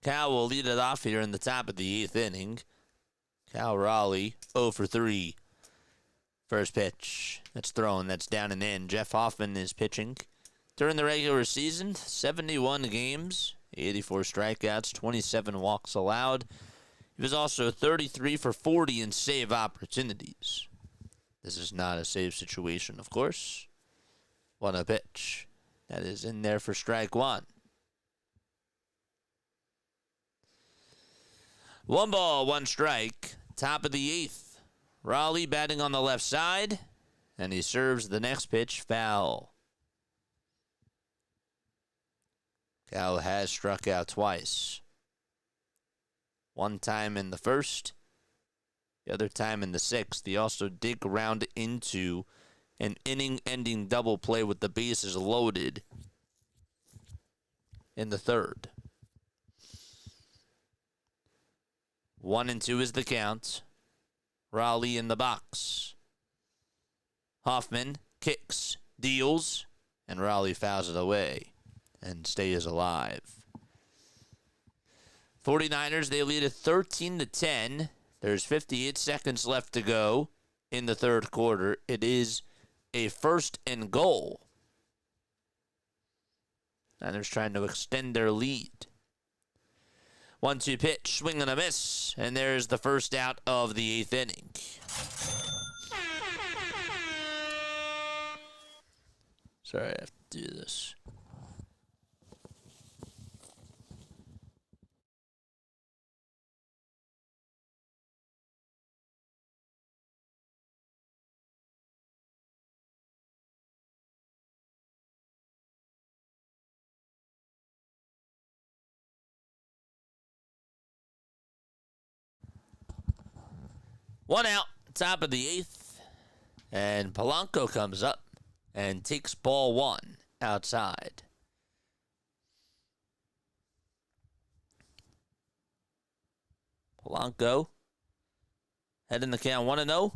Cal will lead it off here in the top of the 8th inning. Cal Raleigh 0 for 3. First pitch. That's thrown. That's down and in. Jeff Hoffman is pitching. During the regular season, 71 games, 84 strikeouts, 27 walks allowed. He was also 33 for 40 in save opportunities. This is not a save situation, of course. 1-0 pitch. That is in there for strike one. 1 ball, 1 strike. Top of the 8th. Raleigh batting on the left side. And he serves the next pitch foul. Cal has struck out twice. One time in the first. The other time in the 6th. He also did ground into an inning-ending double play with the bases loaded in the 3rd. 1-2 is the count. Raleigh in the box. Hoffman kicks, deals, and Raleigh fouls it away and stays alive. 49ers, they lead it 13-10. There's 58 seconds left to go in the 3rd quarter. It is a 1st and goal. Niners trying to extend their lead. 1-2 pitch, swing and a miss, and there's the first out of the 8th inning. Sorry, I have to do this. One out, top of the 8th, and Polanco comes up and takes ball 1 outside. Polanco head in the count 1-0,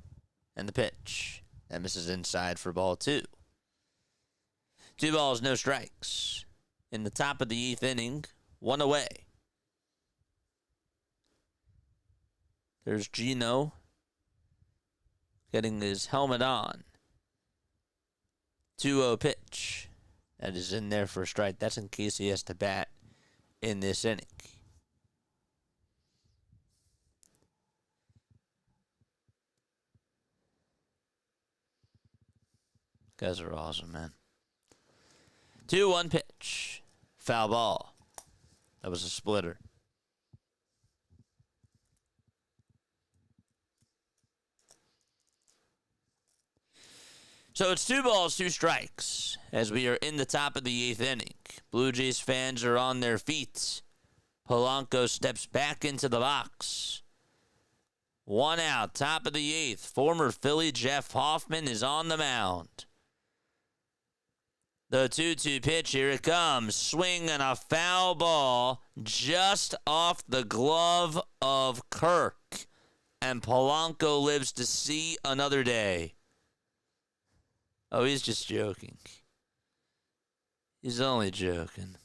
and the pitch. That misses inside for ball 2. 2 balls, no strikes. In the top of the 8th inning, 1 away. There's Gino getting his helmet on. 2-0 pitch. That is in there for a strike. That's in case he has to bat in this inning. Guys are awesome, man. 2-1 pitch. Foul ball. That was a splitter. So it's 2 balls, 2 strikes as we are in the top of the 8th inning. Blue Jays fans are on their feet. Polanco steps back into the box. 1 out, top of the 8th. Former Philly Jeff Hoffman is on the mound. The 2-2 pitch, here it comes. Swing and a foul ball just off the glove of Kirk. And Polanco lives to see another day. Oh, he's just joking. He's only joking.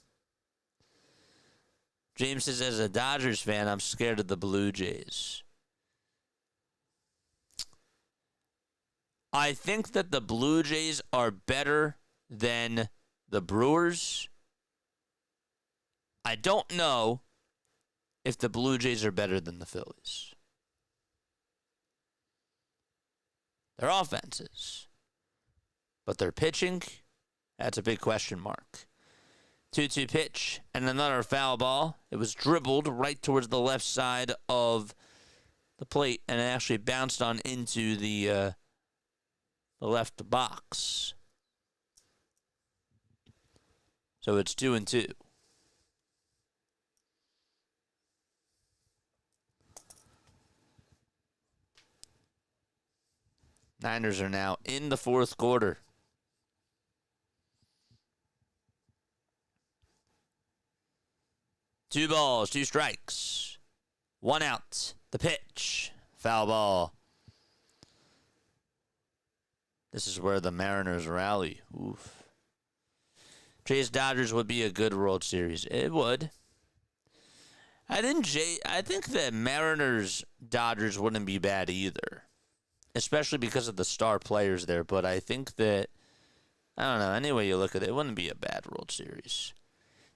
James says, as a Dodgers fan, I'm scared of the Blue Jays. I think that the Blue Jays are better than the Brewers. I don't know if the Blue Jays are better than the Phillies. Their offenses. But their pitching, that's a big question mark. 2-2 pitch and another foul ball. It was dribbled right towards the left side of the plate and it actually bounced on into the left box. So it's 2-2. Niners are now in the 4th quarter. Two balls, 2 strikes. 1 out. The pitch. Foul ball. This is where the Mariners rally. Oof. Jays Dodgers would be a good World Series. It would. I think that Mariners Dodgers wouldn't be bad either, especially because of the star players there. But I think that, I don't know, any way you look at it, it wouldn't be a bad World Series.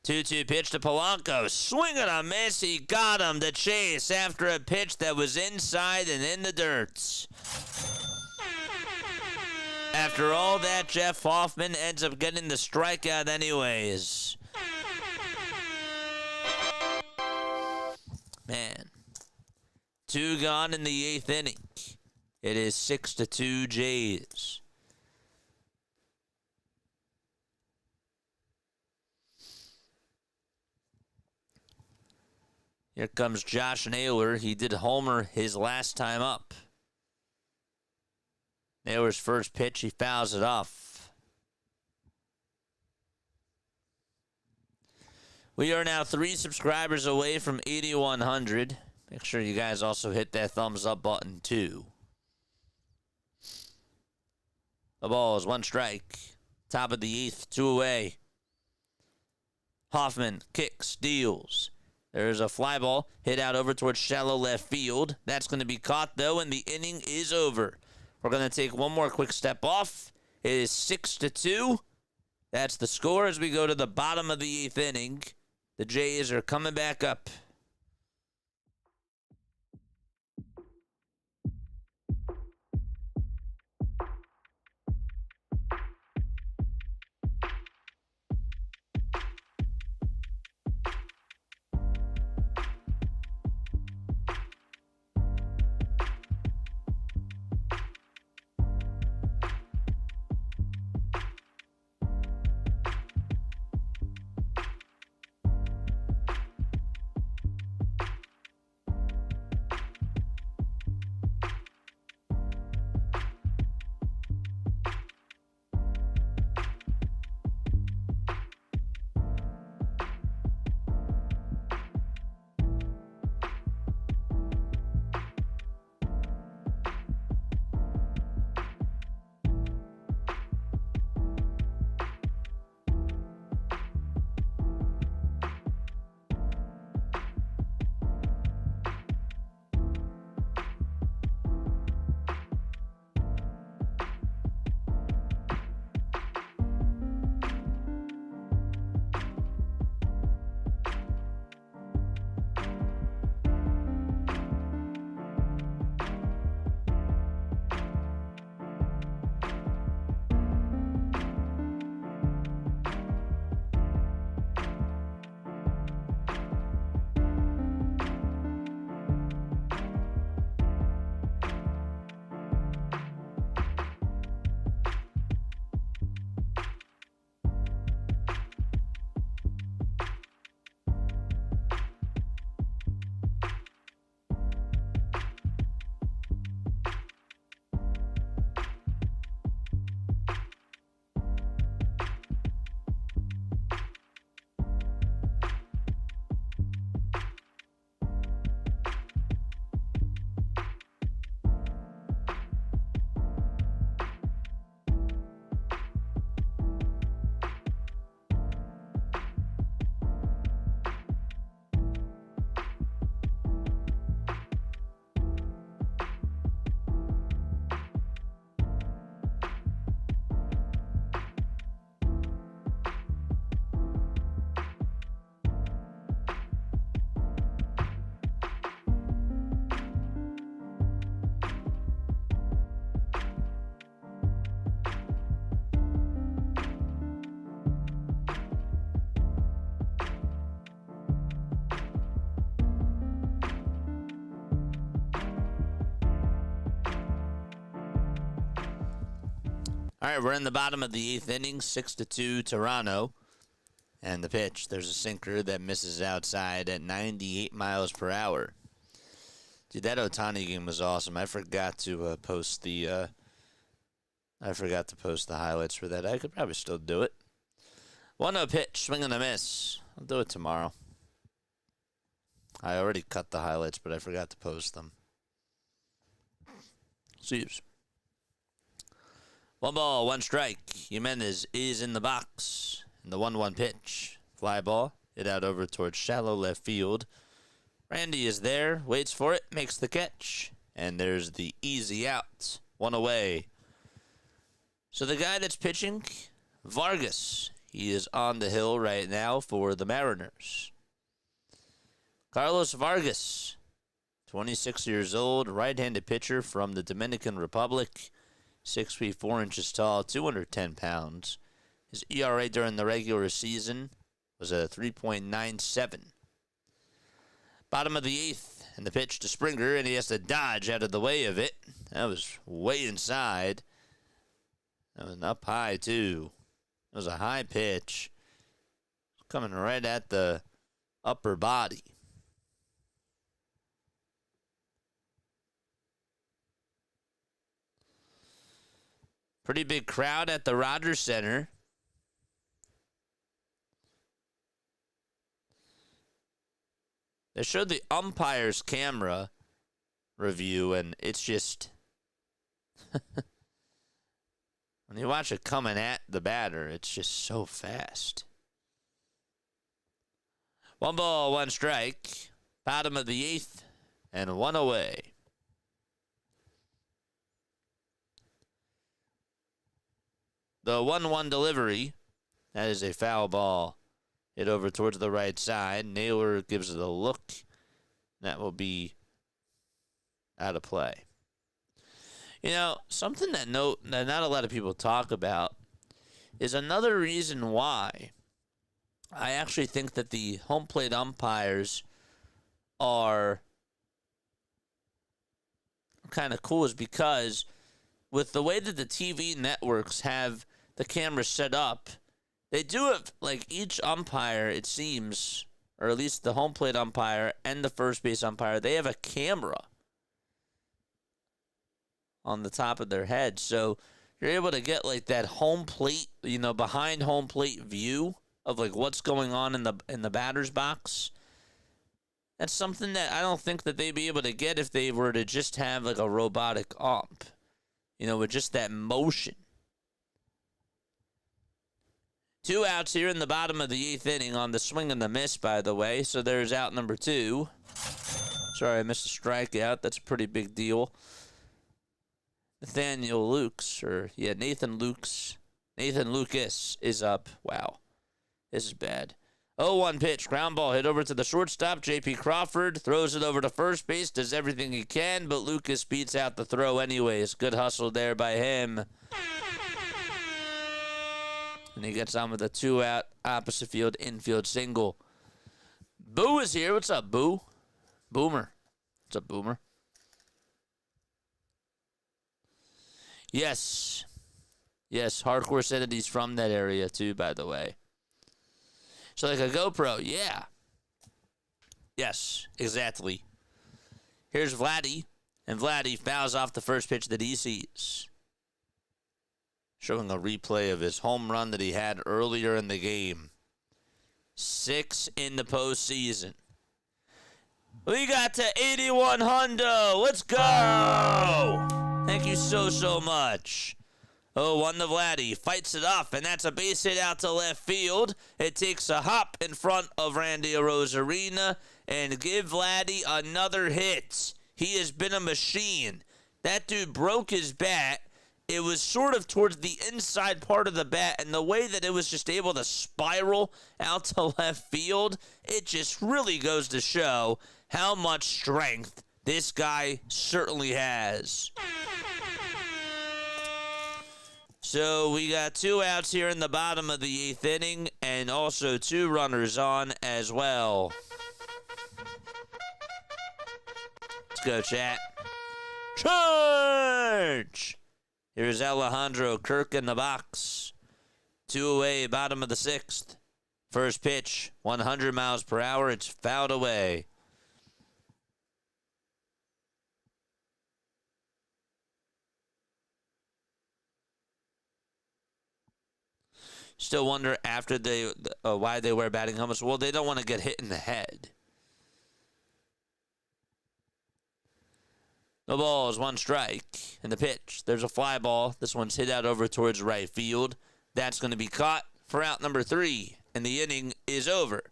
2-2 pitch to Polanco. Swing and a miss. He got him to Chase after a pitch that was inside and in the dirt. After all that, Jeff Hoffman ends up getting the strikeout anyways. Man. 2 gone in the 8th inning. It is 6-2 Jays. Here comes Josh Naylor. He did homer his last time up. Naylor's first pitch, he fouls it off. We are now 3 subscribers away from 8,100. Make sure you guys also hit that thumbs up button too. The ball is 1 strike. Top of the 8th, 2 away. Hoffman kicks, deals. There's a fly ball hit out over towards shallow left field. That's going to be caught, though, and the inning is over. We're going to take one more quick step off. It is 6-2. That's the score as we go to the bottom of the 8th inning. The Jays are coming back up. All right, we're in the bottom of the 8th inning, 6-2 Toronto. And the pitch, there's a sinker that misses outside at 98 miles per hour. Dude, that Ohtani game was awesome. I forgot to post the highlights for that. I could probably still do it. 1-0 pitch, swing and a miss. I'll do it tomorrow. I already cut the highlights, but I forgot to post them. See you. 1 ball, 1 strike. Jimenez is in the box. And the 1-1 pitch. Fly ball. Hit out over towards shallow left field. Randy is there, waits for it, makes the catch, and there's the easy out. One away. So the guy that's pitching, Vargas, he is on the hill right now for the Mariners. Carlos Vargas, 26 years old, right-handed pitcher from the Dominican Republic, 6 feet 4 inches tall, 210 pounds. His ERA during the regular season was a 3.97. Bottom of the 8th, and the pitch to Springer, and he has to dodge out of the way of it. That was way inside. That was up high, too. It was a high pitch. Coming right at the upper body. Pretty big crowd at the Rogers Center. They showed the umpire's camera review, and it's just... when you watch it coming at the batter, it's just so fast. 1 ball, 1 strike. Bottom of the 8th, and 1 away. The 1-1 delivery, that is a foul ball. Hit over towards the right side. Naylor gives it a look. That will be out of play. You know, something that not a lot of people talk about is another reason why I actually think that the home plate umpires are kind of cool is because with the way that the TV networks have the cameras set up, they do it like each umpire, it seems, or at least the home plate umpire and the first base umpire, they have a camera on the top of their head. So you're able to get like that home plate, you know, behind home plate view of like what's going on in the batter's box. That's something that I don't think that they'd be able to get if they were to just have like a robotic ump, you know, with just that motion. 2 outs here in the bottom of the 8th inning on the swing and the miss, by the way. So there's out number 2. Sorry, I missed a strikeout. That's a pretty big deal. Nathan Lucas is up. Wow. This is bad. 0-1 pitch. Ground ball hit over to the shortstop. J.P. Crawford throws it over to first base. Does everything he can, but Lucas beats out the throw anyways. Good hustle there by him. And he gets on with a 2-out opposite field infield single. Boo is here. What's up, Boo? Boomer. What's up, Boomer? Yes. Yes, hardcore said that he's from that area too, by the way. So like a GoPro, yeah. Yes, exactly. Here's Vladdy. And Vladdy fouls off the first pitch that he sees. Showing a replay of his home run that he had earlier in the game. 6 in the postseason. We got to 81 hundo. Let's go. Thank you so much. 0-1 to Vladdy. Fights it off, and that's a base hit out to left field. It takes a hop in front of Randy Arozarena and give Vladdy another hit. He has been a machine. That dude broke his bat. It was sort of towards the inside part of the bat, and the way that it was just able to spiral out to left field, it just really goes to show how much strength this guy certainly has. So we got 2 outs here in the bottom of the 8th inning, and also 2 runners on as well. Let's go, chat. Charge! Here's Alejandro Kirk in the box. 2 away, bottom of the 6th. First pitch, 100 miles per hour. It's fouled away. Still wonder after why they wear batting helmets. Well, they don't want to get hit in the head. No balls, 1 strike. And the pitch, there's a fly ball. This one's hit out over towards right field. That's going to be caught for out number 3. And the inning is over.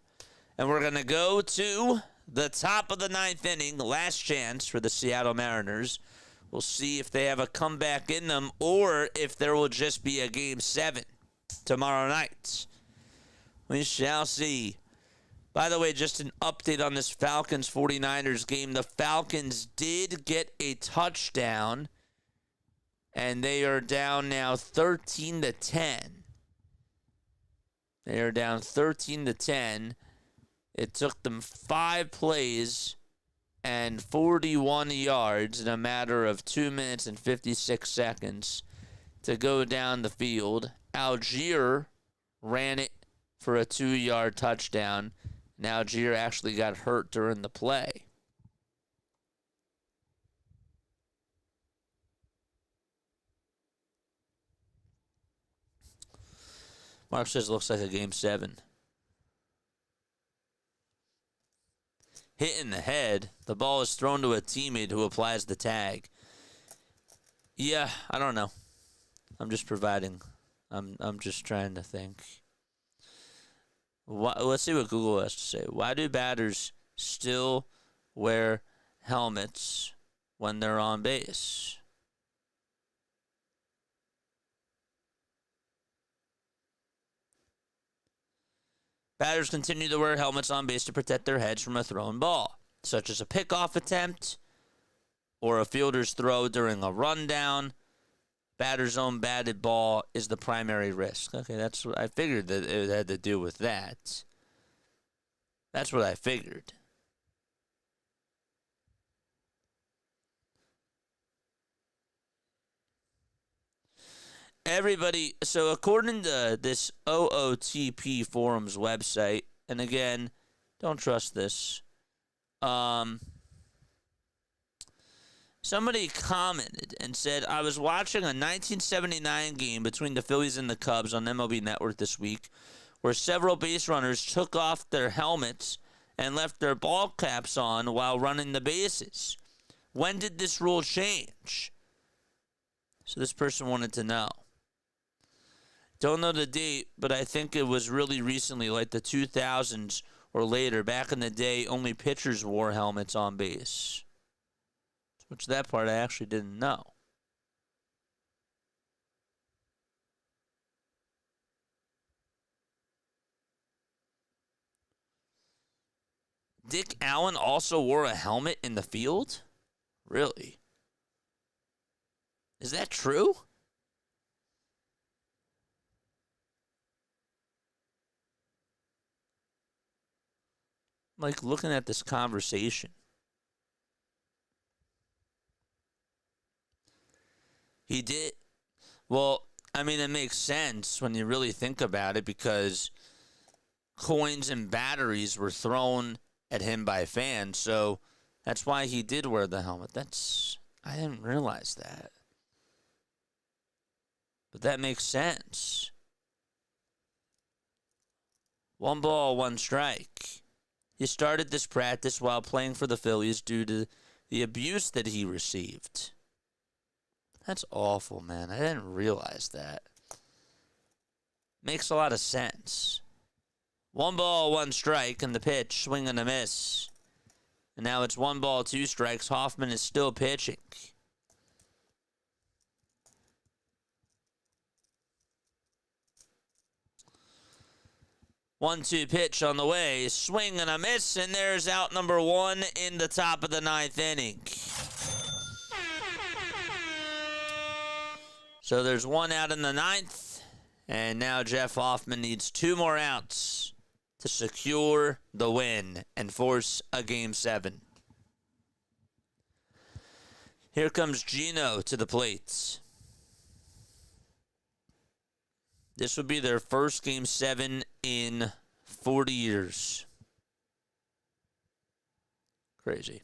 And we're going to go to the top of the ninth inning, last chance for the Seattle Mariners. We'll see if they have a comeback in them or if there will just be a Game 7 tomorrow night. We shall see. By the way, just an update on this Falcons-49ers game. The Falcons did get a touchdown, and they are down now 13-10. They are down 13-10. It took them 5 plays and 41 yards in a matter of 2 minutes and 56 seconds to go down the field. Algier ran it for a 2-yard touchdown. And Algier actually got hurt during the play. Mark says looks like a Game 7. Hit in the head. The ball is thrown to a teammate who applies the tag. Yeah, I don't know. I'm just providing. I'm just trying to think. Let's see what Google has to say. Why do batters still wear helmets when they're on base? Batters continue to wear helmets on base to protect their heads from a thrown ball, such as a pickoff attempt or a fielder's throw during a rundown. Batter's own batted ball is the primary risk. Okay, that's what I figured that it had to do with that. That's what I figured. Everybody, so according to this OOTP forums website, and again, don't trust this, somebody commented and said, I was watching a 1979 game between the Phillies and the Cubs on MLB Network this week where several base runners took off their helmets and left their ball caps on while running the bases. When did this rule change? So this person wanted to know. Don't know the date, but I think it was really recently, like the 2000s or later. Back in the day, only pitchers wore helmets on base. Which that part I actually didn't know. Dick Allen also wore a helmet in the field? Really? Is that true? Like looking at this conversation. He did. Well, I mean, it makes sense when you really think about it because coins and batteries were thrown at him by fans. So that's why he did wear the helmet. I didn't realize that. But that makes sense. 1 ball, 1 strike. He started this practice while playing for the Phillies due to the abuse that he received. That's awful, man. I didn't realize that. Makes a lot of sense. 1 ball, 1 strike, and the pitch, swing and a miss. And now it's 1 ball, 2 strikes. Hoffman is still pitching. One-two pitch on the way. Swing and a miss, and there's out number 1 in the top of the 9th inning. So there's 1 out in the 9th, and now Jeff Hoffman needs 2 more outs to secure the win and force a Game 7. Here comes Gino to the plate. This would be their first Game 7 in 40 years. Crazy.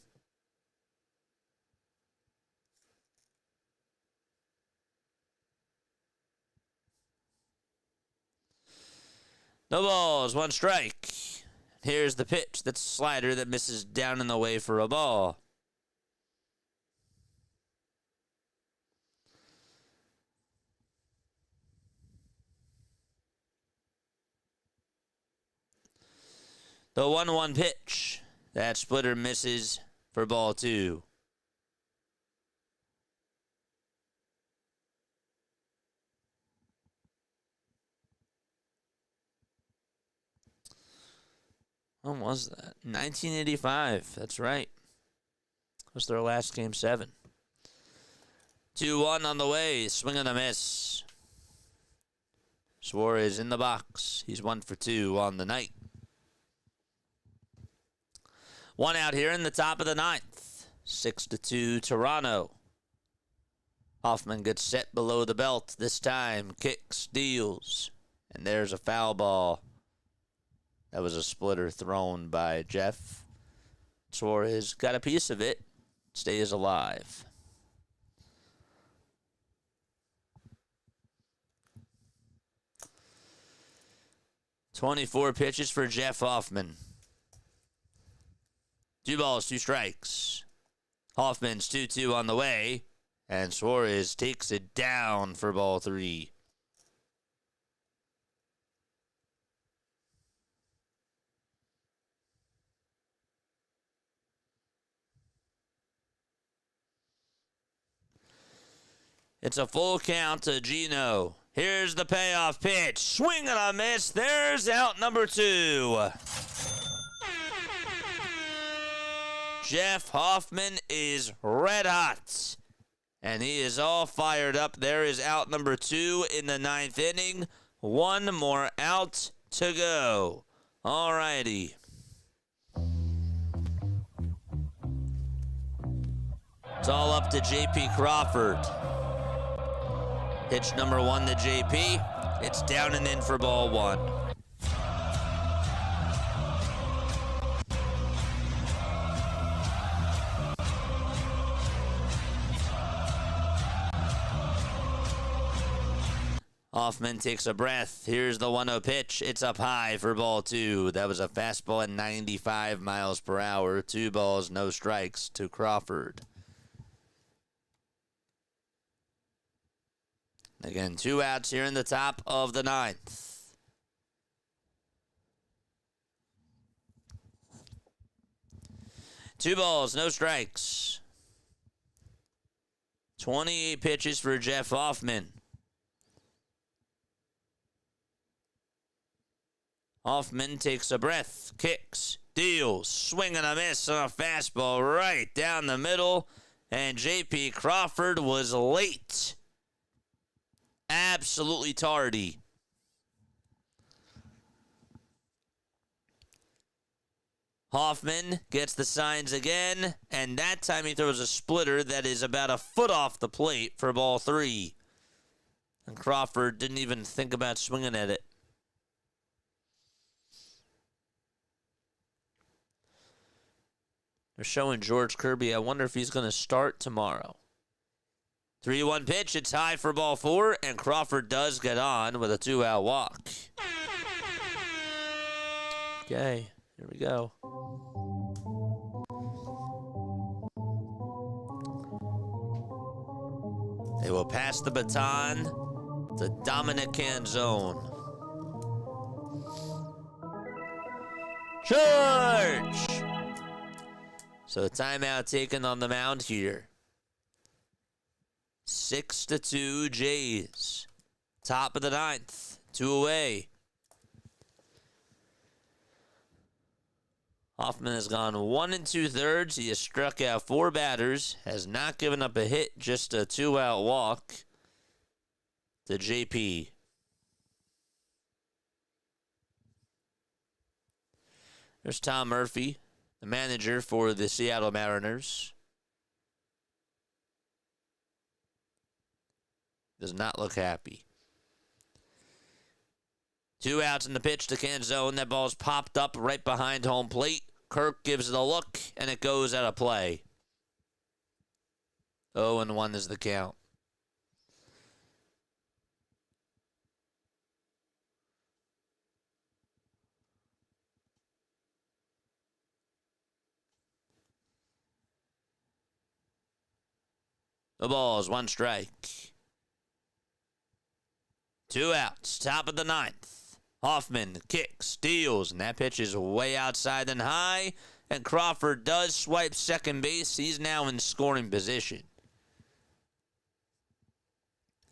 No balls, 1 strike. Here's the pitch. That's a slider that misses down in the way for a ball. The 1-1 pitch. That splitter misses for ball 2. When was that? 1985. That's right. Was their last game 7. 2-1 on the way. Swing and a miss. Suarez in the box. He's 1 for 2 on the night. 1 out here in the top of the 9th. 6-2 Toronto. Hoffman gets set below the belt. This time kicks, deals. And there's a foul ball. That was a splitter thrown by Jeff. Suarez got a piece of it. Stays alive. "24 pitches for Jeff Hoffman. 2 balls, 2 strikes. Hoffman's 2-2 on the way. And Suarez takes it down for ball 3. It's a full count to Gino. Here's the payoff pitch. Swing and a miss. There's out number 2. Jeff Hoffman is red hot. And he is all fired up. There is out number 2 in the 9th inning. 1 more out to go. All righty. It's all up to J.P. Crawford. Pitch number 1 to J.P. It's down and in for ball 1. Hoffman takes a breath. Here's the 1-0 pitch. It's up high for ball 2. That was a fastball at 95 miles per hour. 2 balls, no strikes to Crawford. Again, 2 outs here in the top of the 9th. Two balls, no strikes. 28 pitches for Jeff Hoffman. Hoffman takes a breath, kicks, deals, swing and a miss on a fastball right down the middle. And J.P. Crawford was late. Absolutely tardy. Hoffman gets the signs again, and that time he throws a splitter that is about a foot off the plate for ball 3. And Crawford didn't even think about swinging at it. They're showing George Kirby. I wonder if he's going to start tomorrow. 3-1 pitch. It's high for ball 4, and Crawford does get on with a 2-out walk. Okay, here we go. They will pass the baton to Dominic Canzone. George! So timeout taken on the mound here. 6-2 Jays. Top of the 9th. 2 away. Hoffman has gone 1 2/3. He has struck out 4 batters. Has not given up a hit. Just a 2-out walk to JP. There's Tom Murphy, the manager for the Seattle Mariners. Does not look happy. 2 outs in the pitch to Canzone. That ball's popped up right behind home plate. Kirk gives it a look, and it goes out of play. 0-1 is the count. The ball's 1 strike. 2 outs, top of the 9th. Hoffman kicks, steals, and that pitch is way outside and high. and Crawford does swipe second base. He's now in scoring position.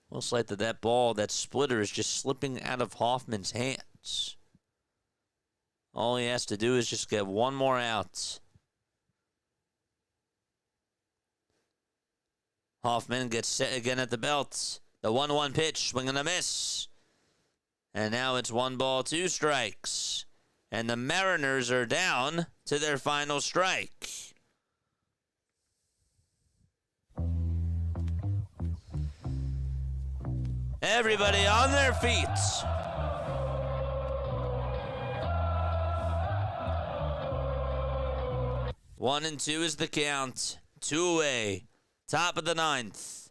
Looks like that ball, that splitter, is just slipping out of Hoffman's hands. All he has to do is just get one more out. Hoffman gets set again at the belt. The 1-1 pitch, swing and a miss. And now it's 1 ball, 2 strikes. And the Mariners are down to their final strike. Everybody on their feet. One and two is the count. 2 away. Top of the 9th.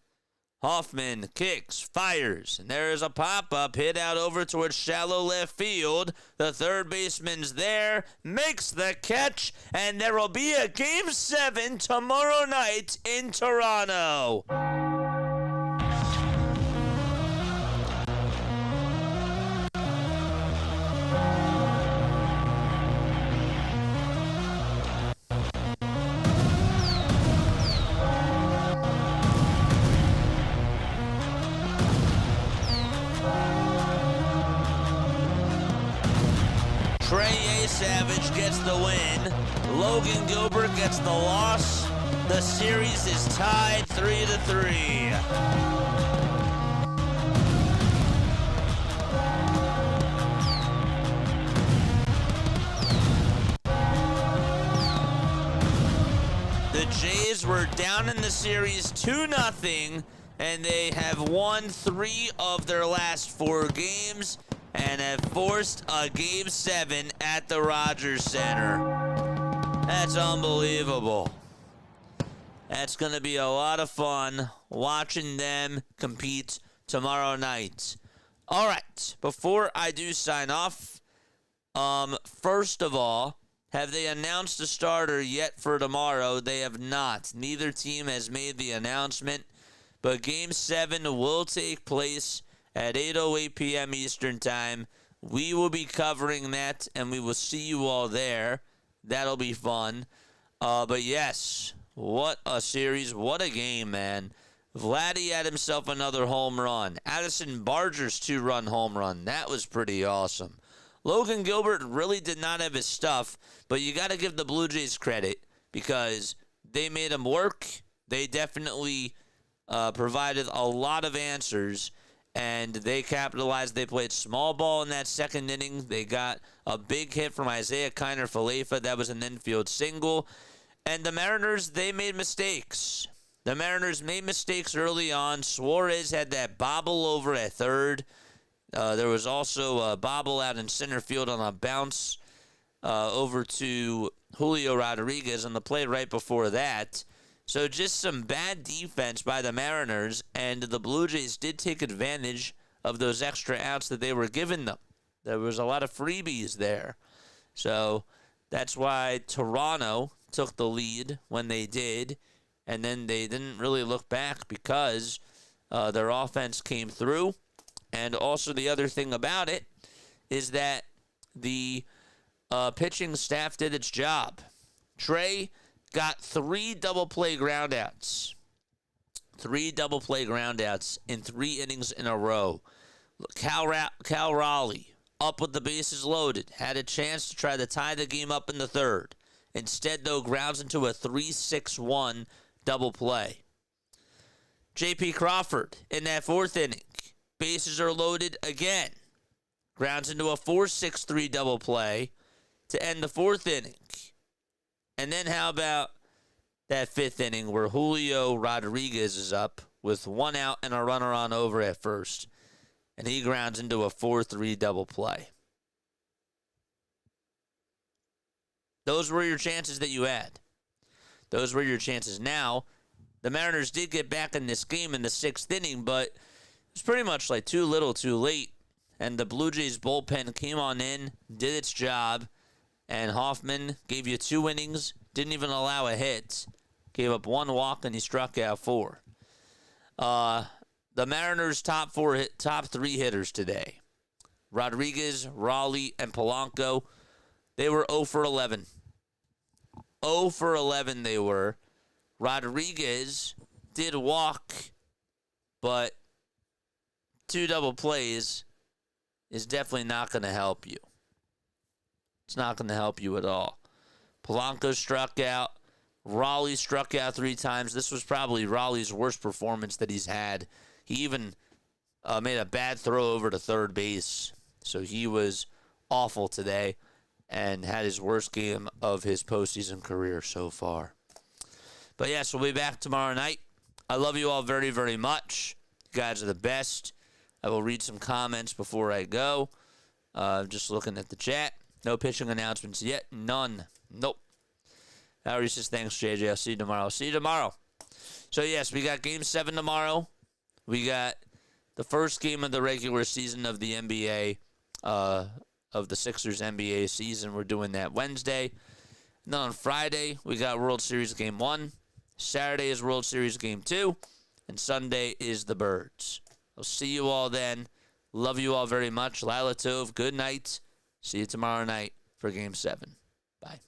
Hoffman kicks, fires, and there is a pop-up hit out over towards shallow left field. The third baseman's there, makes the catch, and there will be a Game 7 tomorrow night in Toronto. Yesavage gets the win. Logan Gilbert gets the loss. The series is tied 3-3. The Jays were down in the series 2-0, and they have won 3 of their last 4 games. And have forced a Game 7 at the Rogers Center. That's unbelievable. That's going to be a lot of fun watching them compete tomorrow night. All right, before I do sign off, first of all, have they announced a starter yet for tomorrow? They have not. Neither team has made the announcement, but Game 7 will take place at 8:08 p.m. Eastern Time. We will be covering that, and we will see you all there. That'll be fun. But yes, what a series. What a game, man. Vladdy had himself another home run. Addison Barger's 2-run home run. That was pretty awesome. Logan Gilbert really did not have his stuff, but you got to give the Blue Jays credit because they made him work. They definitely provided a lot of answers, and they capitalized. They played small ball in that second inning. They got a big hit from Isaiah Kiner-Falefa. That was an infield single. And the Mariners, they made mistakes. The Mariners made mistakes early on. Suarez had that bobble over at third. There was also a bobble out in center field on a bounce over to Julio Rodriguez on the play right before that. So just some bad defense by the Mariners, and the Blue Jays did take advantage of those extra outs that they were giving them. There was a lot of freebies there. So that's why Toronto took the lead when they did, and then they didn't really look back because their offense came through. And also the other thing about it is that the pitching staff did its job. Trey got 3 double play groundouts. 3 double play groundouts in 3 innings in a row. Cal Raleigh, up with the bases loaded, had a chance to try to tie the game up in the third. Instead, though, grounds into a 3-6-1 double play. J.P. Crawford in that 4th inning. Bases are loaded again. Grounds into a 4-6-3 double play to end the 4th inning. And then how about that 5th inning where Julio Rodriguez is up with 1 out and a runner on over at first. And he grounds into a 4-3 double play. Those were your chances that you had. Those were your chances. Now, the Mariners did get back in this game in the 6th inning, but it was pretty much like too little, too late. And the Blue Jays bullpen came on in, did its job, and Hoffman gave you 2 innings, didn't even allow a hit, gave up 1 walk, and he struck out 4. The Mariners' top 3 hitters today, Rodriguez, Raleigh, and Polanco, they were 0 for 11. 0 for 11 they were. Rodriguez did walk, but 2 double plays is definitely not going to help you. It's not going to help you at all. Polanco struck out. Raleigh struck out 3 times. This was probably Raleigh's worst performance that he's had. He even made a bad throw over to third base. So he was awful today and had his worst game of his postseason career so far. But yes, we'll be back tomorrow night. I love you all very, very much. You guys are the best. I will read some comments before I go. Just looking at the chat. No pitching announcements yet. None. Nope. Howard says, thanks, JJ. I'll see you tomorrow. See you tomorrow. So, yes, we got Game 7 tomorrow. We got the first game of the regular season of the NBA, of the Sixers NBA season. We're doing that Wednesday. And then on Friday, we got World Series Game 1. Saturday is World Series Game 2. And Sunday is the Birds. I'll see you all then. Love you all very much. Lila Tov, good night. See you tomorrow night for Game 7. Bye.